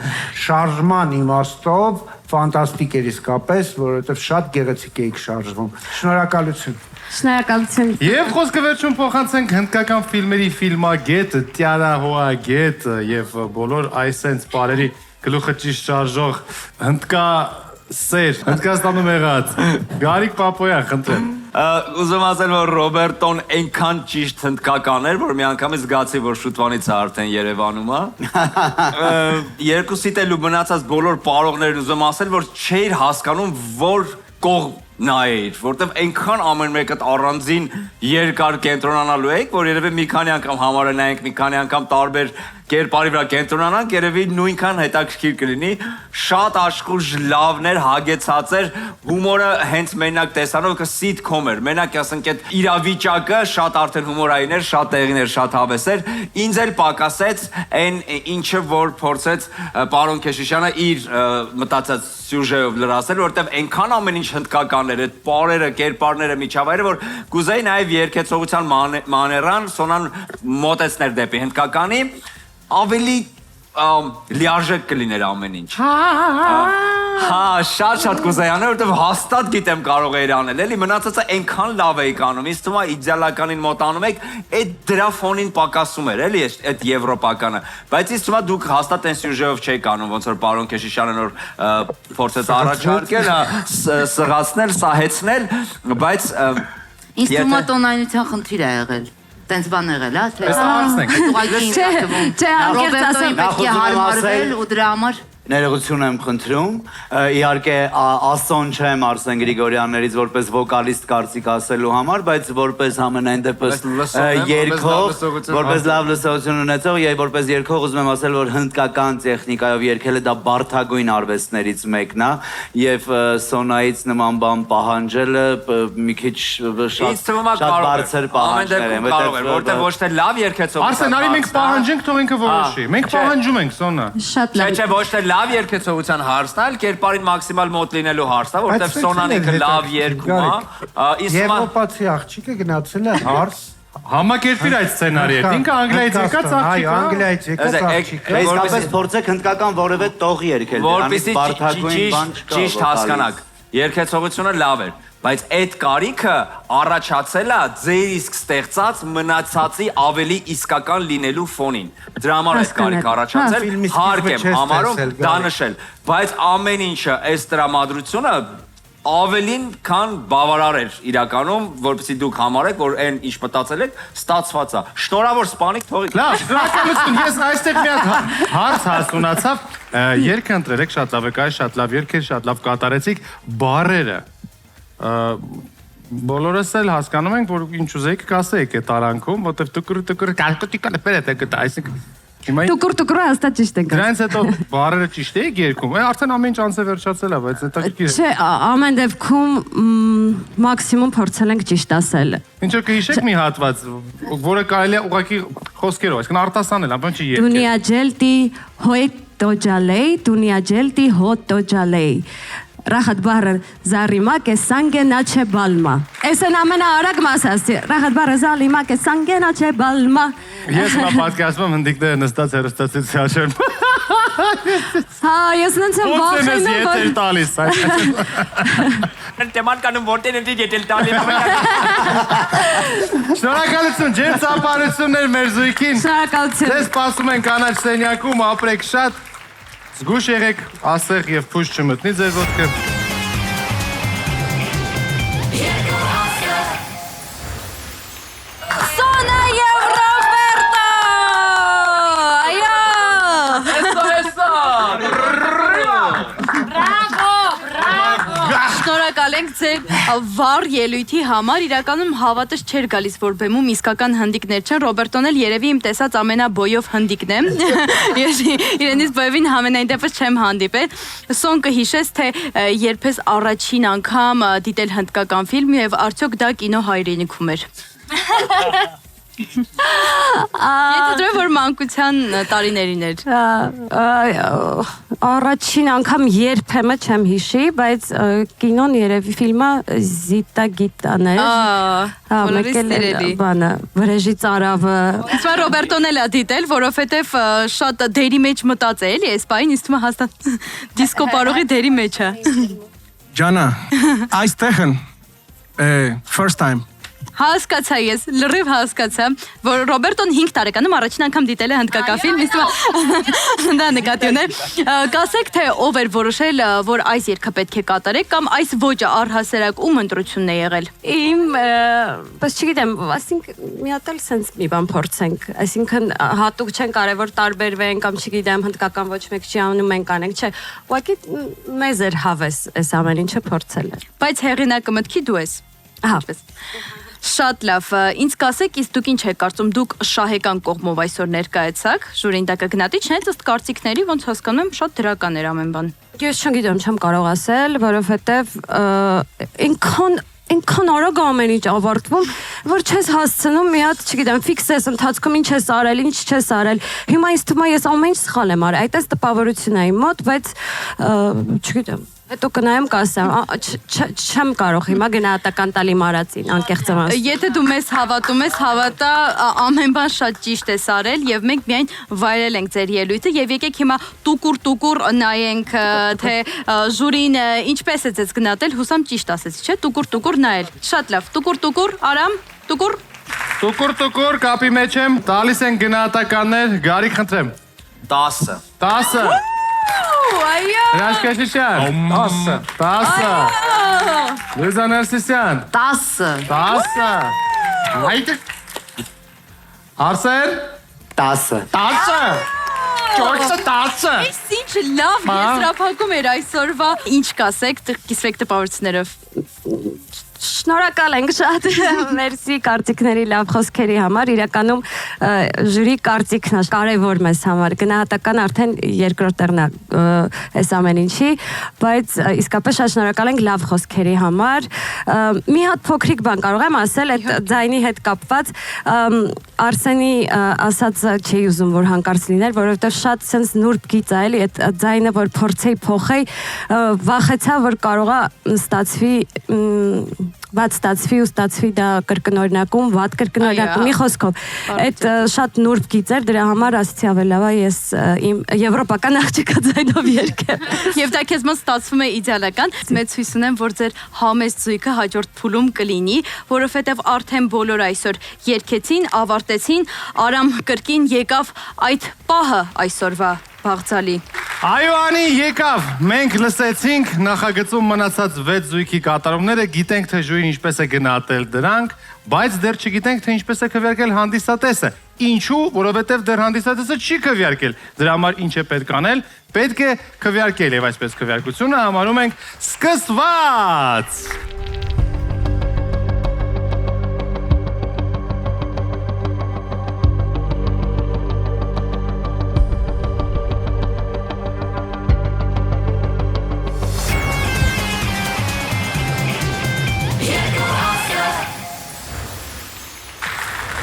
շարժման իմաստով ֆանտաստիկ էր իսկապես, որովհետեւ շատ գեղեցիկ էիք շարժվում։ Շնորհակալություն։ Շնորհակալություն։ Եվ խոսքը վերջում փոխանցենք հնդկական ֆիլմերի ֆիլմագետ, տյարահոագետ եւ բոլոր այսենց բարերի գլուխը ճիշտ շարժող հնդկա սեր, Հնդկաստանում եղած Գարիկ Պապոյան, խնդրեմ։ Ուզում ասել, որ Ռոբերտոն այնքան ճիշտ հնդկական էր, որ մի անգամից զգացի, որ շուտվանից է արդեն Երևանում է։ Երկուսիդ էլ ու մնացած բոլոր պարողներն ուզում ասել, որ չէր հասկանում, որ կողմ նայեր, որտեվ այնքան ամեն մեկդ առանձին երկար կենտրոնանալու եք, որ երևի մի քանի անգամ համարանայինք, մի քանի անգամ տարբեր կերպարի վրա կենտրոնանանք, երևի նույնքան հետաքրքիր կլինի, շատ աշխուժ լավներ, հագեցած էր, հումորը հենց մենակ տեսանով սիթքոմ էր, մենակ ասենք այդ իրավիճակը շատ արդեն հումորային էր, շատ տեղին էր, շատ հավես էր, ինձ էլ պակասեց այն ինչը, որ փորձեց պարոն Քեշիշյանը իր մտածած սյուժեով լրացնել, որտեվ այնքան ամեն ինչ հնդկական էր, այդ պարերը, կերպարները, միջավայրը, որ կուզեի նաև երգեցողության մաներան Սոնան մոտեցներ դեպի հնդկականի, ավելի լիարժեք կլիներ ամեն ինչ։ Հա, շատ կուզեի անել, որովհետև հաստատ գիտեմ կարող էի անել, էլի մնացածը այնքան լավ էի անում, ինձ թվում է իդեալականին մոտանում եք, այդ դրա ֆոնին պակասում էր, էլի այդ եվրոպականը, բայց ինձ թվում է դուք հաստատ այն սյուժեով չեք անում, ոնց որ պարոն Քեշիշյանը նոր փորձեց առաջարկել, սղացնել, սահեցնել, բայց ինձ թվում է տոնայնության խնդիր է եղել։ Տենց բան եղել, հա, թե Ռոբերտոին պետք է հարմարվել ու դրա համար Ներողություն եմ խնդրում, իհարկե ասոն չեմ Արսեն Գրիգորյաններից որպես վոկալիստ կարծիք ասելու համար, բայց որպես ամենայն դեպս երգող, որպես լավ լսողություն ունեցող եւ որպես երգող ուզում եմ ասել, որ հնդկական տեխնիկայով երգելը դա բարդագույն արվեստներից մեկն է եւ Սոնայից նման բան պահանջելը մի քիչ շատ բարձր պահանջներ են, որտեղ ոչ թե լավ երգեցող Արսեն, արի մենք պահանջենք, թող ինքը որոշի։ Մենք պահանջում ենք, Սոնա։ Շատ լավ։ Չէ, ոչ թե լավ երգեցողության հարցն է, կերպարին մաքսիմալ մոտ լինելու հարցն է, որտեղ Սոնան ինքը լավ երգում է։ Եվրոպացի աղջիկը գնացել է հարս Համակերպիր այդ սցենարի հետ։ Ինքը Անգլիայից եկած աղջիկ է։ Անգլիայից եկած աղջիկ է։ Իսկապես փորձեք հնդկական որևէ տող երգել, որպեսզի ճիշտ հասկանաք։ Երգեցողությունը լավ էր, բայց այդ կարիքը առաջացել է ձեր իսկ ստեղծած մնացածի ավելի իսկական լինելու ֆոնին։ Դրա համար այդ կարիքը առաջացել, հարկ եմ համարում դա նշել, բայց ամեն ինչը այս տրամադրությունը ավելին քան բավարար էր իրականում, որպեսզի դուք համարեք, որ այն ինչ մտածել եք, ստացված է։ Շնորհավոր Սպանիկ, թողիկ։ Լավ, շնորհակալություն։ Ես այստեղ մի հատ հարց հասունացավ։ Երգը ընտրեք շատ լավ եք, շատ լավ երգ էր, շատ լավ կատարեցիք, բառերը բոլորս էլ հասկանում ենք, որ ինչ ուզեիք կասեիք այդ արանքում, որտեվ տուկր կարկոտիկան պերետ է կտա, այսինքն Տուկուր հաստատ ճիշտ եք։ Դրանից հետո բառերը ճիշտ էիք երգում, արդեն ամեն ինչ անց է վերջացել է, բայց հետաքրքիր է։ Չէ, ամեն դեպքում մաքսիմում փորձել ենք ճիշտ ասել։ Ինչ որ կհիշեք մի հատված, որը կարելի է ուղղակի խոսքերով, այսինքն արտասանել, ամեն ինչի երգել։ Դունիա ջելտի հոյ տոջալեյ, դունիա ջելտի հո տոջալեյ։ Ռախատ բառը զարիմա կե սանգենա չէ բալմա։ Այս են ամենաարագ մասը, ռախատ բառը զալիմա կե սանգենա չէ բալմա։ Ես մա պատկասում հնդիկները նստած հեռուստացույցի աչերում։ Հա, ես նենց եմ վախենում, որ ետել տալիս, Տեման կանում որտեն ընտի ետել տալիս։ Շնորհակալություն, ջեր ծափարություններ մեր զույգին։ Շնորհակալություն։ Ձեզ սպասում ենք կանաչ սենյակում, ապրեք շատ, զգուշ եղեք, ասեղ եւ փուշ չմտնի ձեր ոտքը։ Սոնա եւ Ռոբերտո։ Այո։ Շնորհակալ ենք ձեր վառ ելույթի համար, իրականում հավատս չէր գալիս, որ բեմում իսկական հնդիկներ չեն, Ռոբերտոն էլ երևի իմ տեսած ամենաբոյով հնդիկն է, ես իրենից բոյովին համենայն դեպս չեմ հանդիպել, Սոն կհիշես, թե երբ ես առաջին անգամ դիտել հնդկական ֆիլմ և արդյոք դա կինո հայրենիքում էր։ Եթե դրով որ մանկության տարիներին էր։ Առաջին անգամ երբեմն չեմ հիշի, բայց կինոն երևի ֆիլմը Զիտա Գիտան էր։ Բոլորիս սիրելի։ Բանը, Վրեժի ծարավը։ Իսկ Ռոբերտոն էլ է դիտել, որովհետև շատ դերի մեջ մտած է, էլի, այս պահին ինձ թվում է հաստատ դիսկո պարողի դերի մեջ է։ Ջանա, այստեղ են first time Հասկացա ես, լրիվ հասկացա, որ Ռոբերտոն 5 տարեկանում առաջին անգամ դիտել է հնդկական ֆիլմ, ինձ թվում է դա նկատի ուներ։ Կասեք, թե ով էր որոշել, որ այս երգը պետք է կատարեք կամ այս ոճը առհասարակ ում ընտրությունն է եղել։ Իմ, բայց չգիտեմ, այսինքն մի հատ էլ sense մի բան փորձենք, այսինքն հատուկ չեն կարևոր տարբերվեն կամ չգիտեմ հնդկական ոչ մեկ չի անում մենք անենք, չէ, ուղղակի մեզ էր հավես այս ամեն ինչը փորձել էր։ Բայց հեղինակը մտքի դու ես։ Հապես։ Շատ լավ, ինձ կասեք, իսկ դուք ինչ եք կարծում, դուք շահեկան կողմով այսօր ներկայացաք, ժյուրին դա կգնահատի, չէ՞, ըստ կարծիքների, ոնց հասկանում եմ, շատ դրական էր ամեն բան։ Ես չգիտեմ, չեմ կարող ասել, որովհետև ինքան արագ ամեն ինչ ավարտվում, որ չես հասցնում մի հատ, չգիտեմ, ֆիքս ես ընթացքում ինչ ես արել, ինչ չես արել։ Հիմա ինձ թվում է ես ամեն ինչ սխալ եմ արել, այդպես տպավորություն է իմ մոտ, բայց չգիտեմ, Հետո կնայեմ կասեմ, չեմ կարող հիմա գնահատական տալի մարածին, անկեղծ եմ ասում։ Եթե դու մեզ հավատում ես, հավատա, ամեն բան շատ ճիշտ ես արել եւ մենք միայն վայելել ենք ձեր ելույթը եւ եկեք հիմա տուկուր նայենք, թե ժյուրին ինչպես է ձեզ գնահատել, հուսամ ճիշտ ասեցի, չէ՞, տուկուր նայել։ Շատ լավ, տուկուր, Արամ, տուկուր։ Տուկուր, կապի մեջ եմ, տալիս են գնահատականներ, Գարիկ խնդրեմ։ 10 Այո։ Հրաշքաշիշյան 10 Լույզա Ներսիսյան 10 Հայդը Արսեն 10 Ճորսը 10 Այս ինչ լավ եզրափակում էր այսօրվա։ Ինչ կասեք, կիսվեք տպավորություններով։ Շնորհակալ ենք շատ, մերսի կարծիքների լավ խոսքերի համար, իրականում ժյուրի կարծիքն է կարևոր մեզ համար, գնահատական արդեն երկրորդ տեղն է այս ամեն ինչի, բայց իսկապես շատ շնորհակալ ենք լավ խոսքերի համար։ Մի հատ փոքրիկ բան կարող եմ ասել, այդ ձայնի հետ կապված, Արսենի ասածը չի ուզում, որ հանկարծ լիներ, որովհետև շատ սենց նուրբ գիծ է, էլի, այդ ձայնը, որ փորձեի փոխեի, վախեցա, որ կարողա ստացվի վատ ստացվի ու ստացվի դա կրկնօրինակում, վատ կրկնօրինակում, մի խոսքով։ Այդ շատ նուրբ գիծ էր, դրա համար ասեցի ավելի լավ է ես իմ եվրոպական աղջիկա ձայնով երգեմ։ Եվ դա քեզ մոտ ստացվում է իդեալական։ Մեծ հույս ունեմ, որ ձեր համեստ զույգը հաջորդ փուլում կլինի, որովհետև արդեն բոլոր այսօր երգեցին, ավարտեցին, Արամ կրկին եկավ այդ պահը այսօրվա բաղձալի։ Այո, Անի, եկավ, մենք լսեցինք նախագծում մնացած 6 զույգի կատարումները, գիտենք, թե ժյուրին ինչպես է գնահատել դրանք, բայց դեռ չգիտենք, թե ինչպես է քվեարկել հանդիսատեսը։ Ինչու, որովհետև դեռ հանդիսատեսը չի քվեարկել, դրա համար ինչ է պետք անել, պետք է քվեարկել եւ այսպես քվեարկությունը համարում ենք սկսված։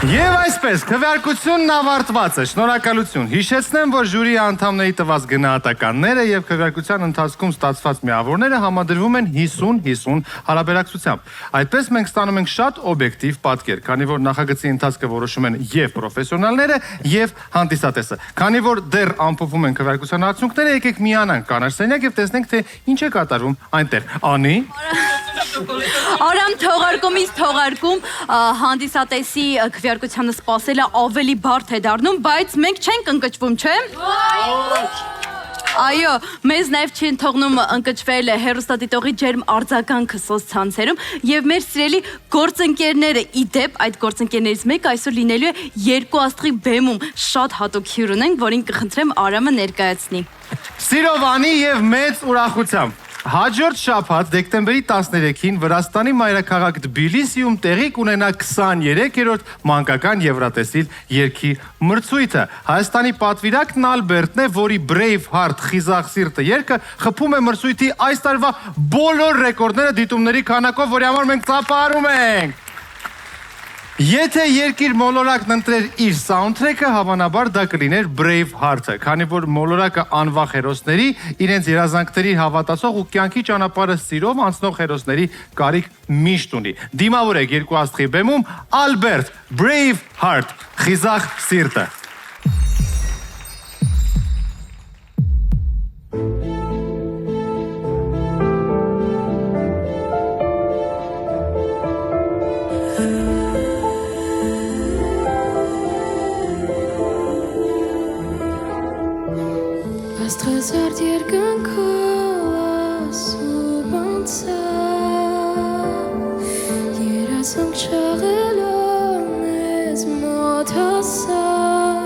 Եվ այսպես, քվեարկությունն ավարտված է, շնորհակալություն։ Հիշեցնեմ, որ ժյուրի անդամների տված գնահատականները եւ քվեարկության ընթացքում ստացված միավորները համադրվում են 50-50 հարաբերակցությամբ։ Այդպես մենք ստանում ենք շատ օբյեկտիվ պատկեր, քանի որ նախագծի ընթացքը որոշում են եւ պրոֆեսիոնալները, եւ հանդիսատեսը։ Քանի որ դեռ ամփոփում են քվեարկության արդյունքները, եկեք միանանք կանաչ սենյակ եւ տեսնենք, թե ինչ է կատարվում այնտեղ։ Անի։ Արամ թողարկումից թողարկում հանդիսատեսի քվեարկությանը սպասելը ավելի բարդ է դառնում, բայց մենք չենք ընկճվում, չէ՞։ Այո, մեզ նաև չեն թողնում ընկճվել հեռուստադիտողի ջերմ արձագանքը սոցցանցերում եւ մեր սիրելի գործընկերները, ի դեպ այդ գործընկերներից մեկը այսօր լինելու է երկու աստղի բեմում, շատ հատուկ հյուր ունենք, որին կխնդրեմ Արամը ներկայացնի։ Սիրով Անի եւ մեծ ուրախությամբ։ Հաջորդ շաբաթ դեկտեմբերի 13-ին Վրաստանի մայրաքաղաք Թբիլիսիում տեղի կունենա 23-րդ մանկական Եվրատեսիլ երգի մրցույթը։ Հայաստանի պատվիրակն Ալբերտն է, որի Brave Heart խիզախ սիրտը երգը խփում է մրցույթի այս տարվա բոլոր ռեկորդները դիտումների քանակով, որի համար մենք ծափարում ենք։ Եթե երկիր մոլորակն ընտրեր իր սաունդթրեքը, հավանաբար դա կլիներ Brave Heart-ը, քանի որ մոլորակը անվախ հերոսների, իրենց երազանքների հավատացող ու կյանքի ճանապարհը սիրով անցնող հերոսների կարիք միշտ ունի։ Դիմավորեք երկու աստղի բեմում Ալբերտ, Brave Heart, խիզախ սիրտը։ Աստղազարդ երկնքով ասում անցա երազանք չաղելով մեզ մոտ հասա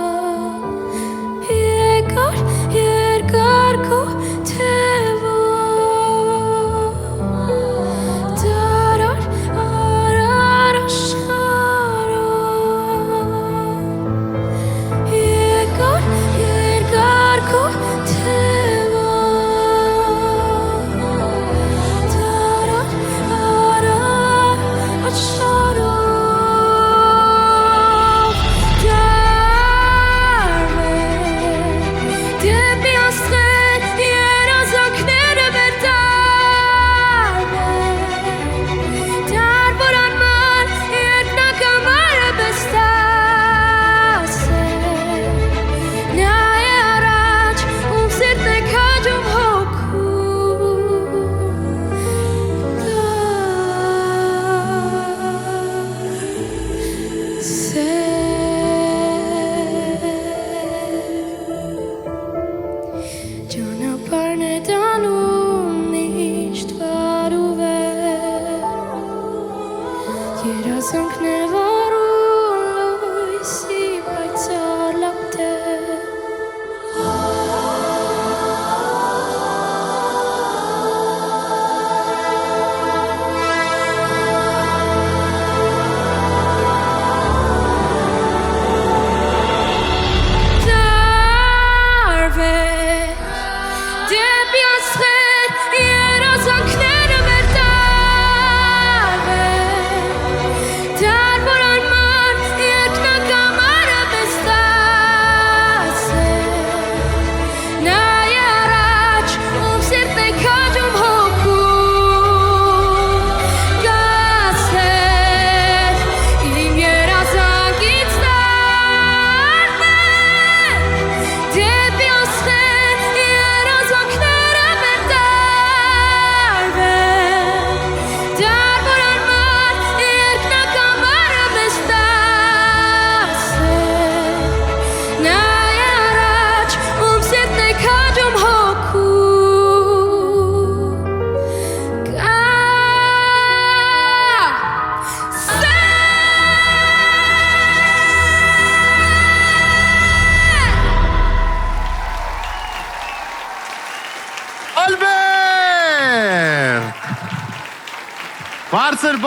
Բարձր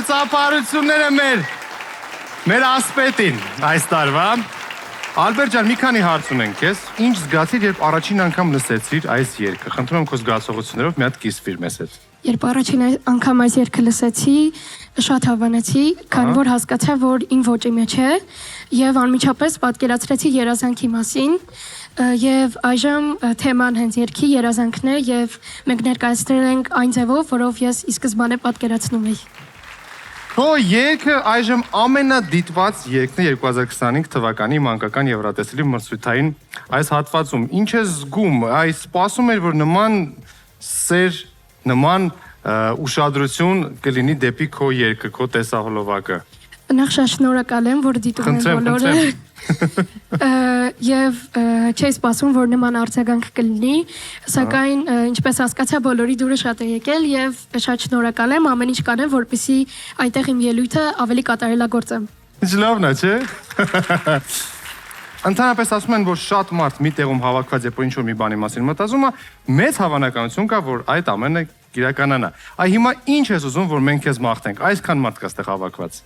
ծափարությունները մեր ասպետին այս տարվա։ Ալբերտ ջան, մի քանի հարց ունենք քեզ։ Ինչ զգացիր, երբ առաջին անգամ լսեցիր այս երգը։ Խնդրում եմ քո զգացողություններով մի հատ կիսվիր մեզ հետ։ Երբ առաջին անգամ այս երգը լսեցի, շատ հավանեցի, քանի որ հասկացա, որ իմ ոճի մեջ է, եւ անմիջապես պատկերացրեցի երազանքի մասին, եւ այժմ թեման հենց երգի երազանքն է եւ մենք ներկայացրել ենք այն ձևով, որով ես ի սկզբանե պատկերացնում էի։ Քո երգը այժմ ամենադիտված երգն է 2025 թվականի մանկական Եվրատեսիլի մրցույթային այս հատվածում։ Ինչ է զգում, այս սպասում էր, որ նման սեր, նման ուշադրություն կլինի դեպի քո երգը, քո տեսահոլովակը։ Նախ շատ շնորհակալ եմ, որ դիտում են բոլորը։ Եվ չէի սպասում, որ նման արձագանք կլինի, սակայն ինչպես հասկացա, բոլորի դուրը շատ է եկել եւ շատ շնորհակալ եմ, ամեն ինչ կանեմ, որպեսզի այնտեղ իմ ելույթը ավելի կատարելագործեմ։ Ինչ լավն է, չէ՞։ Ընդհանրապես ասում են, որ շատ մարդ մի տեղում հավաքված է, որ ինչ-որ մի բանի մասին մտածում է, մեծ հավանականություն կա, որ այդ ամենը կիրականանա։ Այ հիմա ինչ ես ուզում, որ մենք քեզ մաղթենք, այսքան մարդ կա այստեղ հավաքված։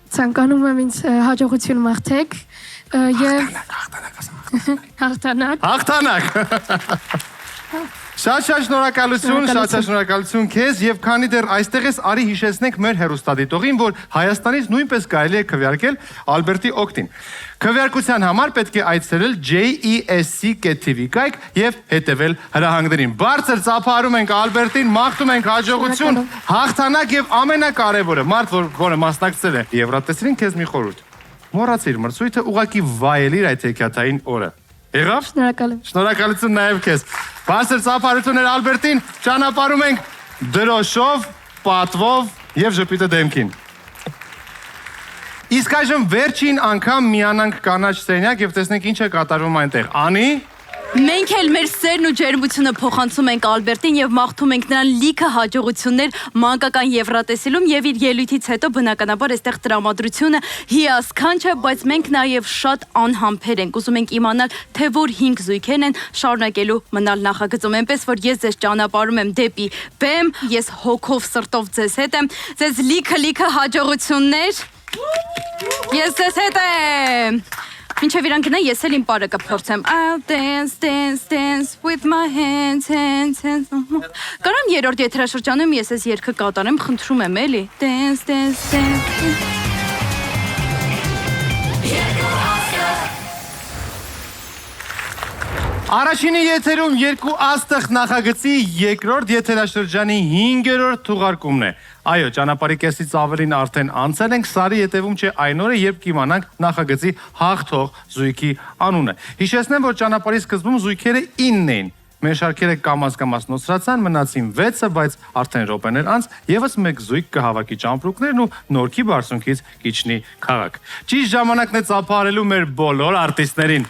Ցանկանում եմ ինձ հաջողություն մաղթեք եւ հաղթանակ։ Շատ շնորհակալություն քեզ եւ քանի դեռ այստեղ ես, արի հիշեցնենք մեր հեռուստադիտողին, որ Հայաստանից նույնպես կարելի է քվեարկել Ալբերտի օգտին։ Քվեարկության համար պետք է այցելել JESC.TV կայք եւ հետեւել հրահանգներին։ Բարձր ծափարում ենք Ալբերտին, մաղթում ենք հաջողություն, հաղթանակ եւ ամենակարևորը, մարդ, որը մասնակցել է Եվրատեսիլին, քեզ մի խորհուրդ։ Մոռացիր մրցույթը, ուղղակի վայելիր այդ հեքիաթային օրը։ Եղավ։ Շնորհակալ եմ։ Շնորհակալություն նաև քեզ։ Բարձր ծափարություններ Ալբերտին, ճանապարհում ենք դրոշով, պատվով եւ ժպիտը դեմքին։ Իսկ այժմ վերջին անգամ միանանք կանաչ սենյակ եւ տեսնենք ինչ է կատարվում այնտեղ։ Անի։ Մենք էլ մեր սերն ու ջերմությունը փոխանցում ենք Ալբերտին եւ մաղթում ենք նրան լիքը հաջողություններ մանկական Եվրատեսիլում եւ իր ելույթից հետո բնականաբար այստեղ տրամադրությունը հիասքանչ է, բայց մենք նաեւ շատ անհամբեր ենք։ Ուզում ենք իմանալ, թե որ 5 զույգերն են շարունակելու մնալ նախագծում, այնպես որ ես ձեզ ճանապարհում եմ դեպի բեմ, ես հոգով սրտով ձեզ հետ եմ, ձեզ լիքը հաջողություններ։ Ես ձեզ հետ եմ։ Մինչև իրան գնա, ես էլ իմ պարը կփորձեմ։ I'll dance with my hands. Կարամ երրորդ եթերաշրջանում ես այս երգը կատարեմ, խնդրում եմ էլի։ Dance. Առաջինի եթերում երկու աստղ նախագծի երկրորդ եթերաշրջանի 5-րդ թողարկումն է։ Այո, ճանապարհի կեսից ավելին արդեն անցել ենք, սարի ետևում չէ այն օրը, երբ կիմանանք նախագծի հաղթող զույգի անունը։ Հիշեցնեմ, որ ճանապարհի սկզբում զույգերը 9 էին։ Մեր շարքերը կամաց նոսրացան, մնացին 6-ը, բայց արդեն րոպեներ անց եւս մեկ զույգ կհավաքի ճամպրուկներն ու Նորքի բարձունքից կիջնի քաղաք։ Ճիշտ ժամանակն է ծափարելու մեր բոլոր արտիստներին։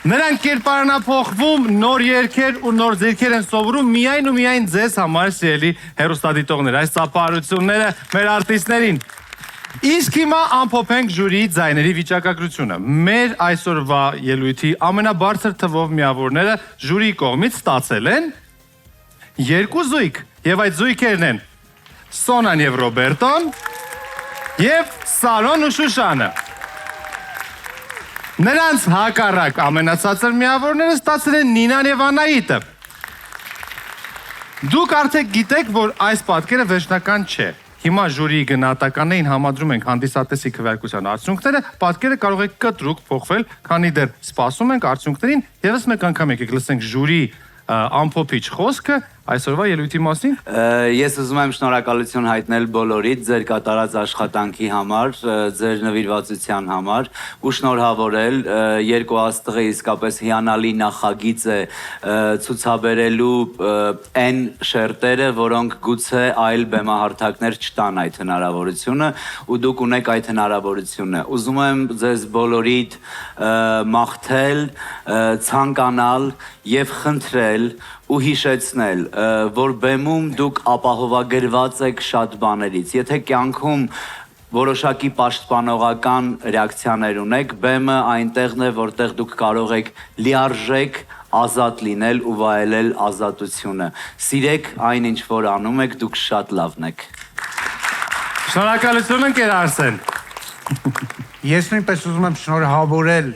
Նրանք կերպարանափոխվում, նոր երգեր ու նոր ձեռքեր են սովորում միայն ձեզ համար սիրելի հեռուստադիտողներ, այս ծափարությունները մեր արտիստներին։ Իսկ հիմա ամփոփենք ժյուրիի ձայների վիճակագրությունը։ Մեր այսօրվա ելույթի ամենաբարձր թվով միավորները ժյուրիի կողմից ստացել են 2 զույգ, եւ այդ զույգերն են Սոնան եւ Ռոբերտոն եւ Սալոն ու Շուշանը։ Նրանց հակառակ ամենացածր միավորները ստացել են Նինան եւ Անահիտը։ Դուք արդեն գիտեք, որ այս պատկերը վերջնական չէ։ Հիմա ժյուրիի գնահատականներին համադրում ենք հանդիսատեսի քվեարկության արդյունքները, պատկերը կարող է կտրուկ փոխվել, քանի դեռ սպասում ենք արդյունքներին, եւս մեկ անգամ եկեք լսենք ժյուրիի ամփոփիչ խոսքը այսօրվա ելույթի մասին։ Ես ուզում եմ շնորհակալություն հայտնել բոլորիդ ձեր կատարած աշխատանքի համար, ձեր նվիրվածության համար ու շնորհավորել երկու աստղը իսկապես հիանալի նախագիծ է ցուցաբերելու այն շերտերը, որոնք գուցե այլ բեմահարթակներ չտան այդ հնարավորությունը ու դուք ունեք այդ հնարավորությունը։ Ուզում եմ ձեզ բոլորիդ մաղթել, ցանկանալ եւ խնդրել ու հիշեցնել, որ բեմում դուք ապահովագրված եք շատ բաներից։ Եթե կյանքում որոշակի պաշտպանողական ռեակցիաներ ունեք, բեմը այնտեղն է, որտեղ դուք կարող եք լիարժեք ազատ լինել ու վայելել ազատությունը։ Սիրեք այն, ինչ որ անում եք, դուք շատ լավն եք։ Շնորհակալություն ընկեր Արսեն։ Ես նույնպես ուզում եմ շնորհավորել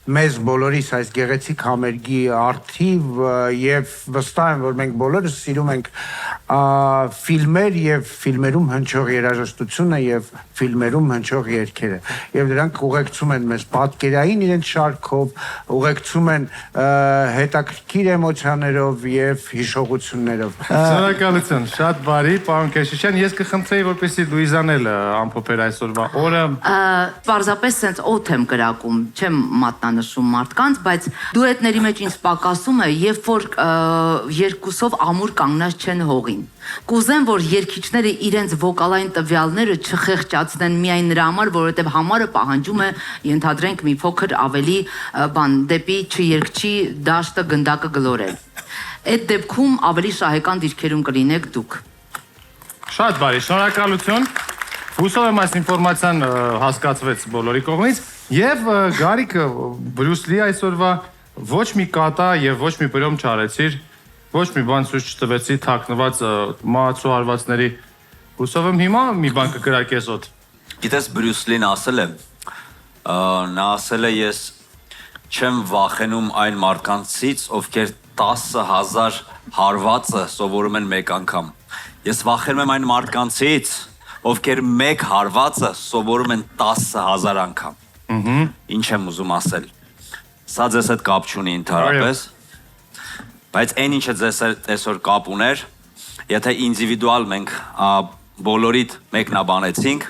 մեզ բոլորիս այս գեղեցիկ համերգի արդիվ եւ վստահ եմ, որ մենք բոլորս սիրում ենք ֆիլմեր եւ ֆիլմերում հնչող երաժշտությունը եւ ֆիլմերում հնչող երգերը եւ դրանք ուղեկցում են մեզ պատկերային իրենց շարքով, ուղեկցում են հետաքրքիր էմոցիաներով եւ հիշողություններով։ Շնորհակալություն, շատ բարի, պարոն Կեշիշյան, ես կխնդրեի, որպեսզի Լուիզան էլ ամփոփեր այսօրվա օրը։ Պարզապես sense օդ եմ կրակում, չեմ մատնանշում մարդկանց, բայց դուետների մեջ ինձ պակասում է, երբ որ երկուսով ամուր կանգնած չեն հողին։ Կուզեմ, որ երգիչները իրենց վոկալային տվյալները չխեղճացնեն միայն նրա համար, որովհետև համարը պահանջում է, ենթադրենք մի փոքր ավելի դեպի չերգչի դաշտը գնդակը գլորել։ Այդ դեպքում ավելի շահեկան դիրքերում կլինեք դուք։ Շատ բարի, շնորհակալություն։ Հուսով եմ այս ինֆորմացիան հասկացվեց բոլորի կողմից եւ Գարիկը Բրյուս Լի այսօրվա ոչ մի կատա եւ ոչ մի բրոմ չարեցիր, ոչ մի բան ցույց չտվեցի թաքնված մահացու հարվածների։ Հուսով եմ հիմա մի բան կկրակես օդ։ Գիտես Բրյուս Լին ասել է, նա ասել է ես չեմ վախենում այն մարդկանցից, ովքեր 10,000 հարվածը սովորում են մեկ անգամ։ Ես վախենում եմ այն մարդկանցից, ովքեր մեկ հարվածը սովորում են 10,000 անգամ։ Ինչ եմ ուզում ասել։ Սա ձեզ հետ կապ չունի ընդհանրապես, բայց այն ինչը ձեզ հետ այսօր կապ ուներ, եթե ինդիվիդուալ մենք բոլորիդ մեկնաբանեցինք,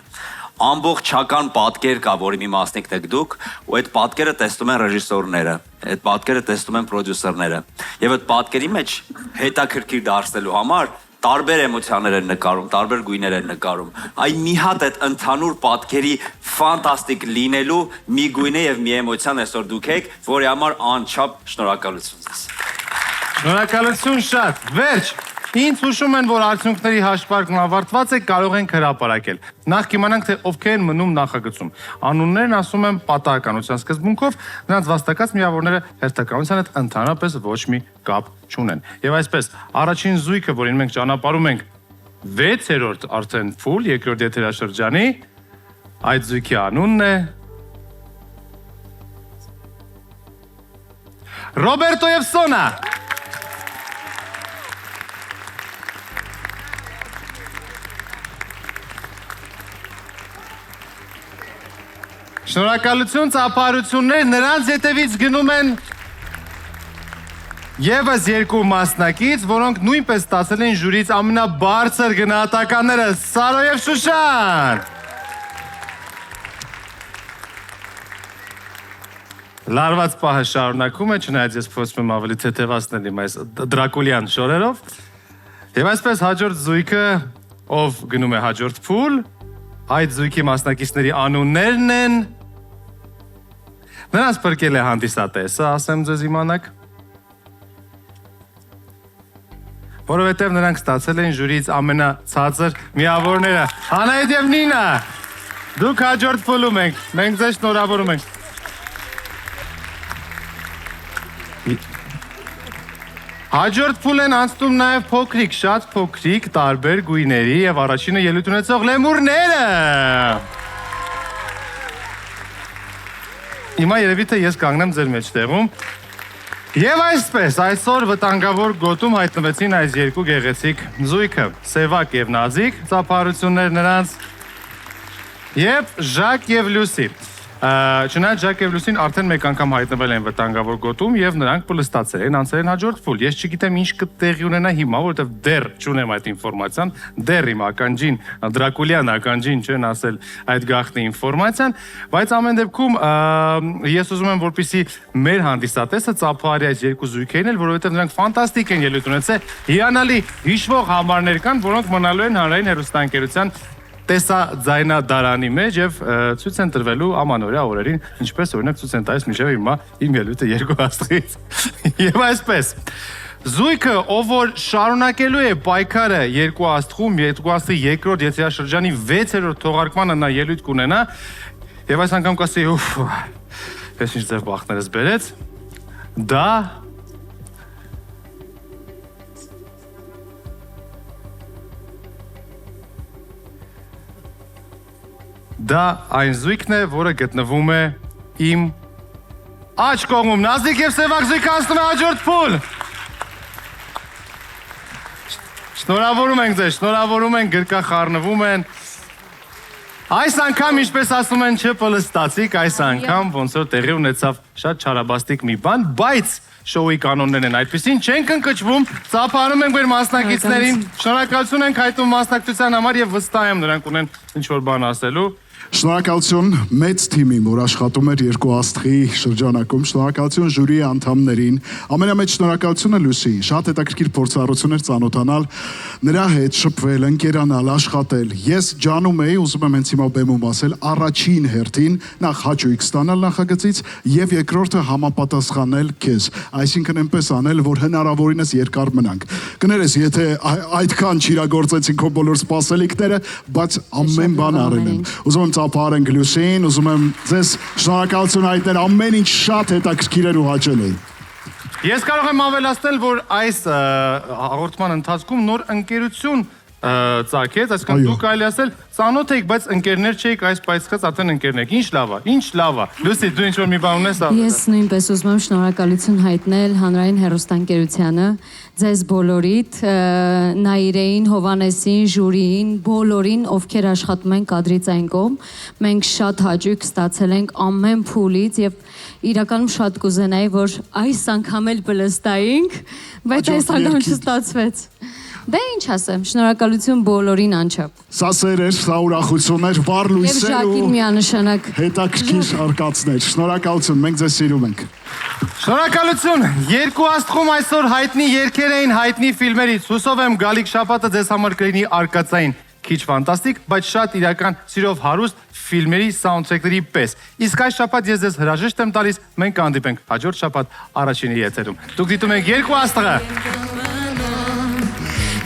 ամբողջական պատկեր կա, որի մի մասնիկն եք դուք, ու այդ պատկերը տեսնում են ռեժիսորները, այդ պատկերը տեսնում են պրոդյուսերները, եւ այդ պատկերի մեջ հետաքրքիր դարձնելու համար տարբեր էմոցիաներ են նկարում, տարբեր գույներ են նկարում։ Այ մի հատ այդ ընդհանուր պատկերի ֆանտաստիկ լինելու մի գույն է եւ մի էմոցիան այսօր դուք եք, որի համար անչափ շնորհակալություն ձեզ։ Շնորհակալություն շատ։ Վերջ։ Ինձ հուշում են, որ արդյունքների հաշվարկն ավարտված է, կարող ենք հրապարակել։ Նախ կիմանանք, թե ովքեր են մնում նախագծում։ Անուններն ասում եմ պատահականության սկզբունքով, նրանց վաստակած միավորները հերթականության հետ ընդհանրապես ոչ մի կապ չունեն։ Եվ այսպես, առաջին զույգը, որին մենք ճանապարհում ենք 6-րդ արդեն ֆուլ երկրորդ եթերաշրջանի, այդ զույգի անունն է Ռոբերտո եւ Սոնա։ Շնորհակալություն, ծափարություններ, նրանց հետևից գնում են եւս երկու մասնակից, որոնք նույնպես ստացել են ժյուրից ամենաբարձր գնահատականները՝ Սարո եւ Շուշան։ Լարված պահը շարունակում է, չնայած ես փորձում եմ ավելի թեթևացնել իմ այս դրակուլյան շորերով։ Եվ այսպես հաջորդ զույգը, ով գնում է հաջորդ փուլ, այդ զույգի մասնակիցների անուններն են։ Նրանց փրկել է հանդիսատեսը, ասեմ ձեզ իմանաք։ Որովհետև նրանք ստացել են ժյուրից ամենացածր միավորները։ Անահիտ եւ Նինա, դուք հաջորդ փուլում եք, մենք ձեզ շնորհավորում ենք։ Հաջորդ փուլ են անցնում նաև փոքրիկ, շատ փոքրիկ, տարբեր գույների եւ առաջինը ելույթ ունեցող լեմուրները։ Հիմա երևի թե ես կանգնեմ ձեր մեջտեղում։ Եվ այսպես, այսօր վտանգավոր գոտում հայտնվեցին այս երկու գեղեցիկ զույգը՝ Սևակ եւ Նազիկ, ծափարություններ նրանց, եւ Ժակ եւ Լուսի։ Չնայած Ժակ եւ Լուսին արդեն մեկ անգամ հայտնվել են վտանգավոր գոտում եւ նրանք պլստացել են, անցել են հաջորդ փուլ։ Ես չգիտեմ ինչ կտեղի ունենա հիմա, որովհետեւ դեռ չունեմ այդ ինֆորմացիան, դեռ իմ ականջին, Դրակուլյան ականջին չեն ասել այդ գաղտնի ինֆորմացիան, բայց ամեն դեպքում ես ուզում եմ, որպեսզի մեր հանդիսատեսը ծափահարի այս երկու զույգերն էլ, որովհետեւ նրանք ֆանտաստիկ են ելույթ ունեցել, հիանալի հիշվող համարներ կան, որոնք մնալու են հանրային հեռուստաընկերության տեսաձայնադարանի մեջ եւ ցույց են տրվելու ամանորյա օրերին, ինչպես օրինակ ցույց են տալիս մինչեւ հիմա իմ ելույթը երկու աստղից։ Եվ այսպես, զույգը, ով որ շարունակելու է պայքարը երկու աստղում, երկու աստղի երկրորդ եթերաշրջանի 6-րդ թողարկմանը նա ելույթ կունենա, եւ այս անգամ կասի, ես ինչ ձև բախտներս բերեց, դա Դա այն զույգն է, որը գտնվում է իմ աջ կողմում։ Նազիկ եւ Սևակ զույգը անցնում է հաջորդ փուլ։ Շնորհավորում ենք ձեզ, շնորհավորում ենք, գրկախառնվում են։ Այս անգամ, ինչպես ասում են, չպլստացիք, այս անգամ ոնց որ տեղի ունեցավ շատ չարաբաստիկ մի բան, բայց շոուի կանոններն են այդպեսին, չենք ընկճվում, ծափարում ենք մեր մասնակիցներին, շնորհակալություն ենք հայտնում մասնակցության համար եւ վստահ եմ նրանք ունեն ինչ-որ բան ասելու։ Շնորհակալություն մեծ թիմին, որ աշխատում էր երկու աստղի շրջանակում, շնորհակալություն ժյուրիի անդամներին, ամենամեծ շնորհակալությունը Լուսիին, շատ հետաքրքիր փորձառություն էր ծանոթանալ նրա հետ, շփվել, ընկերանալ, աշխատել։ Ես ջանում էի, ուզում եմ հենց հիմա բեմում ասել, առաջին հերթին նախ հաճույք ստանալ նախագծից եւ երկրորդը համապատասխանել քեզ, այսինքն այնպես անել, որ հնարավորինս երկար մնանք։ Կներես, եթե այդքան չիրագործեցին քո բոլոր սպասելիքները, բայց ամեն բան արել եմ։ Ուզում եմ ծափարենք Լուսին, ուզում եմ ձեզ շնորհակալություն հայտնել, ամեն ինչ շատ հետաքրքիր էր ու հաճելի։ Ես կարող եմ ավելացնել, որ այս հաղորդման ընթացքում նոր ընկերություն ծագեց, այսինքն դու կարելի ասել ծանոթ եք, բայց ընկերներ չէիք, այս պայծխած արդեն ընկերներ եք։ Ինչ լավ է, ինչ լավ է։ Լուսի, դու ինչ-որ մի բան ունես ասել։ Ես նույնպես ուզում եմ շնորհակալություն հայտնել հանրային հեռուստաընկերությանը, ձեզ բոլորիդ, Նաիրեին, Հովանեսին, ժյուրիին, բոլորին, ովքեր աշխատում են կադրից այն կողմ։ Մենք շատ հաճույք ստացել ենք ամեն փուլից եւ իրականում շատ կուզենայի, որ այս անգամ էլ բլստայինք, բայց այս անգամ չստացվեց։ Դե ինչ ասեմ, շնորհակալություն բոլորին անչափ։ Սա սեր էր, սա ուրախություն էր, վառ լույսեր ու միանշանակ հետաքրքիր արկածներ։ Շնորհակալություն, մենք ձեզ սիրում ենք։ Շնորհակալություն։ Երկու աստղում այսօր հայտնի երգեր էին հայտնի ֆիլմերից։ Հուսով եմ գալիք շաբաթը ձեզ համար կլինի արկածային քիչ ֆանտաստիկ, բայց շատ իրական սիրով հարուստ ֆիլմերի սաունդթրեքերի պես։ Իսկ այս շաբաթ ես ձեզ հրաժեշտ եմ տալիս, մենք կհանդիպենք հաջորդ շաբաթ առաջինի եթերում։ Դուք դիտում եք երկու աստղը։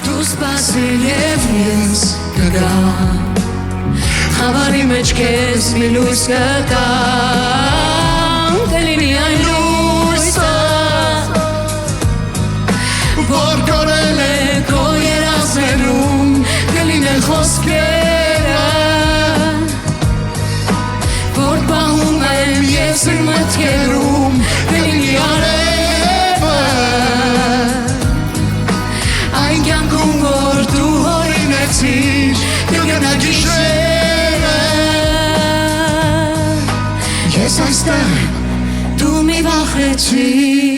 Դու սպասիր և ես կգամ, խավարի մեջ կեզ մի լույս կտամ, կլինի այն լույսը, որ կորել է քո երազներում, կլինեն խոսքերը, որ պահում եմ ես իմ մտքերում, կլինի արևը, այն կյանքում, որ դու հորինեցիր, կգնա գիշերը, ես այստեղ, դու մի վախեցիր,